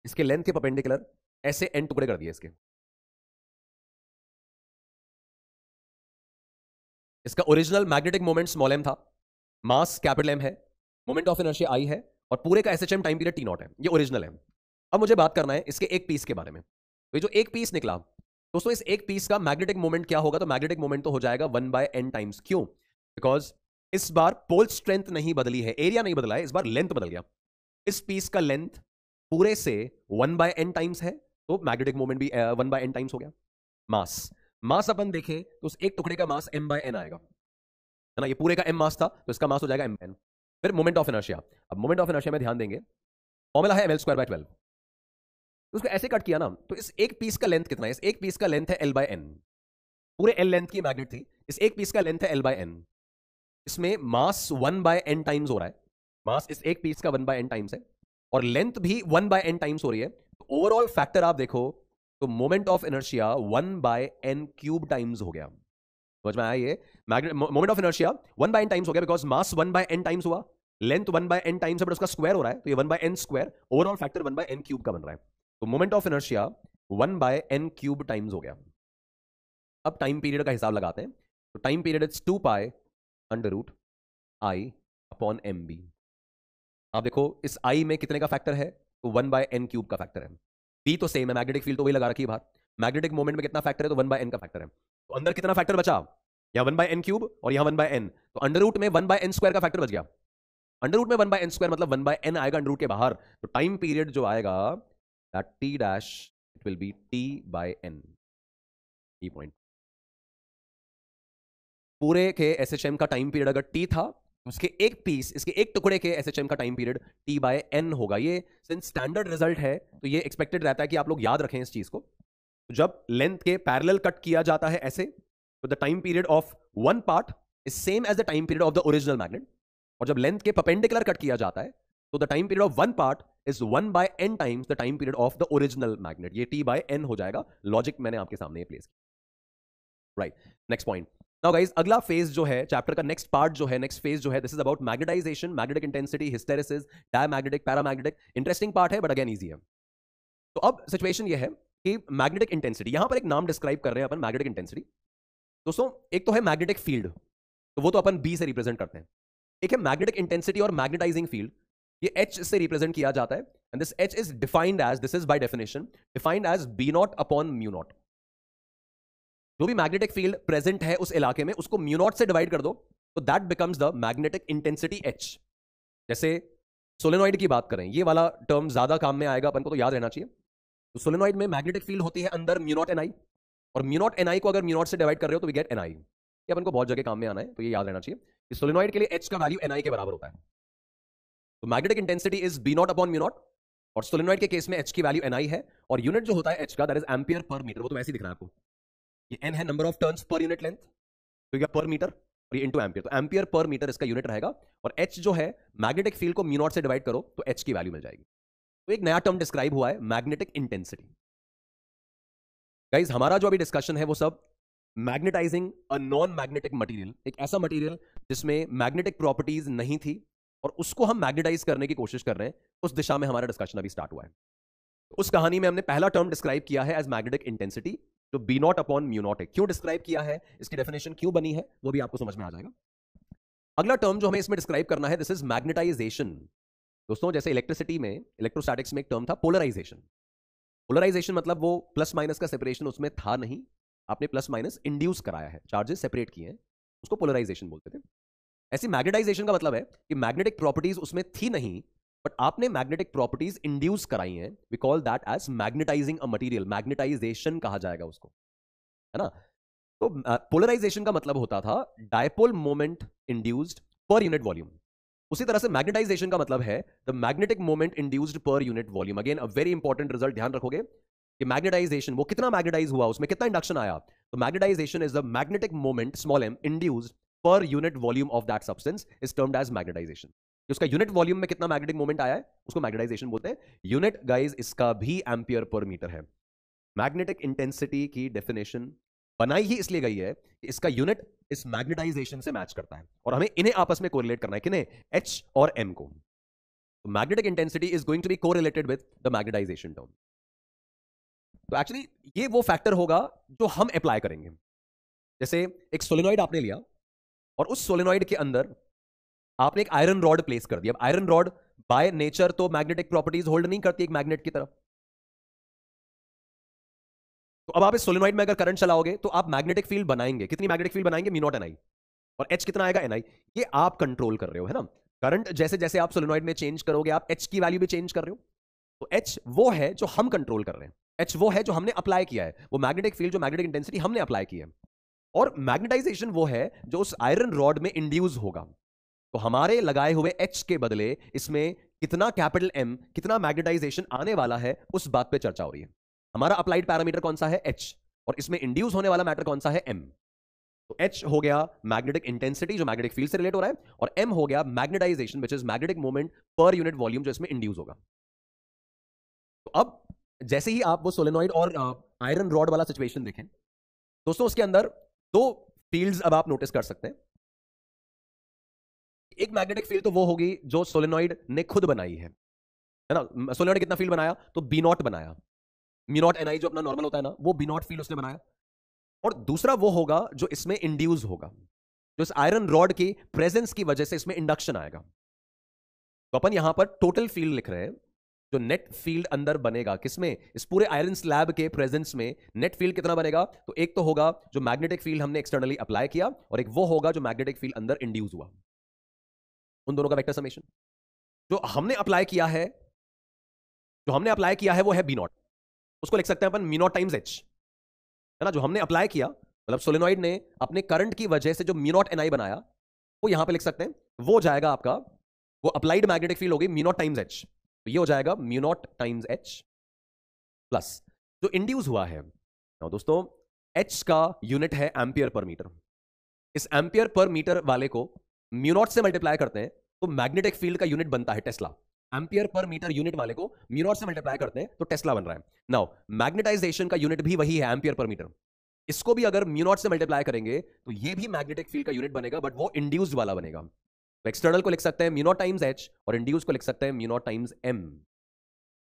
इसके लेंथ के परपेंडिकुलर ऐसे n टुकड़े कर दिए इसके। इसका original magnetic moment small m था, मास कैपिटल M है, मोमेंट ऑफ इनर्शिया I है, और पूरे का एसएचएम टाइम पीरियड t0 है। ये ओरिजिनल है। अब मुझे बात करना है इसके एक पीस के बारे में। तो ये जो एक पीस निकला दोस्तों, इस एक पीस का मैग्नेटिक मोमेंट क्या होगा? तो मैग्नेटिक मोमेंट तो हो जाएगा 1/n टाइम्स। क्यों? बिकॉज इस बार पोल स्ट्रेंथ नहीं बदली है, एरिया नहीं बदला है, इस बार लेंथ बदल गया। इस पीस का लेंथ पूरे से 1/n टाइम्स है, तो मैग्नेटिक मोमेंट भी 1/n टाइम्स हो गया। मास अपन देखें तो उस एक टुकड़े का मास m/n आएगा, है ना। ये पूरे का m मास था, तो इसका मास हो जाएगा m/n। फिर मोमेंट ऑफ इनर्शिया, अब मोमेंट ऑफ इनर्शिया में ध्यान देंगे, फॉर्मूला है ml²/12। तो उसको ऐसे कट किया ना, तो इस एक पीस का लेंथ कितना है? इस एक पीस का लेंथ है l/n, पूरे l लेंथ की मैग्नेट थी, इस एक पीस का लेंथ है l/n। इसमें मास 1/n टाइम्स हो रहा है, मास इस एक पीस का 1/n टाइम्स है, और लेंथ भी 1/n टाइम्स हो रही है। तो ओवरऑल फैक्टर आप देखो तो moment of inertia 1/n³ times हो गया। समझ में आया? ये moment of inertia 1/n times हो गया, बिकॉज मास 1/n टाइम्स हुआ, लेंथ 1/n टाइम्स है, बट उसका स्क्वायर हो रहा है, तो ये 1/n², ओवरऑल फैक्टर 1/n³ का बन रहा है। तो moment of inertia 1/n³ times हो गया। अब टाइम पीरियड का हिसाब लगाते हैं। तो टाइम पीरियड इज 2π√I/mb। आप देखो इस I में कितने का फैक्टर है? तो 1/n³ का फैक्टर है। B तो सेम है, मैग्नेटिक फील्ड तो वही लगा रखी है बाहर। मैग्नेटिक मोमेंट में कितना फैक्टर है? तो 1/n का फैक्टर है। तो अंदर कितना फैक्टर बचा? या 1/n³ और यहां 1/n, तो अंडर में 1/n² का फैक्टर बच गया। अंडर में 1/n² मतलब 1/n आएगा अंडर के बाहर। तो टाइम पीरियड जो आएगा that t dash it will be t/n। E point पूरे के एसएचएम का टाइम पीरियड अगर t था, उसके एक पीस, इसके एक टुकड़े के एसएचएम का टाइम पीरियड t/n होगा। ये सिंस स्टैंडर्ड रिजल्ट है तो ये एक्सपेक्टेड रहता है कि आप लोग याद रखें इस चीज को। जब लेंथ के पैरेलल कट किया जाता है ऐसे, तो the time period of one part is same as the time period of the original magnet. और जब लेंथ के परपेंडिकुलर कट किया जाता है तो the time period of one part is 1/n times the time period of the original magnet. ये t/n हो जाएगा। लॉजिक मैंने आपके सामने प्लेस किया। Right, next point. Now guys, अगला फेज जो है चैप्टर का, नेक्स्ट पार्ट जो है, नेक्स्ट फेज जो है, this is about magnetization, magnetic intensity, hysteresis, diamagnetic, paramagnetic. Interesting part है बट अगेन ईजी है। तो अब सिचुएशन ये है कि मैग्नेटिक इंटेंसिटी, यहां पर एक नाम डिस्क्राइब कर रहे हैं अपन, मैग्नेटिक इंटेंसिटी। दोस्तों एक तो है मैग्नेटिक फील्ड, तो वो तो अपन बी से रिप्रेजेंट करते हैं। एक है मैग्नेटिक इंटेंसिटी और मैग्नेटाइजिंग फील्ड, ये एच से रिप्रेजेंट किया जाता है। And this H is defined as, this is by definition defined as B0/μ0। जो भी मैग्नेटिक फील्ड प्रेजेंट है उस इलाके में, उसको μ0 से डिवाइड कर दो, तो that becomes the magnetic intensity H। जैसे सोलेनॉइड की बात करें, ये वाला टर्म ज्यादा काम में आएगा अपन को, तो याद रहना चाहिए। तो सोलेनॉइड में मैग्नेटिक फील्ड होती है अंदर μ0 Ni, और μ0 Ni को अगर μ0 से डिवाइड कर रहे हो तो वी गेट Ni। ये अपन को बहुत जगह काम में आना है, तो ये याद रहना चाहिए कि सोलेनॉइड के लिए H का वैल्यू Ni के बराबर होता है। तो मैग्नेटिक इंटेंसिटी इज B0/μ0, और सोलेनॉइड के केस में H की वैल्यू Ni है, और यूनिट जो होता है H का that is ampere per metre. वो तो वैसे ही दिख रहा है आपको, ये N है number of turns per unit length, तो ये पर मीटर, और ये इनटू एम्पियर, तो एम्पियर पर मीटर इसका यूनिट रहेगा। और H जो है मैग्नेटिक फील्ड को μ0 से डिवाइड करो तो H की वैल्यू मिल जाएगी। तो एक नया टर्म डिस्क्राइब हुआ है, मैग्नेटिक इंटेंसिटी। गाइस हमारा जो अभी डिस्कशन है वो सब magnetizing a non magnetic material, एक ऐसा मटेरियल जिसमें मैग्नेटिक प्रॉपर्टीज नहीं थी और उसको हम मैग्नेटाइज करने की कोशिश कर रहे हैं, उस दिशा में हमारा डिस्कशन अभी स्टार्ट हुआ है। उस कहानी में हमने पहला टर्म डिस्क्राइब किया है एज मैग्नेटिक इंटेंसिटी, जो B0/μ0 है। क्यों डिस्क्राइब किया है, इसकी डेफिनेशन क्यों बनी है, वो भी आपको समझ में आ जाएगा। अगला टर्म जो हमें इसमें डिस्क्राइब करना है, दिस इज मैग्नेटाइजेशन। दोस्तों जैसे इलेक्ट्रिसिटी में, इलेक्ट्रोस्टैटिक्स में एक टर्म था पोलराइजेशन। पोलराइजेशन मतलब वो प्लस माइनस का सेपरेशन उसमें था नहीं, आपने प्लस माइनस इंड्यूस कराया है, चार्जेस सेपरेट किए हैं, उसको पोलराइजेशन बोलते थे। ऐसी मैग्नेटाइजेशन का मतलब है कि मैग्नेटिक प्रॉपर्टीज उसमें थी नहीं, बट आपने मैग्नेटिक प्रॉपर्टीज इंड्यूस कराई हैं। We call that as magnetizing a material, magnetization कहा जाएगा उसको, है ना। तो पोलराइजेशन का मतलब होता था dipole moment induced per unit volume. उसी तरह से मैग्नेटाइजेशन का मतलब है the magnetic moment induced per unit volume. Again a very important result ध्यान रखोगे कि मैग्नेटाइजेशन वो कितना मैग्नेटाइज हुआ, उसमें कितना इंडक्शन आया। तो magnetization is the magnetic moment small m induced per unit volume of that substance is termed as magnetization. उसका यूनिट वॉल्यूम में कितना मैग्नेटिक मोमेंट आया है उसको मैग्नेटाइजेशन बोलते हैं। यूनिट गाइस इसका भी एम्पियर पर मीटर है। मैग्नेटिक इंटेंसिटी की डेफिनेशन बनाई ही इसलिए गई है कि इसका यूनिट इस मैग्नेटाइजेशन से मैच करता है और हमें इन्हें आपस में कोरिलेट करना है। किन्हें? H और M को। तो magnetic intensity is going to be correlated with the magnetization term. तो एक्चुअली ये वो फैक्टर होगा जो हम अप्लाई करेंगे। जैसे एक सोलेनॉइड आपने लिया और उस सोलेनॉइड के अंदर आपने एक आयरन रॉड प्लेस कर दिया। अब आयरन रॉड बाय नेचर तो मैग्नेटिक प्रॉपर्टीज होल्ड नहीं करती एक मैग्नेट की तरह। तो अब आप इस सोलेनॉइड में अगर करंट चलाओगे तो आप मैग्नेटिक फील्ड बनाएंगे। कितनी मैग्नेटिक फील्ड बनाएंगे? म्यू नॉट एन आई। और H कितना आएगा? एन आई। ये आप कंट्रोल कर रहे हो, है ना। करंट जैसे जैसे आप सोलेनॉइड में चेंज करोगे आप H की वैल्यू भी चेंज कर रहे हो। तो H वो है जो हम कंट्रोल कर रहे हैं। H वो है जो हमने अप्लाई किया है, वो मैग्नेटिक फील्ड जो मैग्नेटिक इंटेंसिटी हमने अप्लाई की है। और मैग्नेटाइजेशन वो है जो उस आयरन रॉड में इंड्यूस होगा। तो हमारे लगाए हुए H के बदले इसमें कितना कैपिटल M, कितना मैग्नेटाइजेशन आने वाला है उस बात पे चर्चा हो रही है। हमारा अप्लाइड पैरामीटर कौन सा है? H। और इसमें इंड्यूस होने वाला मैटर कौन सा है? M। तो H हो गया मैग्नेटिक इंटेंसिटी जो मैग्नेटिक फील्ड से रिलेट हो रहा है, और M हो गया magnetization which is magnetic moment per unit volume जो इसमें इंड्यूस होगा। तो अब जैसे ही आप वो सोलेनॉइड और आयरन रॉड वाला सिचुएशन देखें दोस्तों, उसके अंदर दो फील्ड्स अब आप नोटिस कर सकते हैं। एक मैग्नेटिक फील्ड तो वो होगी जो सोलेनॉइड ने खुद बनाई है ना। सोलेनॉइड कितना फील्ड बनाया? तो बी नॉट बनाया। म्यू नॉट एन आई जो अपना नॉर्मल होता है ना, वो बी नॉट फील्ड उसने बनाया। और दूसरा वो होगा जो इसमें इंड्यूस होगा, जो इस आयरन रॉड की प्रेजेंस की वजह से इसमें इंडक्शन आएगा। तो अपन यहां पर टोटल फील्ड लिख रहे हैं जो नेट फील्ड अंदर बनेगा किसमें? इस पूरे आयरन स्लैब के प्रेजेंस में नेट फील्ड कितना बनेगा? तो एक तो होगा जो मैग्नेटिक फील्ड हमने एक्सटर्नली अप्लाई किया, और एक वो होगा जो मैग्नेटिक फील्ड अंदर इंड्यूस हुआ। उन दोनों का वेक्टर समेशन जो हमने अप्लाई किया है, वो है बी नॉट। उसको लिख सकते हैं अपन मी नॉट टाइम्स एच, है ना। जो हमने अप्लाई किया मतलब सोलेनॉइड ने अपने करंट की वजह से जो म्यू नॉट एन आई बनाया, वो यहां पे लिख सकते हैं। वो जाएगा आपका, वो अप्लाइड मैग्नेटिक फील्ड होगी म्यू नॉट टाइम्स एच। तो ये हो जाएगा mu naught times H plus जो इंड्यूस हुआ है। दोस्तों एच का यूनिट है एम्पियर पर मीटर। इस एम्पियर पर मीटर वाले को म्यू नॉट से मल्टीप्लाई करते हैं तो मैग्नेटिक फील्ड का यूनिट बनता है Tesla. Ampere per metre unit वाले को म्यू नॉट से मल्टीप्लाई करते हैं तो टेस्ला बन रहा है। नाउ मैग्नेटाइजेशन का यूनिट भी वही है, एम्पियर पर मीटर। इसको भी अगर म्यू नॉट से मल्टीप्लाई करेंगे तो ये भी मैग्नेटिक फील्ड का यूनिट बनेगा, बट वो इंड्यूस्ड वाला बनेगा। तो एक्सटर्नल को लिख सकते हैं म्यू नॉट टाइम्स एच और इंड्यूस को लिख सकते हैं म्यू नॉट टाइम्स एम।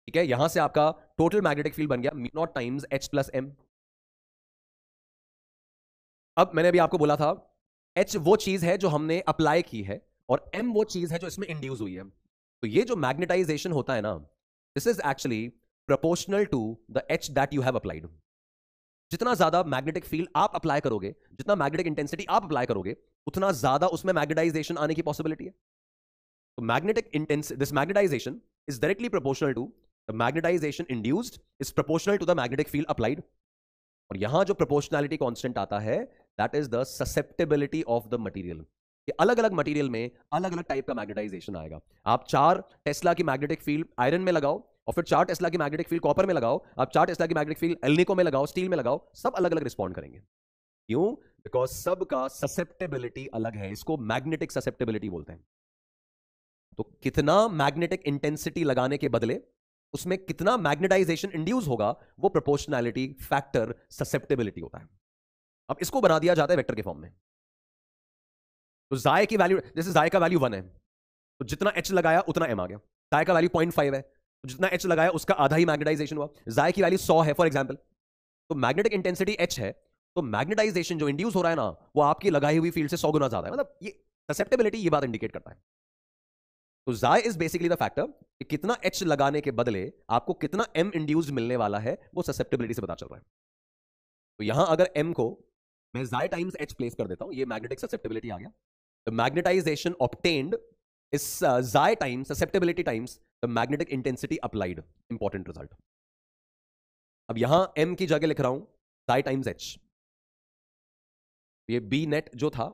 ठीक है, यहां से आपका टोटल मैग्नेटिक फील्ड बन गया mu naught times H plus M. अब मैंने अभी आपको बोला था एच वो चीज है जो हमने अप्लाई की है और एम वो चीज है जो इसमें इंड्यूस हुई है। तो ये जो मैग्नेटाइजेशन होता है ना, this is actually proportional to the H that you have applied. जितना ज्यादा मैग्नेटिक फील्ड आप अप्लाई करोगे, जितना मैग्नेटिक इंटेंसिटी आप अप्लाई करोगे, उतना ज्यादा उसमें मैग्नेटाइजेशन आने की पॉसिबिलिटी है। तो magnetic this magnetization is directly proportional to the magnetization induced is proportional to the magnetic field applied. और यहां जो प्रोपोर्शनैलिटी कांस्टेंट आता है that is the susceptibility of the material. कि अलग अलग मटेरियल में अलग अलग टाइप का मैग्नेटाइजेशन आएगा। आप 4 टेस्ला की मैग्नेटिक फील्ड आयरन में लगाओ और फिर 4 टेस्ला की मैग्नेटिक फील्ड कॉपर में लगाओ, आप 4 टेस्ला की मैग्नेटिक फील्ड एल्निको में लगाओ, स्टील में लगाओ, सब अलग अलग रिस्पॉन्ड करेंगे। क्यों? बिकॉज सबका ससेप्टेबिलिटी अलग है। इसको मैग्नेटिक ससेप्टेबिलिटी बोलते हैं। तो कितना मैग्नेटिक इंटेंसिटी लगाने के बदले उसमें कितना मैग्नेटाइजेशन इंड्यूस होगा, वो प्रोपोर्शनैलिटी फैक्टर ससेप्टेबिलिटी होता है। अब इसको बना दिया जाता है वेक्टर के फॉर्म में। तो जाय की वैल्यू, जैसे जाय का वैल्यू 1 है तो जितना एच लगाया उतना एम आ गया। जाय का वैल्यू 0.5 है तो जितना एच लगाया उसका आधा ही मैग्नेटाइजेशन हुआ। जाय की वैल्यू 100 है फॉर एग्जांपल, तो मैग्नेटिक इंटेंसिटी एच है, तो मैग्नेटाइजेशन जो इंड्यूस हो रहा है ना, वो आपकी लगाई हुई फील्ड से 100 गुना ज्यादा है। मतलब ये ससेप्टेबिलिटी ये बात इंडिकेट करता है। तो जाय इज बेसिकली द फैक्टर कि कितना एच लगाने के बदले आपको कितना एम इंड्यूस्ड मिलने वाला है, वो ससेप्टेबिलिटी से पता चल रहा है। तो यहां अगर एम को मैं जाय टाइम्स एच प्लेस कर देता हूं, ये मैग्नेटिक ससेप्टेबिलिटी आ गया। The magnetization obtained is chi times susceptibility times the magnetic intensity applied. Important result. अब यहां एम की जगह लिख रहा हूं जाय टाइम्स एच। ये बी नेट जो था,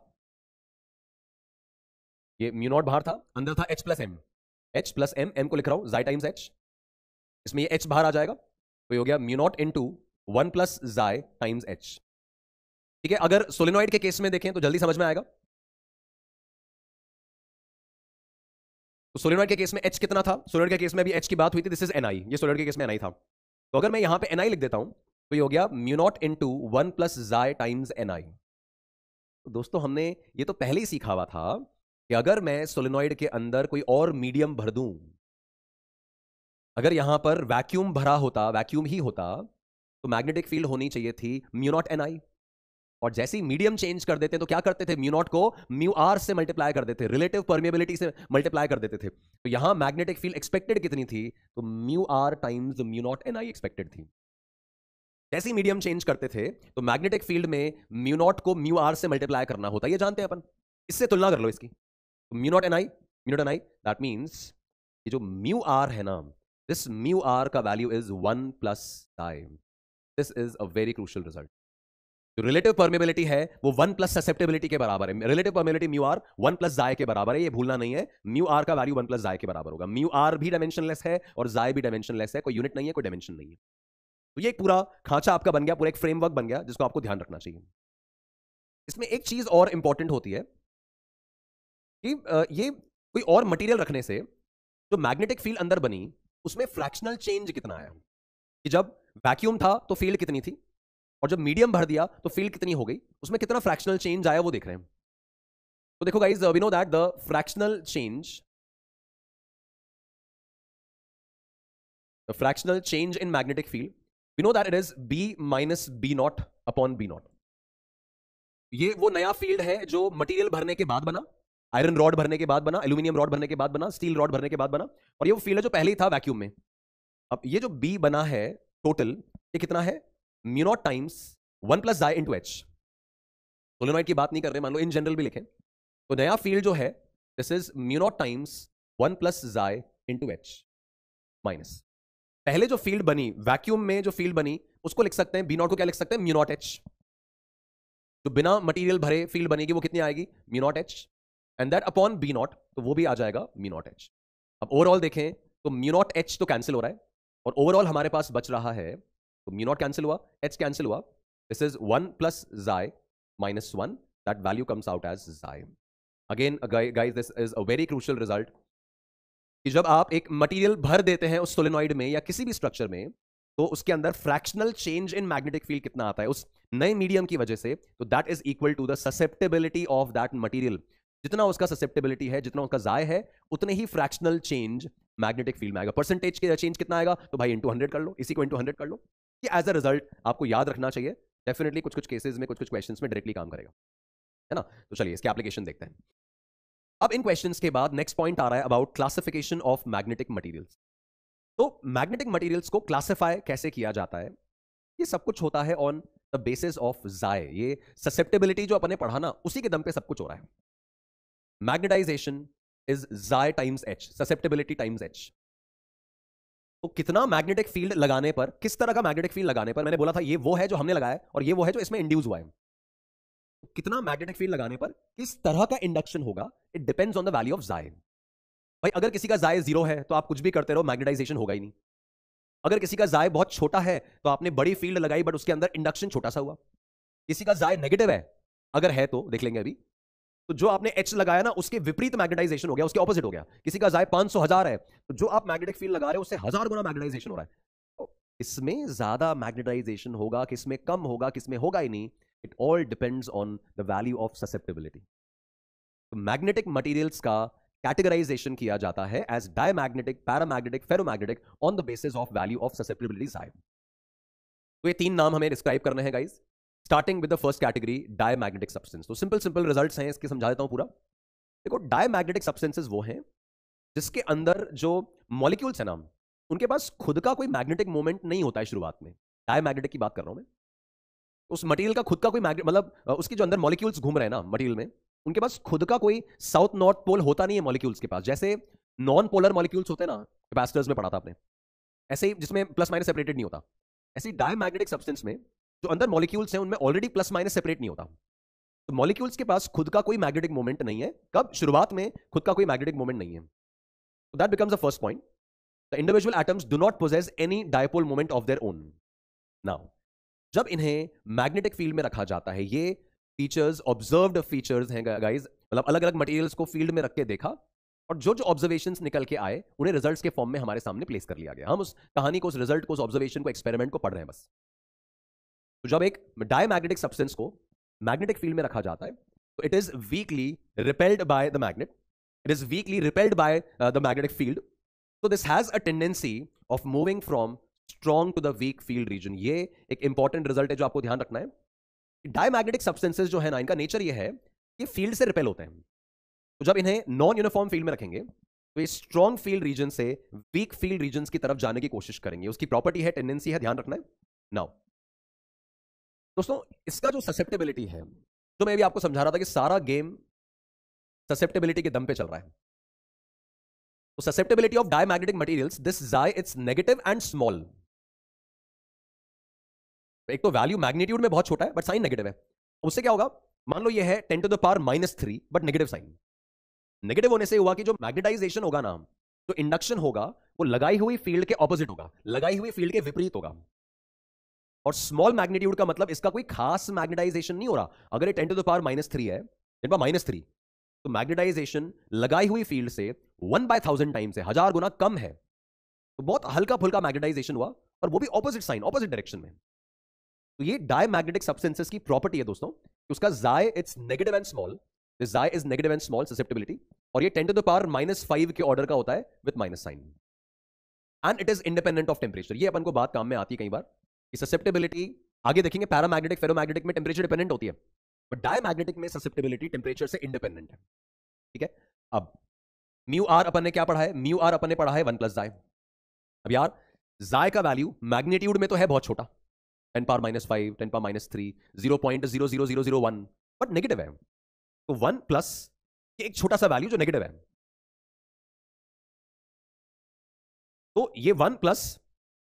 ये म्यू नॉट बाहर था, अंदर था H plus M, H plus M, M को लिख रहा हूं जाई टाइम्स एच, इसमें ये एच बाहर आ जाएगा, तो ये हो गया म्यू नॉट इंटू 1 प्लस जाई टाइम्स एच। ठीक है, अगर सोलेनॉइड के केस में देखें तो जल्दी समझ में आएगा। तो सोलेनॉइड के केस में एच कितना था, सोलेनॉइड के केस में भी एच की बात हुई थी, दिस इज एनआई, ये सोलेनॉइड के केस में एनआई था। तो अगर मैं यहां पे एनआई लिख देता हूं तो ये हो गया म्यू नॉट इंटू 1 प्लस जाई टाइम्स एनआई। तो दोस्तों हमने ये तो पहले ही सीखा हुआ था कि अगर मैं सोलेनॉइड के अंदर कोई और मीडियम भर दूं, अगर यहां पर वैक्यूम भरा होता, वैक्यूम ही होता, तो मैग्नेटिक फील्ड होनी चाहिए थी म्यू नॉट एनआई। और जैसे ही मीडियम चेंज कर देते तो क्या करते थे, म्यू नॉट को म्यू आर से मल्टीप्लाई कर देते, रिलेटिव परमिएबिलिटी से मल्टीप्लाई कर देते थे। तो यहां मैग्नेटिक फील्ड एक्सपेक्टेड कितनी थी, तो mu R times mu naught NI expected थी। जैसे ही मीडियम चेंज करते थे तो मैग्नेटिक फील्ड में म्यू नॉट को म्यू आर से मल्टीप्लाई करना होता, ये जानते हैं अपन, इससे तुलना कर लो इसकी। तो mu naught NI, mu naught NI, that means ये जो म्यू आर है ना, दिस म्यू आर का value is 1 plus time. This is a very crucial result. जो रिलेटिव परमेबिलिटी है वो 1 प्लस ससेप्टेबिलिटी के बराबर है। Relative permeability mu R 1 plus chi के बराबर है, ये भूलना नहीं है। म्यू आर का वैल्यू 1 प्लस जाय के बराबर होगा। म्यू आर भी डायमेंशनलेस है और जाय भी डायमेंशनलेस है, कोई यूनिट नहीं है, कोई डायमेंशन नहीं है। तो ये एक पूरा खांचा आपका बन गया, पूरा एक फ्रेमवर्क बन गया जिसको आपको ध्यान रखना चाहिए। इसमें एक चीज और इंपॉर्टेंट होती है कि ये कोई और मटेरियल रखने से जो मैग्नेटिक फील्ड अंदर बनी उसमें फ्रैक्शनल चेंज कितना आया, कि जब वैक्यूम था तो फील्ड कितनी थी और जब मीडियम भर दिया तो फील्ड कितनी हो गई, उसमें कितना फ्रैक्शनल चेंज आया वो देख रहे हैं। तो देखो guys, we know that the fractional change in magnetic field, we know that it is B minus B naught upon B naught. ये वो नया फील्ड है जो मटेरियल भरने के बाद बना, आयरन रॉड भरने के बाद बना, एल्यूमिनियम रॉड भरने के बाद बना, स्टील रॉड भरने के बाद बना, और ये वो फील्ड है जो पहले ही था वैक्यूम में। अब ये जो बी बना है टोटल, ये कितना है, म्यू नॉट टाइम्स 1 प्लस जाई इंटू एच। सोलेनॉइड की बात नहीं कर रहे, मान लो इन जनरल भी लिखें, तो नया फील्ड जो है this is mu naught times 1 plus जाई इंटू एच माइनस पहले जो फील्ड बनी वैक्यूम में, जो फील्ड बनी उसको लिख सकते हैं, बी नॉट को क्या लिख सकते हैं, म्यू नॉट एच। जो बिना मटेरियल भरे फील्ड बनेगी वो कितनी आएगी, mu naught H, and that upon B naught, तो वो भी आ जाएगा म्यू नॉट एच। अब ओवरऑल देखें तो म्यू नॉट एच तो कैंसिल हो रहा है और ओवरऑल हमारे पास बच रहा है, तो म्यू नॉट कैंसिल हुआ, एच कैंसिल हुआ, this is 1 plus chi minus 1, that value comes out as chi. Again guys, this is a very crucial result कि जब आप एक मटेरियल भर देते हैं उस सोलेनॉइड में या किसी भी स्ट्रक्चर में, तो उसके अंदर fractional change in magnetic field कितना आता है उस नए मीडियम की वजह से, तो that is equal to the susceptibility of that material. जितना उसका ससेप्टेबिलिटी है, जितना उसका जाय है, उतने ही फ्रैक्शनल चेंज मैग्नेटिक फील्ड में आएगा। परसेंटेज के चेंज कितना आएगा, तो भाई इंटू 100 कर लो, इसी को इंटू 100 कर लो। ये एज अ रिजल्ट आपको याद रखना चाहिए, डेफिनेटली कुछ कुछ केसेस में, कुछ कुछ क्वेश्चंस में डायरेक्टली काम करेगा, है ना। तो चलिए इसके एप्लीकेशन देखते हैं। अब इन क्वेश्चंस के बाद नेक्स्ट पॉइंट आ रहा है about classification of magnetic materials. तो मैग्नेटिक मटेरियल्स को क्लासिफाई कैसे किया जाता है, ये सब कुछ होता है ऑन द बेसिस ऑफ जाय। ये ससेप्टेबिलिटी जो अपने पढ़ा ना, उसी के दम पे सब कुछ हो रहा है। Magnetization is chi times H, susceptibility times H. तो कितना मैग्नेटिक फील्ड लगाने पर, किस तरह का मैग्नेटिक फील्ड लगाने पर, मैंने बोला था ये वो है जो हमने लगाया और ये वो है जो इसमें इंड्यूस हुआ है। तो कितना मैग्नेटिक फील्ड लगाने पर किस तरह का इंडक्शन होगा, it depends on the value of जाय। भाई अगर किसी का जाय 0 है तो आप कुछ भी करते रहो, मैग्नेटाइजेशन होगा ही नहीं। अगर किसी का जाय बहुत छोटा है तो आपने बड़ी फील्ड लगाई बट उसके अंदर इंडक्शन छोटा सा हुआ। किसी का जाय नेगेटिव है, अगर है तो देख लेंगे अभी, तो जो आपने एच लगाया ना उसके विपरीत मैग्नेटाइजेशन हो गया, उसके ऑपोजिट हो गया। किसी का जाय 500,000 है तो जो आप मैग्नेटिक फील्ड लगा रहे हो उससे 1000 गुना मैग्नेटाइजेशन हो रहा है। तो इसमें ज्यादा मैग्नेटाइजेशन होगा, किसमें कम होगा, किसमें होगा ही नहीं, it all depends on the value of susceptibility. तो मैग्नेटिक मटेरियल्स का कैटेगराइजेशन किया जाता है as diamagnetic, paramagnetic, ferromagnetic on the basis of value of susceptibility chi. तो ये 3 नाम हमें डिस्क्राइब करने हैं guys, starting with the first category, diamagnetic substance. तो सिंपल सिंपल रिजल्ट्स हैं इसके, समझा देता हूं पूरा। देखो डायमैग्नेटिक सब्सटेंसेस वो हैं जिसके अंदर जो मॉलिक्यूल्स है ना, उनके पास खुद का कोई मैग्नेटिक मोमेंट नहीं होता है शुरुआत में। डायमैग्नेटिक की बात कर रहा हूं मैं। उस मटेरियल का खुद का कोई मतलब उसके जो अंदर मॉलिक्यूल्स घूम रहे हैं ना मटेरियल में, उनके पास खुद का कोई साउथ नॉर्थ पोल होता नहीं है मॉलिक्यूल्स के पास। जैसे नॉन पोलर मॉलिक्यूल्स होते हैं ना, कैपेसिटर्स में पढ़ा था आपने, ऐसे ही जिसमें प्लस माइनस सेपरेटेड नहीं होता, ऐसे ही डायमैग्नेटिक सब्सटेंस में जो अंदर मॉलिक्यूल्स हैं उनमें ऑलरेडी प्लस माइनस सेपरेट नहीं होता। तो मॉलिक्यूल्स के पास खुद का कोई मैग्नेटिक मोमेंट नहीं है। कब? शुरुआत में खुद का कोई मैग्नेटिक मोमेंट नहीं है। तो that becomes the first point. The individual atoms do not possess any dipole moment of their own. Now जब इन्हें मैग्नेटिक फील्ड में रखा जाता है, ये फीचर्स ऑब्जर्व्ड फीचर्स हैं गाइस, मतलब अलग अलग मटेरियल्स को फील्ड में रख के देखा और जो जो ऑब्जर्वेशंस निकल के आए उन्हें रिजल्ट्स के फॉर्म में हमारे सामने प्लेस कर लिया गया। हम उस कहानी को, उस रिजल्ट को, उस ऑब्जर्वेशन को, एक्सपेरिमेंट को पढ़ रहे हैं बस। तो जब एक डायमैग्नेटिक सब्सटेंस को मैग्नेटिक फील्ड में रखा जाता है तो it is weekly repelled by the magnet, it is weekly repelled by the magnetic field. So this has a tendency of moving from strong to the weak field region. ये एक important result है जो आपको ध्यान रखना है। Diamagnetic substances जो है ना, इनका नेचर ये है कि फील्ड से रिपेल होते हैं। तो जब इन्हें नॉन यूनिफॉर्म फील्ड में रखेंगे तो ये स्ट्रॉन्ग फील्ड रीजन से वीक फील्ड रीजन की तरफ जाने की कोशिश करेंगे। उसकी प्रॉपर्टी है, टेंडेंसी है, ध्यान रखना है। नाउ दोस्तों, इसका जो ससेप्टेबिलिटी है, तो मैं भी आपको समझा रहा था कि सारा गेम ससेप्टेबिलिटी के दम पे चल रहा है। तो susceptibility of diamagnetic materials, this Xi, it's negative and small. एक तो वैल्यू मैग्नीट्यूड में बहुत छोटा है बट साइन नेगेटिव है। उससे क्या होगा? मान लो ये है 10 to the power -3 but negative sign. Negative होने से हुआ कि जो मैग्नेटाइजेशन होगा ना, जो इंडक्शन होगा, वो लगाई हुई फील्ड के ऑपोजिट होगा, लगाई हुई फील्ड के विपरीत होगा। और स्मॉल मैग्नीट्यूड का मतलब इसका कोई खास मैग्नेटाइजेशन नहीं हो रहा। अगर ये 10 to the power -3 है, 10⁻³ तो मैग्नेटाइजेशन लगाई हुई फील्ड से 1/1000 टाइम्स है, 1000 गुना कम है। तो बहुत हल्का फुल्का मैग्नेटाइजेशन हुआ और वो भी ऑपोजिट साइन, ऑपोजिट डायरेक्शन में। तो ये डायमैग्नेटिक सब्सटेंसेस की प्रॉपर्टी है दोस्तों कि उसका Xi it's negative and small, this Xi is negative and small susceptibility, और ये 10 to the power -5 के ऑर्डर का होता है with minus sign, and it is independent of temperature. ये अपन को बात काम में आती है कई बार कि ससेप्टिबिलिटी आगे देखेंगे, पैरामैग्नेटिक फेरोमैग्नेटिक में टेम्परेचर डिपेंडेंट होती है, बट डायमैग्नेटिक में ससेप्टिबिलिटी टेम्परेचर से इंडिपेंडेंट है। ठीक है, अब म्यू आर अपन ने क्या पढ़ा है? म्यू आर अपन ने पढ़ा है 1 + Xi। अब यार Xi का वैल्यू मैग्नीट्यूड में तो है बहुत छोटा, 10⁻⁵, 10⁻³ 0.00001, बट नेगेटिव है। तो 1 प्लस एक छोटा सा वैल्यू जो नेगेटिव है, तो ये 1 प्लस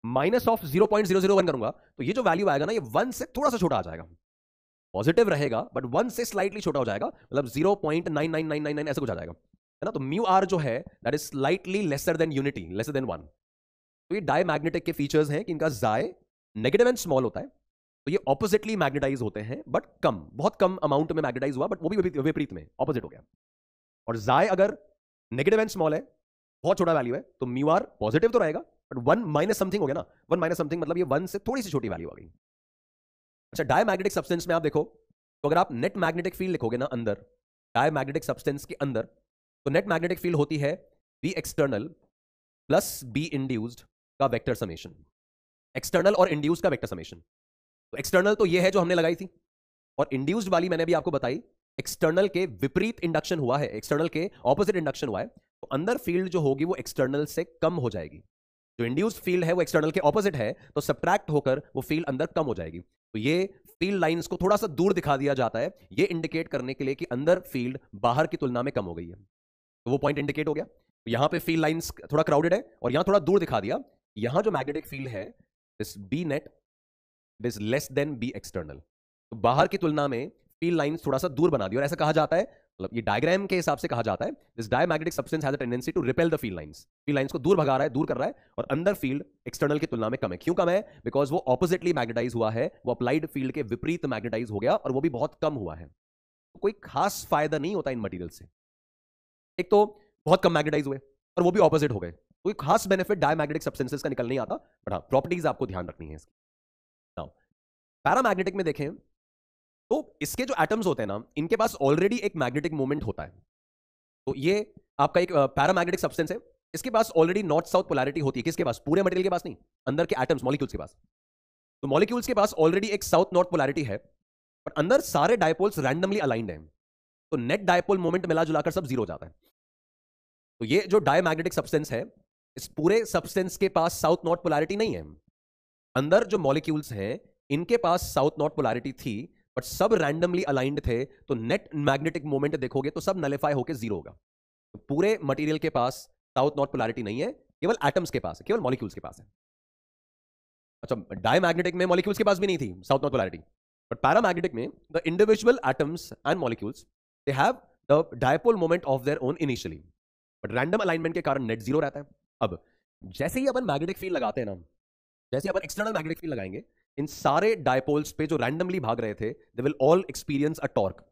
माइनस ऑफ 0.001 करूंगा तो ये जो वैल्यू आएगा ना, ये 1 से थोड़ा सा छोटा आ जाएगा। पॉजिटिव रहेगा बट 1 से स्लाइटली छोटा हो जाएगा, मतलब 0.99999 ऐसा कुछ आ जाएगा, है ना। तो म्यू आर जो है that is slightly lesser than unity, lesser than 1। तो ये डायमैग्नेटिक के फीचर्स हैं कि इनका Xi नेगेटिव एंड स्मॉल होता है, तो ये ऑपोजिटली मैग्नेटाइज होते हैं बट कम, बहुत कम अमाउंट में मैग्नेटाइज हुआ, बट वो भी विपरीत में ऑपोजिट हो गया। और Xi अगर नेगेटिव एंड स्मॉल है, बहुत छोटा वैल्यू है, तो म्यू आर पॉजिटिव तो रहेगा बट 1 माइनस समथिंग हो गया ना, 1 माइनस समथिंग मतलब ये 1 से थोड़ी सी छोटी वैल्यू आ गई। अच्छा, डायमैग्नेटिक सब्सटेंस में आप देखो तो अगर आप नेट मैग्नेटिक फील्ड लिखोगे ना अंदर, डायमैग्नेटिक सब्सटेंस के अंदर, तो नेट मैग्नेटिक फील्ड होती है B external plus B induced का वेक्टर समेशन, एक्सटर्नल और इंड्यूस्ड का वेक्टर समेशन। तो एक्सटर्नल तो ये है जो हमने लगाई थी, और इंड्यूस्ड वाली मैंने भी आपको बताई, एक्सटर्नल के विपरीत इंडक्शन हुआ है, एक्सटर्नल के ऑपोजिट इंडक्शन हुआ है, तो अंदर फील्ड जो होगी वो एक्सटर्नल से कम हो जाएगी। जो इंड्यूस्ड फील्ड है वो एक्सटर्नल के ऑपोजिट है, तो सब्ट्रैक्ट होकर वो फील्ड अंदर कम हो जाएगी। तो ये फील्ड लाइंस को थोड़ा सा दूर दिखा दिया जाता है, ये इंडिकेट करने के लिए कि अंदर फील्ड बाहर की तुलना में कम हो गई है। तो वो पॉइंट इंडिकेट हो गया। तो यहां पे फील्ड लाइंस थोड़ा क्राउडेड है और यहां थोड़ा दूर दिखा दिया। यहां जो मैग्नेटिक फील्ड है this B net it is less than B external, तो बाहर की तुलना में फील्ड लाइंस थोड़ा सा दूर बना दी। और ऐसा कहा जाता है, मतलब ये डायग्राम के हिसाब से कहा जाता है, this diamagnetic substance has a tendency to repel the field lines. Field lines को दूर भगा रहा है, दूर कर रहा है, और अंदर फील्ड एक्सटर्नल की तुलना में कम है। क्यों कम है? बिकॉज वो ऑपोजिटली मैग्नेटाइज हुआ है, वो अप्लाइड फील्ड के विपरीत मैग्नेटाइज हो गया, और वो भी बहुत कम हुआ है। तो कोई खास फायदा नहीं होता इन मटेरियल से। एक तो बहुत कम मैग्नेटाइज हुए और वो भी ऑपोजिट हो गए, कोई खास बेनिफिट डायमैग्नेटिक सब्सटेंसेस का निकल नहीं आता, बट हाँ प्रॉपर्टीज आपको ध्यान रखनी है इसकी। नाउ पैरामैग्नेटिक में देखें तो इसके जो एटम्स होते हैं ना, इनके पास ऑलरेडी एक मैग्नेटिक मोमेंट होता है। तो ये आपका एक पैरामैग्नेटिक सब्सटेंस है, इसके पास ऑलरेडी नॉर्थ साउथ पोलैरिटी होती है। किसके पास? पूरे मटेरियल के पास नहीं, अंदर के एटम्स, मॉलिक्यूल्स के पास। तो मॉलिक्यूल्स के पास ऑलरेडी एक साउथ नॉर्थ पोलैरिटी है, पर अंदर सारे डायपोल्स रैंडमली अलाइंड हैं, तो नेट डायपोल मोमेंट मिला जुलाकर सब जीरो हो जाता है। तो ये जो डायमैग्नेटिक सब्सटेंस है, इस पूरे सब्सटेंस के पास साउथ नॉर्थ पोलैरिटी नहीं है। अंदर जो मॉलिक्यूल्स हैं इनके पास साउथ नॉर्थ पोलैरिटी थी, बट सब रैंडमली अलाइंड थे, तो नेट मैग्नेटिक मोमेंट देखोगे तो सब नलिफाई होकर जीरो होगा। तो पूरे मटेरियल के पास साउथ नॉर्थ पोलैरिटी नहीं है, केवल एटम्स के पास है, केवल मॉलिक्यूल्स के पास है। अच्छा, डायमैग्नेटिक में मॉलिक्यूल्स के पास भी नहीं थी south north polarity, but paramagnetic में the individual atoms and molecules they have the dipole moment of their own initially, but random alignment के कारण नेट जीरो रहता है। अब जैसे ही अपन मैग्नेटिक फील्ड लगाते हैं ना, जैसे अपन एक्सटर्नल मैग्नेटिक फील्ड लगाएंगे, इन सारे डायपोल्स पे जो रैंडमली भाग रहे थे दे will all experience a torque.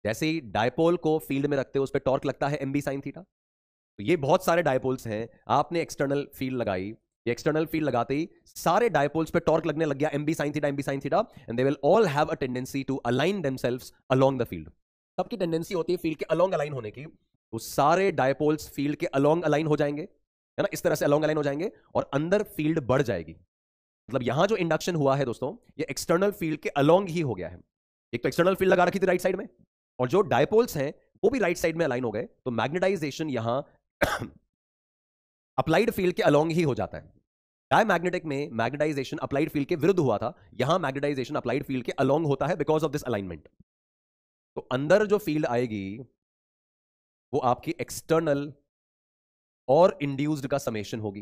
जैसे ही डायपोल को फील्ड में रखते हो उस पर टॉर्क लगता है एम बी साइन थीटा। तो ये बहुत सारे डायपोल्स हैं, आपने एक्सटर्नल फील्ड लगाई, ये एक्सटर्नल फील्ड लगाते ही सारे डायपोल्स पे टॉर्क लगने लग गया M B sine theta, M B sine theta, and they will all have a tendency to align themselves along the field. सबकी टेंडेंसी होती है फील्ड के अलोंग अलाइन होने की, तो सारे डायपोल्स फील्ड के अलोंग अलाइन हो जाएंगे, है ना, इस तरह से अलोंग अलाइन हो जाएंगे और अंदर फील्ड बढ़ जाएगी। मतलब यहां जो इंडक्शन हुआ है दोस्तों, ये एक्सटर्नल फील्ड के अलोंग ही हो गया है। एक तो एक्सटर्नल फील्ड लगा रखी थी राइट साइड में, और जो डायपोल्स हैं वो भी राइट साइड में अलाइन हो गए, तो मैग्नेटाइजेशन यहां अप्लाइड फील्ड के अलोंग ही हो जाता है। डायमैग्नेटिक में मैग्नेटाइजेशन अप्लाइड फील्ड के विरुद्ध हुआ था, यहां मैग्नेटाइजेशन अप्लाइड फील्ड के अलोंग होता है बिकॉज ऑफ दिस अलाइनमेंट। तो अंदर जो फील्ड आएगी वो आपकी एक्सटर्नल और इंड्यूस्ड का समेशन होगी,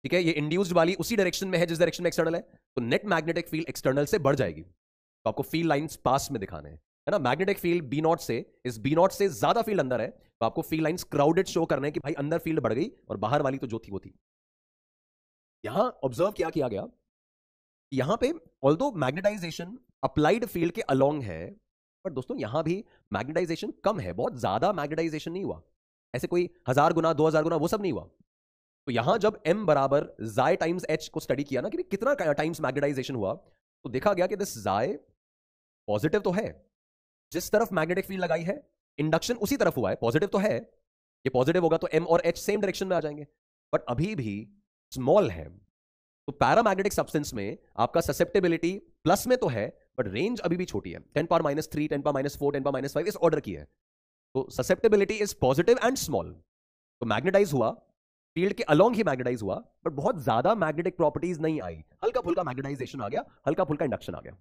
ठीक है। ये इंड्यूस्ड वाली उसी डायरेक्शन में है जिस डायरेक्शन में एक्सटर्नल है, तो नेट मैग्नेटिक फील्ड एक्सटर्नल से बढ़ जाएगी। तो आपको फील्ड लाइंस पास में दिखाने हैं, है ना। मैग्नेटिक फील्ड बी नॉट से, इस बी नॉट से ज्यादा फील्ड अंदर है, तो आपको फील्ड लाइंस क्राउडेड शो करने हैं कि भाई अंदर फील्ड बढ़ गई और बाहर वाली तो जो थी वो थी। यहां ऑब्जर्व क्या किया गया, यहां पे ऑल्दो मैग्नेटाइजेशन अप्लाइड फील्ड के अलोंग है, पर दोस्तों यहां भी मैग्नेटाइजेशन कम है, बहुत ज्यादा मैग्नेटाइजेशन नहीं हुआ, ऐसे कोई 1000 गुना 2000 गुना वो सब नहीं हुआ। तो यहां जब m बराबर जाय टाइम्स h को स्टडी किया ना कि कितना टाइम्स मैग्नेटाइजेशन हुआ, तो देखा गया कि दिस जाय पॉजिटिव तो है, जिस तरफ मैग्नेटिक फील्ड लगाई है इंडक्शन उसी तरफ हुआ है, पॉजिटिव तो है, ये पॉजिटिव होगा तो m और h सेम डायरेक्शन में आ जाएंगे, बट अभी भी स्मॉल है। तो पैरामैग्नेटिक सब्सटेंस में आपका ससेप्टेबिलिटी प्लस में तो है, बट रेंज अभी भी छोटी है, 10 पावर -3, 10 पावर -4, 10 पावर -5 इस ऑर्डर की है। तो susceptibility is positive and small. तो मैग्नेटाइज हुआ, फील्ड के अलोंग ही मैग्नेटाइज हुआ, बट बहुत ज्यादा मैग्नेटिक प्रॉपर्टीज नहीं आई, हल्का फुल्का मैग्नेटाइजेशन आ गया, हल्का फुल्का इंडक्शन आ गया।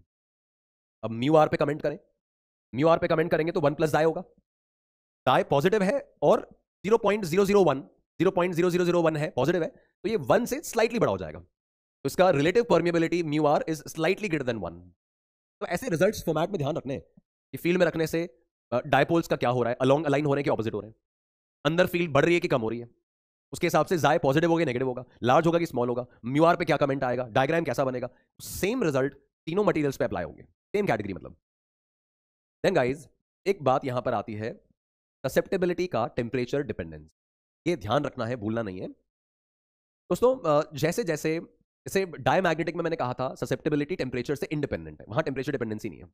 अब म्यू आर पे कमेंट करें, म्यू आर पे कमेंट करेंगे तो 1 प्लस दाई होगा, दाई पॉजिटिव है और 0.001 है, पॉजिटिव है, तो ये 1 से स्लाइटली बड़ा हो जाएगा, तो इसका relative permeability mu R is slightly greater than 1। तो ऐसे रिजल्ट्स फॉर्मेट में ध्यान रखने कि फील्ड में रखने से डायपोल्स का क्या हो रहा है, अलोंग अलाइन हो रहे हैं कि ऑपोजिट हो रहे हैं, अंदर फील्ड बढ़ रही है कि कम हो रही है, उसके हिसाब से जाय पॉजिटिव होगा नेगेटिव होगा, लार्ज होगा कि स्मॉल होगा, म्यू आर पे क्या कमेंट आएगा, डायग्राम कैसा बनेगा, सेम रिजल्ट तीनों मटेरियल्स पे अप्लाई होंगे, सेम कैटेगरी मतलब। देन गाइस एक बात यहां पर आती है, ससेप्टेबिलिटी का टेम्परेचर डिपेंडेंस, ये ध्यान रखना है, भूलना नहीं है दोस्तों। जैसे जैसे जैसे डायमैग्नेटिक में मैंने कहा था ससेप्टेबिलिटी टेम्परेचर से इंडिपेंडेंट है, वहां टेम्परेचर डिपेंडेंसी नहीं है।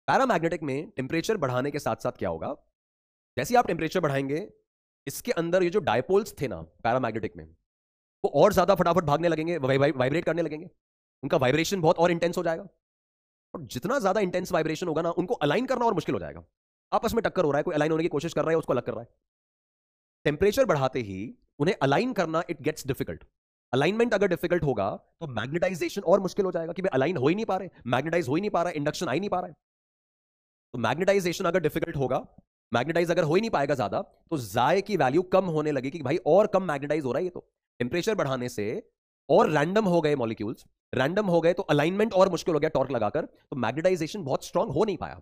पैरामैग्नेटिक में टेम्परेचर बढ़ाने के साथ साथ क्या होगा, जैसे आप टेम्परेचर बढ़ाएंगे, इसके अंदर ये जो डायपोल्स थे ना पैरामैग्नेटिक में, वो और ज्यादा फटाफट भागने लगेंगे, वाइब्रेट करने लगेंगे, उनका वाइब्रेशन बहुत और इंटेंस हो जाएगा, और जितना ज्यादा इंटेंस वाइब्रेशन होगा ना, उनको अलाइन करना और मुश्किल हो जाएगा। आपस में टक्कर हो रहा है, कोई अलाइन होने की कोशिश कर रहा है, उसको अलग कर रहा है। टेम्परेचर बढ़ाते ही उन्हें अलाइन करना इट गेट्स डिफिकल्ट। अलाइनमेंट अगर डिफिकल्ट होगा तो मैग्नेटाइजेशन और मुश्किल हो जाएगा कि भाई अलाइन हो ही नहीं पा रहे, मैग्नेटाइज हो ही नहीं पा रहा है, इंडक्शन आ ही नहीं पा रहा है। तो मैग्नेटाइजेशन अगर डिफिकल्ट होगा, मैग्नेटाइज अगर हो ही नहीं पाएगा ज्यादा, तो जाय की वैल्यू कम होने लगेगी कि भाई और कम मैग्नेटाइज हो रहा है ये। तो टेम्परेचर बढ़ाने से और रैंडम हो गए मॉलिक्यूल्स, रैंडम हो गए तो अलाइनमेंट और मुश्किल हो गया टॉर्क लगाकर, तो मैग्नेटाइजेशन बहुत स्ट्रांग हो नहीं पाया।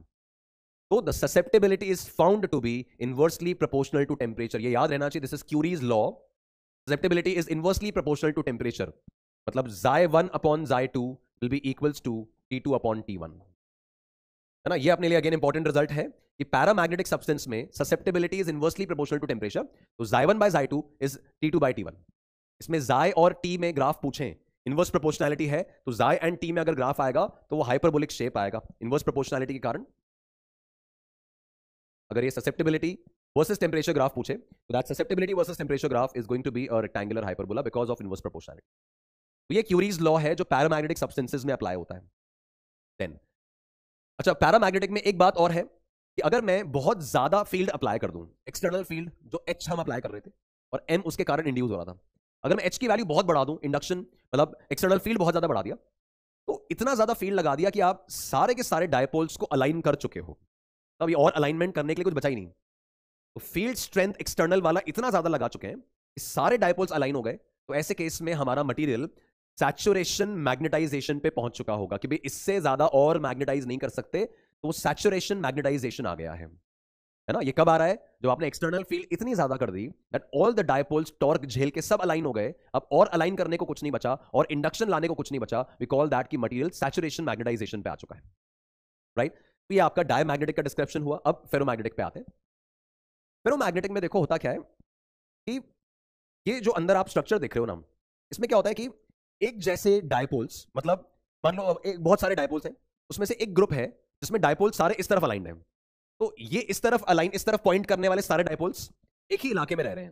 तो the susceptibility is found to be inversely proportional to temperature, ये याद रहना चाहिए, this is Curie's law. Susceptibility is inversely proportional to temperature, मतलब Xi1 upon Xi2 will be equals to T2 upon T1, है ना। ये अपने लिए अगेन इंपॉर्टेंट रिजल्ट है कि पैरामैग्नेटिक सब्सटेंस में susceptibility is inversely proportional to temperature, तो Xi1 bye Xi2 is T2 bye T1। इसमें Xi और T में ग्राफ पूछें, इनवर्स प्रोपोर्शनैलिटी है, तो Xi एंड T में अगर ग्राफ आएगा तो वो हाइपरबोलिक शेप आएगा इनवर्स प्रोपोर्शनैलिटी के कारण। अगर ये ससेप्टेबिलिटी वर्सेस टेम्परेचर ग्राफ पूछे, तो that susceptibility versus temperature graph is going to be a rectangular hyperbola because of inverse proportionality. तो ये क्यूरीज लॉ है जो पैरामैग्नेटिक सब्सटेंसेस में अप्लाई होता है। देन अच्छा, पैरामैग्नेटिक में एक बात और है कि अगर मैं बहुत ज्यादा फील्ड अप्लाई कर दूं, एक्सटर्नल फील्ड जो H हम अप्लाई कर रहे थे और M उसके कारण इंड्यूस हो रहा था, अगर मैं H की वैल्यू बहुत बढ़ा दूं, इंडक्शन मतलब एक्सटर्नल फील्ड बहुत ज्यादा बढ़ा दिया, तो इतना ज्यादा फील्ड लगा दिया कि आप सारे के सारे डायपोल्स को अलाइन कर चुके हो, तो अभी और अलाइनमेंट करने के लिए कुछ बचा ही नहीं। तो फील्ड स्ट्रेंथ एक्सटर्नल वाला इतना ज्यादा लगा चुके हैं कि सारे डायपोल्स अलाइन हो गए, तो ऐसे केस में हमारा मटेरियल सैचुरेशन मैग्नेटाइजेशन पे पहुंच चुका होगा कि भाई इससे ज्यादा और मैग्नेटाइज नहीं कर सकते, तो वो सैचुरेशन मैग्नेटाइजेशन आ गया है ना। ये कब आ रहा है? जब आपने एक्सटर्नल फील्ड इतनी ज्यादा कर दी that all the dipoles torque झेल के सब अलाइन हो गए, अब और अलाइन करने को कुछ नहीं बचा और इंडक्शन लाने को कुछ नहीं बचा। वी कॉल दैट की मटेरियल सैचुरेशन मैग्नेटाइजेशन पे आ चुका है, राइट। तो ये आपका डायमैग्नेटिक का डिस्क्रिप्शन हुआ। अब फेरोमैग्नेटिक पे आते हैं। फेरोमैग्नेटिक में देखो होता क्या है कि ये जो अंदर आप स्ट्रक्चर देख रहे हो ना, इसमें क्या होता है कि एक जैसे डायपोल्स, मतलब मान लो एक बहुत सारे डायपोल्स हैं, उसमें से एक ग्रुप है जिसमें डायपोल्स सारे इस तरफ अलाइंड हैं। तो ये इस तरफ अलाइन, इस तरफ पॉइंट करने वाले सारे डायपोल्स एक ही इलाके में रह रहे हैं।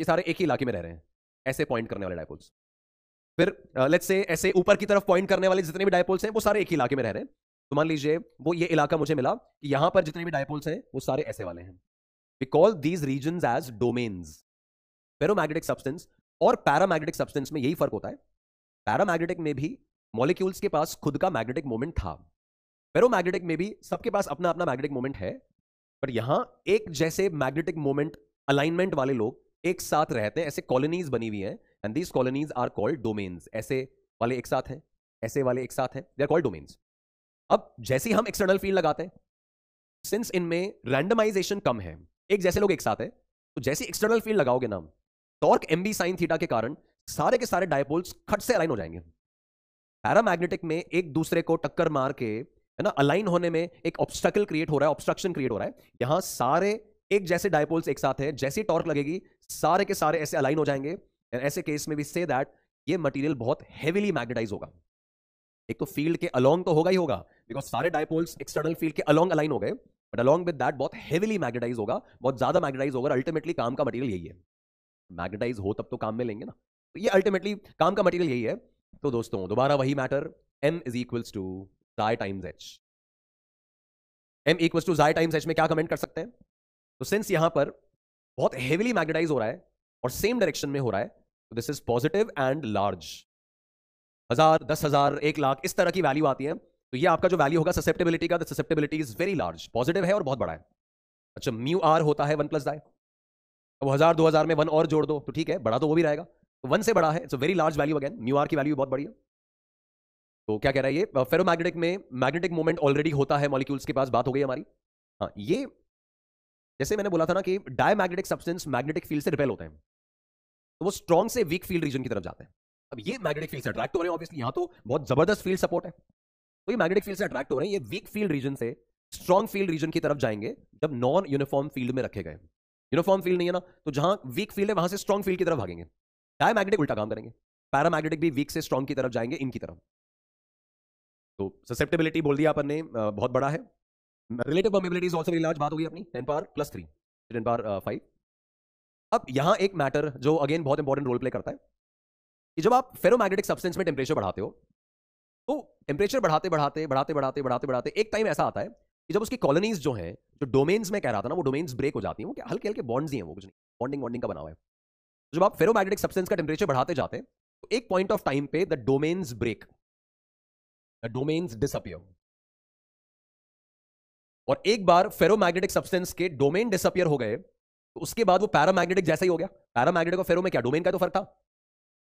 ये सारे एक ही इलाके में रह रहे हैं, ऐसे पॉइंट करने वाले डायपोल्स। फिर लेट्स से ऐसे ऊपर की तरफ पॉइंट करने वाले जितने भी डायपोल्स हैं वो सारे एक ही इलाके में रह रहे हैं। तो मान लीजिए वो ये इलाका मुझे मिला कि यहां पर जितने भी डायपोल्स हैं वो सारे ऐसे वाले हैं। We call these regions as domains. Ferromagnetic substance और पैरामैग्नेटिक सब्सटेंस में यही फर्क होता है। पैरामैग्नेटिक में भी मॉलिक्यूल्स के पास खुद का मैग्नेटिक मोमेंट था, फेरोमैग्नेटिक में भी सबके पास अपना अपना मैग्नेटिक मोमेंट है, पर यहां एक जैसे मैग्नेटिक मोमेंट अलाइनमेंट वाले लोग एक साथ रहते हैं, ऐसे कॉलोनीज बनी हुई हैं, and these colonies are called domains. ऐसे वाले एक साथ हैं, ऐसे वाले एक साथ हैं, दे आर कॉल्ड डोमेन्स। अब जैसे ही हम एक्सटर्नल फील्ड लगाते हैं, सिंस इनमें रैंडमाइजेशन कम है, एक जैसे लोग एक साथ हैं, तो जैसे एक्सटर्नल फील्ड लगाओगे ना, टॉर्क एमबी साइन थीटा के कारण सारे के सारे डायपोल्स खट से अलाइन हो जाएंगे। पैरामैग्नेटिक में एक दूसरे को टक्कर मार के, है ना, अलाइन होने में एक ऑब्स्टैकल क्रिएट हो रहा है, ऑब्स्ट्रक्शन क्रिएट हो रहा है। यहां सारे एक जैसे डायपोल्स एक साथ हैं, जैसी टॉर्क लगेगी सारे के सारे ऐसे अलाइन हो जाएंगे। ऐसे केस में भी से दैट ये मटेरियल बहुत हेवीली मैग्नेटाइज होगा। एक तो फील्ड के अलोंग तो होगा ही होगा, बिकॉज सारे डायपोल्स एक्सटर्नल फील्ड के अलोंग अलाइन हो गए, बट अलोंग विद दैट बहुत हेवीली मैग्नेटाइज होगा, बहुत ज्यादा मैग्नेटाइज होगा। अल्टीमेटली काम का मटेरियल यही है, मैग्नेटाइज हो तब तो काम में लेंगे ना, तो ये अल्टीमेटली काम का मटेरियल यही है। तो दोस्तों दोबारा वही matter, m is equals to जाई times H. m equals to जाई टाइम्स एच में क्या कमेंट कर सकते हैं? तो सिंस यहां पर बहुत हेवीली मैग्नेटाइज हो रहा है और सेम डायरेक्शन में हो रहा है, तो this is positive and large. 1000, 10,000, 1,00,000 इस तरह की वैल्यू आती है, तो ये आपका जो वैल्यू होगा ससेप्टेबिलिटी का, the susceptibility is very large, positive है और बहुत बड़ा है। अच्छा, म्यू आर होता है 1 प्लस डाई। अब 1000, 2000 में 1 और जोड़ दो तो ठीक है, बड़ा तो वो भी रहेगा, तो 1 से बड़ा है, it's a very large value again, mu R की वैल्यू बहुत बड़ी है। तो क्या कह रहा है ये? फेरोमैग्नेटिक में मैग्नेटिक मोमेंट ऑलरेडी होता है मॉलिक्यूल्स के पास, बात हो गई हमारी। हाँ, ये जैसे मैंने बोला था ना कि डायमैग्नेटिक सब्सटेंस मैग्नेटिक फील्ड से रिपेल होते हैं, तो वो स्ट्रॉन्ग से वीक फील्ड रीजन की तरफ जाते हैं। अब ये मैग्नेटिक फील्ड से अट्रैक्ट हो रहे हैं, ऑब्वियसली यहां तो बहुत जबरदस्त फील्ड सपोर्ट है, तो ये मैग्नेटिक फील्ड से अट्रैक्ट हो रहे हैं, ये वीक फील्ड रीजन से स्ट्रॉन्ग फील्ड रीजन की तरफ जाएंगे जब नॉन यूनिफॉर्म फील्ड में रखे गए। यूनिफॉर्म फील्ड नहीं है ना, तो जहां वीक फील्ड है वहां से स्ट्रॉन्ग फील्ड की तरफ भागेंगे। डायमैग्नेटिक उल्टा काम करेंगे, पैरामैग्नेटिक भी वीक से स्ट्रॉन्ग की तरफ जाएंगे, इनकी तरफ। तो ससेप्टेबिलिटी बोल दिया अपन ने, बहुत बड़ा है। Relative permeability is also very large, बात होगी अपनी 10 पावर प्लस 3, 10 पावर 5। अब यहां एक मैटर जो अगेन बहुत इंपॉर्टेंट रोल प्ले करता है कि जब आप फेरोमैग्नेटिक सब्सटेंस में टेम्परेचर बढ़ाते हो, तो टेम्परेचर बढ़ाते बढ़ाते बढ़ाते बढ़ाते बढ़ाते बढ़ाते एक टाइम ऐसा आता है कि जब उसकी कॉलोनीज जो हैं, जो डोमेन्स में कह रहा था ना, वो डोमेन्स ब्रेक हो जाती हैं। वो क्या हल्के हल्के बॉन्ड्स ही हैं, वो कुछ नहीं, बॉन्डिंग बॉन्डिंग का बना हुआ है। तो जब आप फेरोमैग्नेटिक सब्सटेंस का टेम्परेचर बढ़ाते जाते हैं, तो एक पॉइंट ऑफ टाइम पे the domains break, the domains disappear. और एक बार फेरोमैग्नेटिक सब्सटेंस के डोमेन डिसअपियर हो गए, तो उसके बाद वो पैरामैग्नेटिक जैसा ही हो गया। पैरामैग्नेटिक और फेरो में क्या डोमेन का तो फर्क था,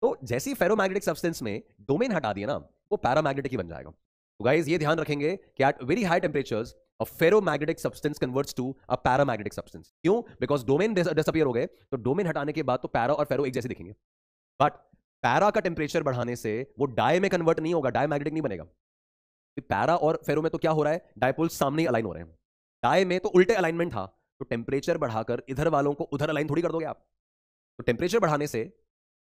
तो जैसे ही फेरोमैग्नेटिक सब्सटेंस में डोमेन हटा दिया ना, वो पैरामैग्नेटिक ही बन जाएगा। तो गाइस ये ध्यान रखेंगे कि at very high temperatures a ferromagnetic substance converts to a paramagnetic substance. क्यों? बिकॉज डोमेन डिसअपियर हो गए, तो डोमेन हटाने के बाद तो पैरा और फेरो एक जैसे दिखेंगे, बट पैरा का टेम्परेचर बढ़ाने से वो डाई में कन्वर्ट नहीं होगा, डायमैग्नेटिक नहीं बनेगा। पैरा और फेरो में तो क्या हो रहा है, डायपोल्स सामने ही अलाइन हो रहे हैं। डाई में तो उल्टे अलाइनमेंट था, तो टेम्परेचर बढ़ाकर इधर वालों को उधर अलाइन थोड़ी कर दोगे आप। तो टेम्परेचर बढ़ाने से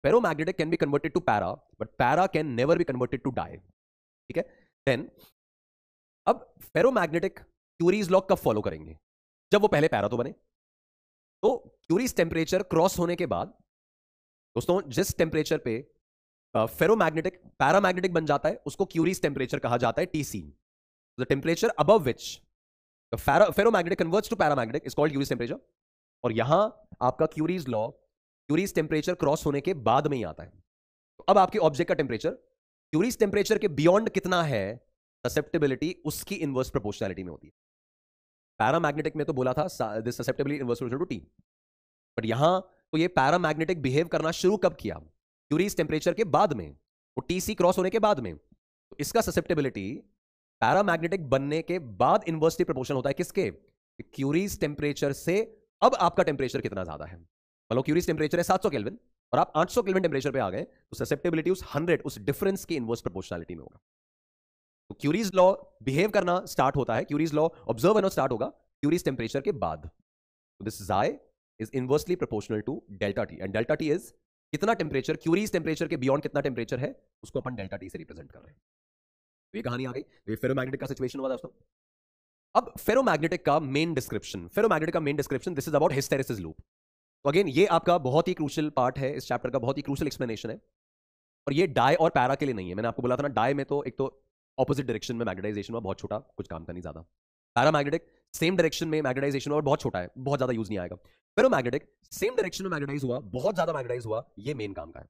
ferromagnetic can be converted to para, but para can never be converted to dia. ठीक है, देन अब फेरोमैग्नेटिक क्यूरीज लॉ कब फॉलो करेंगे? जब वो पहले पैरा तो बने। तो क्यूरीज टेम्परेचर क्रॉस होने के बाद दोस्तों, जिस टेम्परेचर पे फेरोमैग्नेटिक पैरामैग्नेटिक बन जाता है, उसको क्यूरीज टेम्परेचर कहा जाता है, TC. The temperature above which ferromagnetic converts to paramagnetic is called Curie's temperature. और यहां आपका Curie's law Curie's temperature cross होने के बाद में ही आता है। तो अब आपके ऑब्जेक्ट का टेम्परेचर क्यूरीज टेम्परेचर के बियॉन्ड कितना है, ससेप्टेबिलिटी उसकी इनवर्स प्रोपोर्शनैलिटी में होती है। पैरामैग्नेटिक में तो बोला था this susceptibility inverse proportional to T, but यहां तो ये पैरामैग्नेटिक बिहेव करना शुरू कब किया? क्यूरीज टेम्परेचर के बाद में। वो टीसी क्रॉस होने के बाद में, तो इसका ससेप्टेबिलिटी पैरामैग्नेटिक बनने के बाद इनवर्सली प्रोपोर्शनल होता है किसके? क्यूरीज टेम्परेचर से। अब आपका टेम्परेचर कितना ज्यादा है, मतलब क्यूरीज टेम्परेचर है 700 केल्विन और आप 800 केल्विन टेम्परेचर पे आ गए, तो ससेप्टेबिलिटी उस 100 उस डिफरेंस की इनवर्स प्रोपोर्शनलिटी में होगा। तो क्यूरीज लॉ बिहेव करना स्टार्ट होता है, क्यूरीज लॉ ऑब्जर्व करना स्टार्ट होगा क्यूरीज टेम्परेचर के बाद। This xi is inversely proportional to delta T, and delta T is कितना टेम्परेचर, क्यूरीज टेम्परेचर के बियॉन्ड कितना टेम्परेचर है, उसको अपन डेल्टा टी से रिप्रेजेंट कर रहे हैं। तो ये कहानी आ गई, ये फेरोमैग्नेटिक का सिचुएशन हुआ दोस्तों। अब फेरोमैग्नेटिक का मेन डिस्क्रिप्शन, फेरोमैग्नेटिक का main description, this is about hysteresis loop. तो अगेन ये आपका बहुत ही क्रूशियल पार्ट है इस चैप्टर का, बहुत ही क्रूशियल एक्सप्लेनेशन है। और ये डाई और पैरा के लिए नहीं है, मैंने आपको बोला था ना, डाई में तो एक तो ऑपोजिट डायरेक्शन में मैग्नेटाइजेशन हुआ, बहुत छोटा, कुछ काम का नहीं ज्यादा। पैरामैग्नेटिक सेम डायरेक्शन में मैग्नेटाइजेशन हुआ और बहुत छोटा है, बहुत ज्यादा यूज नहीं आएगा। फेरोमैग्नेटिक सेम डायरेक्शन में मैग्नेटाइज हुआ, बहुत ज्यादा मैग्नेटाइज हुआ, ये मेन काम का है।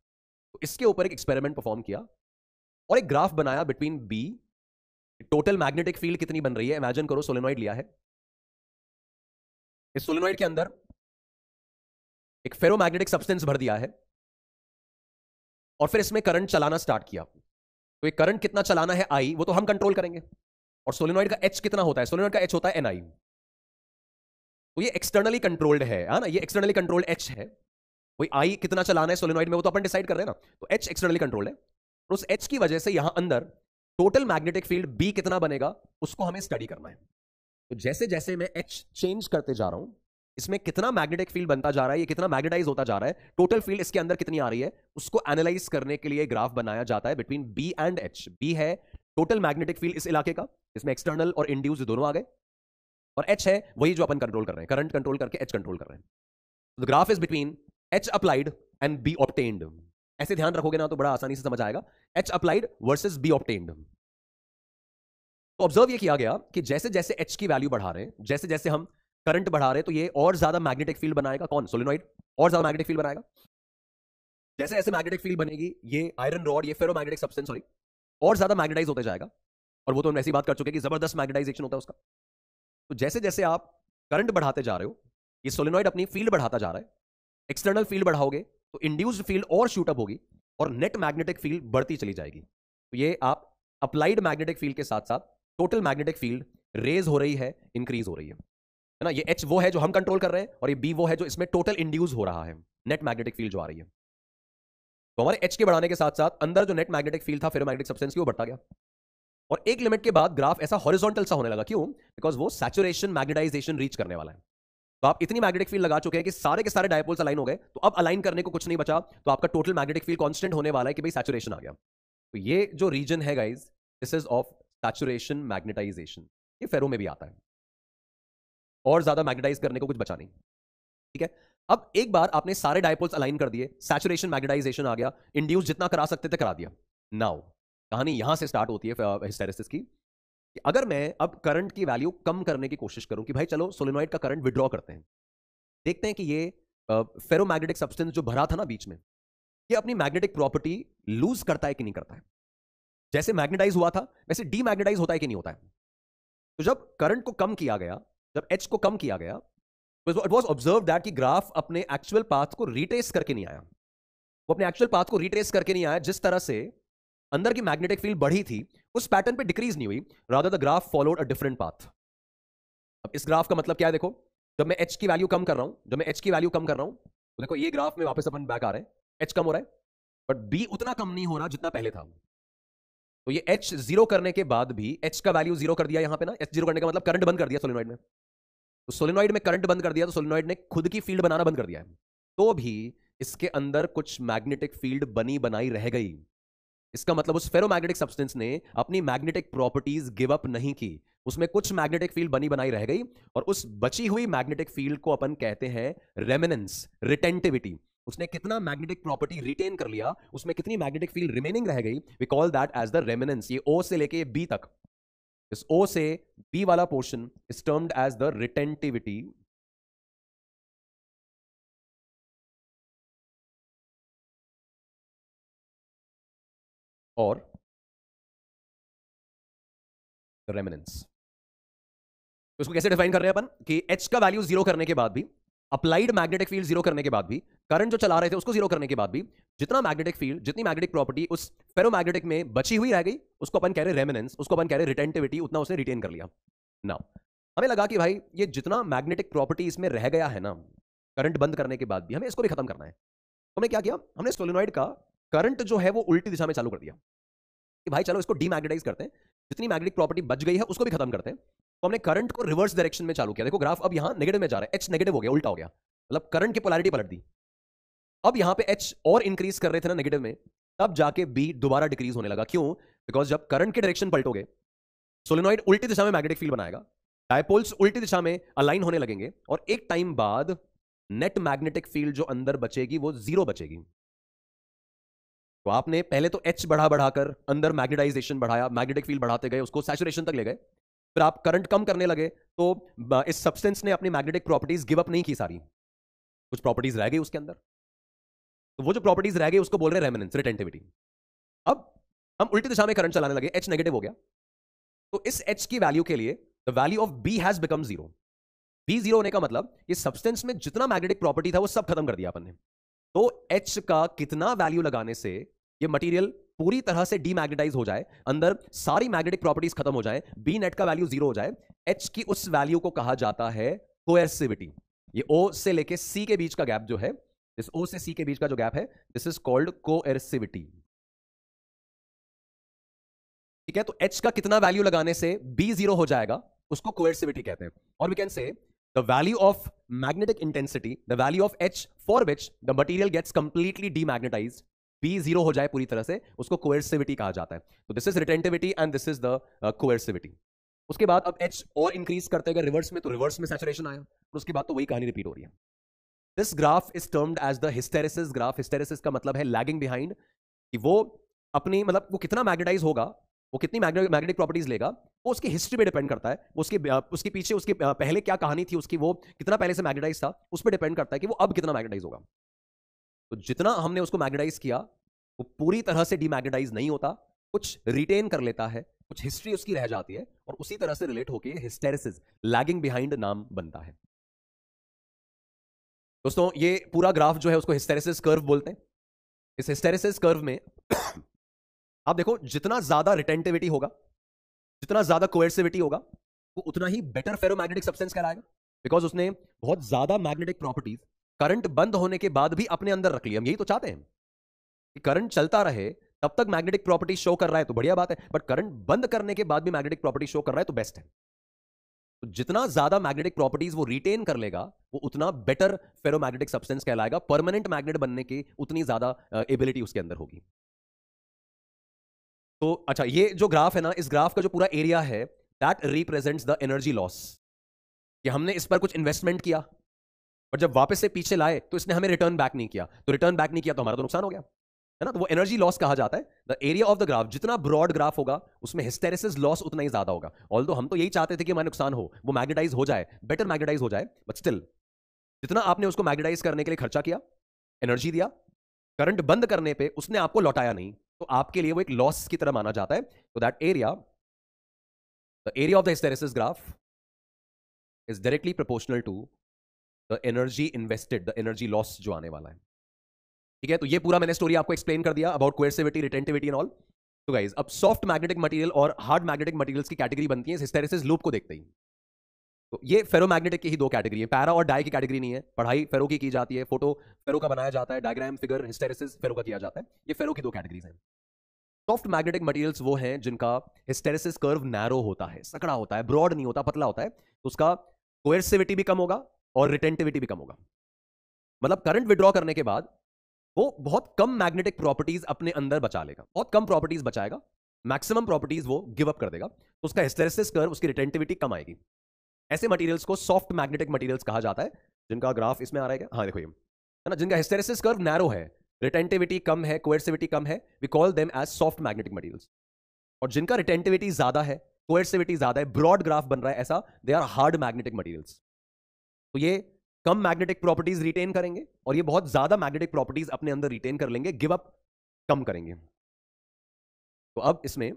तो इसके ऊपर एक एक्सपेरिमेंट परफॉर्म किया और एक ग्राफ बनाया between B, total magnetic field कितनी बन रही है, इमेजिन करो सोलेनॉइड लिया है, इस सोलेनॉइड के अंदर एक फेरोमैग्नेटिक सब्सटेंस भर दिया है और फिर इसमें करंट चलाना स्टार्ट किया। तो ये करंट कितना चलाना है आई, वो तो हम कंट्रोल करेंगे, और सोलेनॉइड का एच कितना होता है, सोलेनॉइड का एच होता है एनआई। तो ये एक्सटर्नली कंट्रोल्ड है ना, ये एक्सटर्नली कंट्रोल्ड एच है। वही आई कितना चलाना है सोलेनॉइड में वो तो अपन डिसाइड कर रहे हैं ना, तो एच एक्सटर्नली कंट्रोल्ड है। और उस एच की वजह से यहां अंदर टोटल मैग्नेटिक फील्ड बी कितना बनेगा उसको हमें स्टडी करना है। तो जैसे जैसे मैं एच चेंज करते जा रहा हूं, इसमें कितना मैग्नेटिक फील्ड बनता जा रहा है, ये कितना मैग्नेटाइज होता जा रहा है, टोटल फील्ड इसके अंदर कितनी आ रही है, उसको एनालाइज करने के लिए ग्राफ बनाया जाता है between B and H. B है टोटल मैग्नेटिक फील्ड इस इलाके का, इसमें एक्सटर्नल और इंड्यूस दोनों आ गए, और एच है वही जो अपन कंट्रोल कर रहे हैं, करंट कंट्रोल करके एच कंट्रोल कर रहे हैं। The graph is between H applied and B obtained. ऐसे ध्यान रखोगे ना तो बड़ा आसानी से समझ आएगा, H applied versus B obtained. तो ऑब्जर्व ये किया गया कि जैसे जैसे एच की वैल्यू बढ़ा रहे हैं, जैसे जैसे हम करंट बढ़ा रहे हैं, तो ये और ज्यादा मैग्नेटिक फील्ड बनाएगा, कौन, सोलेनॉइड और ज्यादा मैग्नेटिक फील्ड बनाएगा। जैसे जैसे मैग्नेटिक फील्ड बनेगी, ये आयरन रॉड, ये फेरोमैग्नेटिक सब्सटेंस सॉरी, और ज्यादा मैग्नेटाइज होते जाएगा, और वो तो हम ऐसी बात कर चुके हैं कि जबरदस्त मैग्नेटाइजेशन होता है उसका। तो जैसे जैसे आप करंट बढ़ाते जा रहे हो, ये सोलेनॉइड अपनी फील्ड बढ़ाता जा रहा है, एक्सटर्नल फील्ड बढ़ाओगे तो इंड्यूस्ड फील्ड और शूट अप होगी और नेट मैग्नेटिक फील्ड बढ़ती चली जाएगी। तो ये आप अप्लाइड मैग्नेटिक फील्ड के साथ साथ टोटल मैग्नेटिक फील्ड रेज हो रही है, इंक्रीज हो रही है ना। ये एच वो है जो हम कंट्रोल कर रहे हैं, और ये बी वो है जो इसमें टोटल इंड्यूस हो रहा है, नेट मैग्नेटिक फील्ड जो आ रही है। तो हमारे एच के बढ़ाने के साथ साथ अंदर जो नेट मैग्नेटिक फील्ड था फेरोमैग्नेटिक सब्सटेंस की, वो बढ़ता गया, और एक लिमिट के बाद ग्राफ ऐसा हॉरिजॉन्टल सा होने लगा। क्यों? बिकॉज वो सैचुरेशन मैग्नेटाइजेशन रीच करने वाला है। तो आप इतनी मैग्नेटिक फील्ड लगा चुके हैं कि सारे के सारे डायपोल्स अलाइन हो गए, तो अब अलाइन करने को कुछ नहीं बचा, तो आपका टोटल मैग्नेटिक फील्ड कांस्टेंट होने वाला है कि भाई सैचुरेशन आ गया। तो ये जो रीजन है guys, this is of saturation magnetization, ये फेरो में भी आता है, और ज्यादा मैग्नेटाइज करने को कुछ बचा नहीं। ठीक है, अब एक बार आपने सारे डायपोल्स अलाइन कर दिए, सैचुरेशन मैग्नेटाइजेशन आ गया, इंड्यूस जितना करा सकते थे करा दिया। नाउ कहानी यहां से स्टार्ट होती है हिस्टेरेसिस की, कि अगर मैं अब करंट की वैल्यू कम करने की कोशिश करूं, कि भाई चलो सोलेनॉइड का करंट विड्रॉ करते हैं, देखते हैं कि ये फेरोमैग्नेटिक सब्सटेंस जो भरा था ना बीच में, ये अपनी मैग्नेटिक प्रॉपर्टी लूज करता है कि नहीं करता है। जैसे मैग्नेटाइज हुआ था वैसे डीमैग्नेटाइज होता है कि नहीं होता है। तो जब करंट को कम किया गया, जब एच को कम किया गया, तो इट वाज ऑब्जर्व दैट कि ग्राफ अपने एक्चुअल पाथ को रिट्रेस करके नहीं आया, वो अपने एक्चुअल पाथ को रिट्रेस करके नहीं आया। जिस तरह से अंदर की मैग्नेटिक फील्ड बढ़ी थी उस पैटर्न पे डिक्रीज नहीं हुई, rather the graph followed a different path. अब इस ग्राफ का मतलब क्या है, देखो जब मैं एच की वैल्यू कम कर रहा हूं, जब मैं एच की वैल्यू कम कर रहा हूं, तो देखो ये ग्राफ में वापस अपन बैक आ रहे हैं, एच कम हो रहा है, बट बी उतना कम नहीं हो रहा जितना पहले था। तो ये एच जीरो करने के बाद भी एच का वैल्यू जीरो कर दिया यहां पे ना, एच जीरो करने का मतलब करंट बंद कर दिया सोलेनॉइड में। तो सोलेनॉइड में करंट बंद कर दिया, तो सोलेनॉइड ने खुद की फील्ड बनाना बंद कर दिया है, तो भी इसके अंदर कुछ मैग्नेटिक फील्ड बनी बनाई रह गई। इसका मतलब उस फेरोमैग्नेटिक सब्सटेंस ने अपनी मैग्नेटिक प्रॉपर्टीज गिव अप नहीं की, उसमें कुछ मैग्नेटिक फील्ड बनी बनाई रह गई, और उस बची हुई मैग्नेटिक फील्ड को अपन कहते हैं रेमिनेंस, रिटेंटिविटी। उसने कितना मैग्नेटिक प्रॉपर्टी रिटेन कर लिया, उसमें कितनी मैग्नेटिक फील्ड रिमेनिंग रह गई, we call that as the remanence. ये ओ से लेके बी तक, इस ओ से बी वाला portion is termed as the retentivity, और रेमिनेंस। तो इसको कैसे डिफाइन कर रहे हैं अपन, कि एच का वैल्यू जीरो करने के बाद भी अप्लाइड मैग्नेटिक फील्ड जीरो करने के बाद भी, करंट जो चला रहे थे उसको जीरो करने के बाद भी, जितना मैग्नेटिक फील्ड, जितनी मैग्नेटिक प्रॉपर्टी उस फेरोमैग्नेटिक में बची हुई रह गई, उसको अपन कह रहे रेमिनेंस, उसको अपन कह रहे रिटेंटिविटी, उतना उसने रिटेन कर लिया। नाउ हमें लगा कि भाई ये जितना मैग्नेटिक प्रॉपर्टी इसमें रह गया है ना करंट बंद करने के बाद भी, हमें इसको भी खत्म करना है। तो हमने क्या किया, हमने सोलेनॉइड का करंट जो है वो उल्टी दिशा में चालू कर दिया कि भाई चलो इसको डीमैग्नेटाइज करते हैं, जितनी मैग्नेटिक प्रॉपर्टी बच गई है उसको भी खत्म करते हैं। तो हमने करंट को रिवर्स डायरेक्शन में चालू किया। देखो ग्राफ अब यहां नेगेटिव में जा रहा है, एच नेगेटिव हो गया, उल्टा हो गया, मतलब करंट की पोलैरिटी पलट दी। अब यहां पे एच और इंक्रीज कर रहे थे ना नेगेटिव में, तब जाके बी दोबारा डिक्रीज होने लगा। क्यों? बिकॉज जब करंट के डायरेक्शन पलटोगे, सोलेनॉइड उल्टी दिशा में मैग्नेटिक फील्ड बनाएगा, डायपोल्स उल्टी दिशा में अलाइन होने लगेंगे, और एक टाइम बाद नेट मैग्नेटिक फील्ड जो अंदर बचेगी वो जीरो बचेगी। तो आपने पहले तो एच बढ़ा बढ़ाकर अंदर मैग्नेटाइजेशन बढ़ाया, मैग्नेटिक फील्ड बढ़ाते गए, उसको सैचुरेशन तक ले गए, फिर आप करंट कम करने लगे, तो इस सब्सटेंस ने अपनी मैग्नेटिक प्रॉपर्टीज गिव अप नहीं की, सारी कुछ प्रॉपर्टीज रह गई उसके अंदर। तो वो जो प्रॉपर्टीज रह गई उसको बोल रहे हैं रेमिनेंस, रिटेंटिविटी। अब हम उल्टी दिशा में करंट चलाने लगे, एच नेगेटिव हो गया, तो इस एच की वैल्यू के लिए the value of B has become zero. B zero होने का मतलब ये सब्सटेंस में जितना मैग्नेटिक प्रॉपर्टी था वो सब खत्म कर दिया अपन ने। तो एच का कितना वैल्यू लगाने से ये मटेरियल पूरी तरह से डीमैग्नेटाइज हो जाए, अंदर सारी मैग्नेटिक प्रॉपर्टीज खत्म हो जाए, बी नेट का वैल्यू जीरो हो जाए, एच की उस वैल्यू को कहा जाता है कोएर्सिविटी। ये ओ से लेके सी के बीच का गैप जो है, इस ओ से सी के बीच का जो गैप है, दिस इज कॉल्ड कोएर्सिविटी। ठीक है, तो एच का कितना वैल्यू लगाने से बी जीरो हो जाएगा, उसको कोएर्सिविटी कहते हैं। और we can say the value of magnetic intensity, the value of H for which the material gets completely demagnetized, B zero हो जाए पूरी तरह से, उसको कोएर्सिविटी कहा जाता है। तो this is retentivity and this is the coercivity. उसके बाद अब एच और इंक्रीज करते गए रिवर्स में, तो रिवर्स में सैचुरेशन आया, और उसके बाद तो वही कहानी रिपीट हो रही है। This graph is termed as the hysteresis graph. Hysteresis का मतलब है लैगिंग बिहाइंड, कि वो अपनी मतलब वो कितना मैग्नेटाइज होगा, वो कितनी मैग्नेटिक प्रॉपर्टीज लेगा, वो उसकी हिस्ट्री पे डिपेंड करता है, उसके पीछे उसके पहले क्या कहानी थी उसकी, वो कितना पहले से मैग्नेटाइज था, उस पर डिपेंड करता है कि वो अब कितना मैग्नेटाइज होगा। तो जितना हमने उसको मैग्नेटाइज किया, वो पूरी तरह से डीमैग्नेटाइज नहीं होता, कुछ रिटेन कर लेता है, कुछ हिस्ट्री उसकी रह जाती है, और उसी तरह से रिलेट होकर हिस्टेरेसिस, लैगिंग बिहाइंड नाम बनता है। दोस्तों ये पूरा ग्राफ जो है उसको हिस्टेरेसिस कर्व बोलते हैं। इस हिस्टेरेसिस कर्व में आप देखो, जितना ज्यादा रिटेंटिविटी होगा, जितना ज्यादा कोएर्सिविटी होगा, वो उतना ही बेटर फेरोमैग्नेटिक सब्सटेंस कहलाएगा, बिकॉज उसने बहुत ज्यादा मैग्नेटिक प्रॉपर्टीज करंट बंद होने के बाद भी अपने अंदर रख लिया। हम यही तो चाहते हैं कि करंट चलता रहे, तब तक मैग्नेटिक प्रॉपर्टी शो कर रहा है तो बढ़िया बात है, बट करंट बंद करने के बाद भी मैग्नेटिक प्रॉपर्टी शो कर रहा है तो बेस्ट है। तो जितना ज्यादा मैग्नेटिक प्रॉपर्टीज वो रिटेन कर लेगा, वो उतना बेटर फेरोमैग्नेटिक सब्सटेंस कहलाएगा, परमानेंट मैग्नेट बनने की उतनी ज्यादा एबिलिटी उसके अंदर होगी। तो अच्छा, ये जो ग्राफ है ना, इस ग्राफ का जो पूरा एरिया है, that represents the energy loss, कि हमने इस पर कुछ इन्वेस्टमेंट किया, और जब वापस से पीछे लाए तो इसने हमें रिटर्न बैक नहीं किया, तो रिटर्न बैक नहीं किया तो हमारा तो नुकसान हो गया, है ना। तो वो एनर्जी लॉस कहा जाता है। The area of the graph, जितना ब्रॉड ग्राफ होगा उसमें हिस्टेरेसिस लॉस उतना ही ज्यादा होगा। ऑल्दो हम तो यही चाहते थे कि हमारा नुकसान हो, वो मैग्नेटाइज हो जाए, बेटर मैग्नेटाइज हो जाए, बट स्टिल जितना आपने उसको मैग्नेटाइज करने के लिए खर्चा किया, एनर्जी दिया, करंट बंद करने पे उसने आपको लौटाया नहीं, तो आपके लिए वो एक लॉस की तरह माना जाता है। तो that area, the area of the hysteresis graph is directly proportional to the energy invested, the energy loss जो आने वाला है। ठीक है, तो ये पूरा मैंने स्टोरी आपको एक्सप्लेन कर दिया अबाउट कोएर्सिविटी, रिटेंटिविटी एंड ऑल। तो गाइस, अब सॉफ्ट मैग्नेटिक मटेरियल और हार्ड मैग्नेटिक मटेरियल्स की कैटेगरी बनती है हिस्टेरेसिस लूप को देखते ही। तो ये फेरोमैग्नेटिक की ही दो कैटेगरी है, पैरा और डाई की कैटेगरी नहीं है। पढ़ाई फेरो की जाती है, फोटो फेरो का बनाया जाता है, डायग्राम फिगर हिस्टेरेसिस फेरो का किया जाता है। ये फेरो की दो कैटेगरीज हैं। सॉफ्ट मैग्नेटिक मटेरियल्स वो हैं जिनका हिस्टेरेसिस कर्व नैरो होता है, सकड़ा होता है, ब्रॉड नहीं होता, पतला होता है, तो उसका कोएर्सिविटी भी कम होगा और रिटेंटिविटी भी कम होगा। मतलब करंट विड्रॉ करने के बाद वो बहुत कम मैग्नेटिक प्रॉपर्टीज अपने अंदर बचा लेगा, बहुत कम प्रॉपर्टीज बचाएगा, मैक्सिमम प्रॉपर्टीज वो गिव अप कर देगा, तो उसका हिस्टेरेसिस कर्व, उसकी रिटेंटिविटी कम आएगी। ऐसे मटेरियल्स को सॉफ्ट मैग्नेटिक मटेरियल्स कहा जाता है, जिनका ग्राफ इसमें आ रहा है। हाँ देखो, ये है ना, जिनका हिस्टेरेसिस कर्व नैरो है, रिटेंटिविटी कम है, कोएर्सिविटी कम है, we call them as soft magnetic materials. और जिनका रिटेंटिविटी ज्यादा है, कोएर्सिविटी ज्यादा है, ब्रॉड ग्राफ बन रहा है ऐसा, they are hard magnetic materials. तो ये कम मैग्नेटिक प्रॉपर्टीज रिटेन करेंगे, और ये बहुत ज्यादा मैग्नेटिक प्रॉपर्टीज अपने अंदर रिटेन कर लेंगे, गिव अप कम करेंगे। तो अब इसमें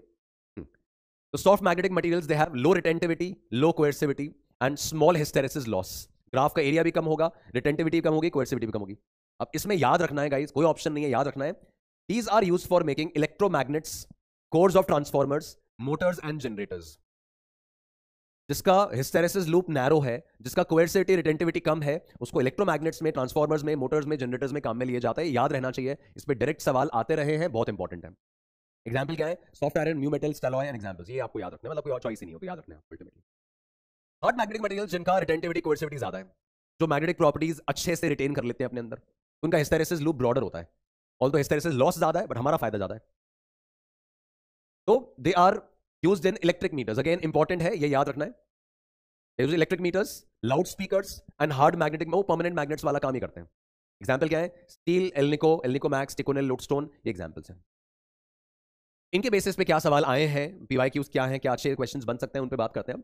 तो soft magnetic materials they have low retentivity, low coercivity and small hysteresis loss. Graph का एरिया भी कम होगा, रिटेंटिविटी कम होगी, कोएर्सिविटी भी कम होगी। अब इसमें याद रखना है गाइस, कोई ऑप्शन नहीं है, याद रखना है, these are used for making electromagnets, cores of transformers, motors and generators. जिसका हिस्टेरेसिस लूप नैरो है, जिसका कोएर्सिविटी रिटेंटिविटी कम है, उसको इलेक्ट्रोमैग्नेट्स में, ट्रांसफॉर्मर्स में, मोटर्स में, जनरेटर्स में काम में लिया जाता है। याद रहना चाहिए, इस पे डायरेक्ट सवाल आते रहे हैं, बहुत इंपॉर्टेंट है। एग्जांपल क्या है? Soft iron, new metals, alloy and examples. ये आपको याद रखना है, मतलब कोई और चॉइस ही नहीं होती, याद रखना है अल्टीमेटली। हार्ड मैग्नेटिक मटेरियल्स जिनका रिटेंटिविटी, कोएर्सिविटी ज्यादा है, जो मैग्नेटिक प्रॉपर्टीज अच्छे से रिटेन कर लेते हैं अपने अंदर, उनका हिस्टेरेसिस लूप ब्रॉडर होता है। ऑल्दो हिस्टेरेसिस लॉस ज्यादा है, बट हमारा फायदा ज्यादा है। तो they are used in electric meters. Again important है, ये याद रखना है। Electric meters, loudspeakers and hard magnetic में वो परमानेंट मैग्नेट्स वाला काम ही करते हैं। एग्जांपल क्या है? Steel, alnico, alnico max, ticonal, lodestone, ये एग्जांपल्स हैं। इनके बेसिस पे क्या सवाल आए हैं, पीवाईक्यूज क्या हैं, क्या अच्छे क्वेश्चंस बन सकते हैं, उन पे बात करते हैं हम।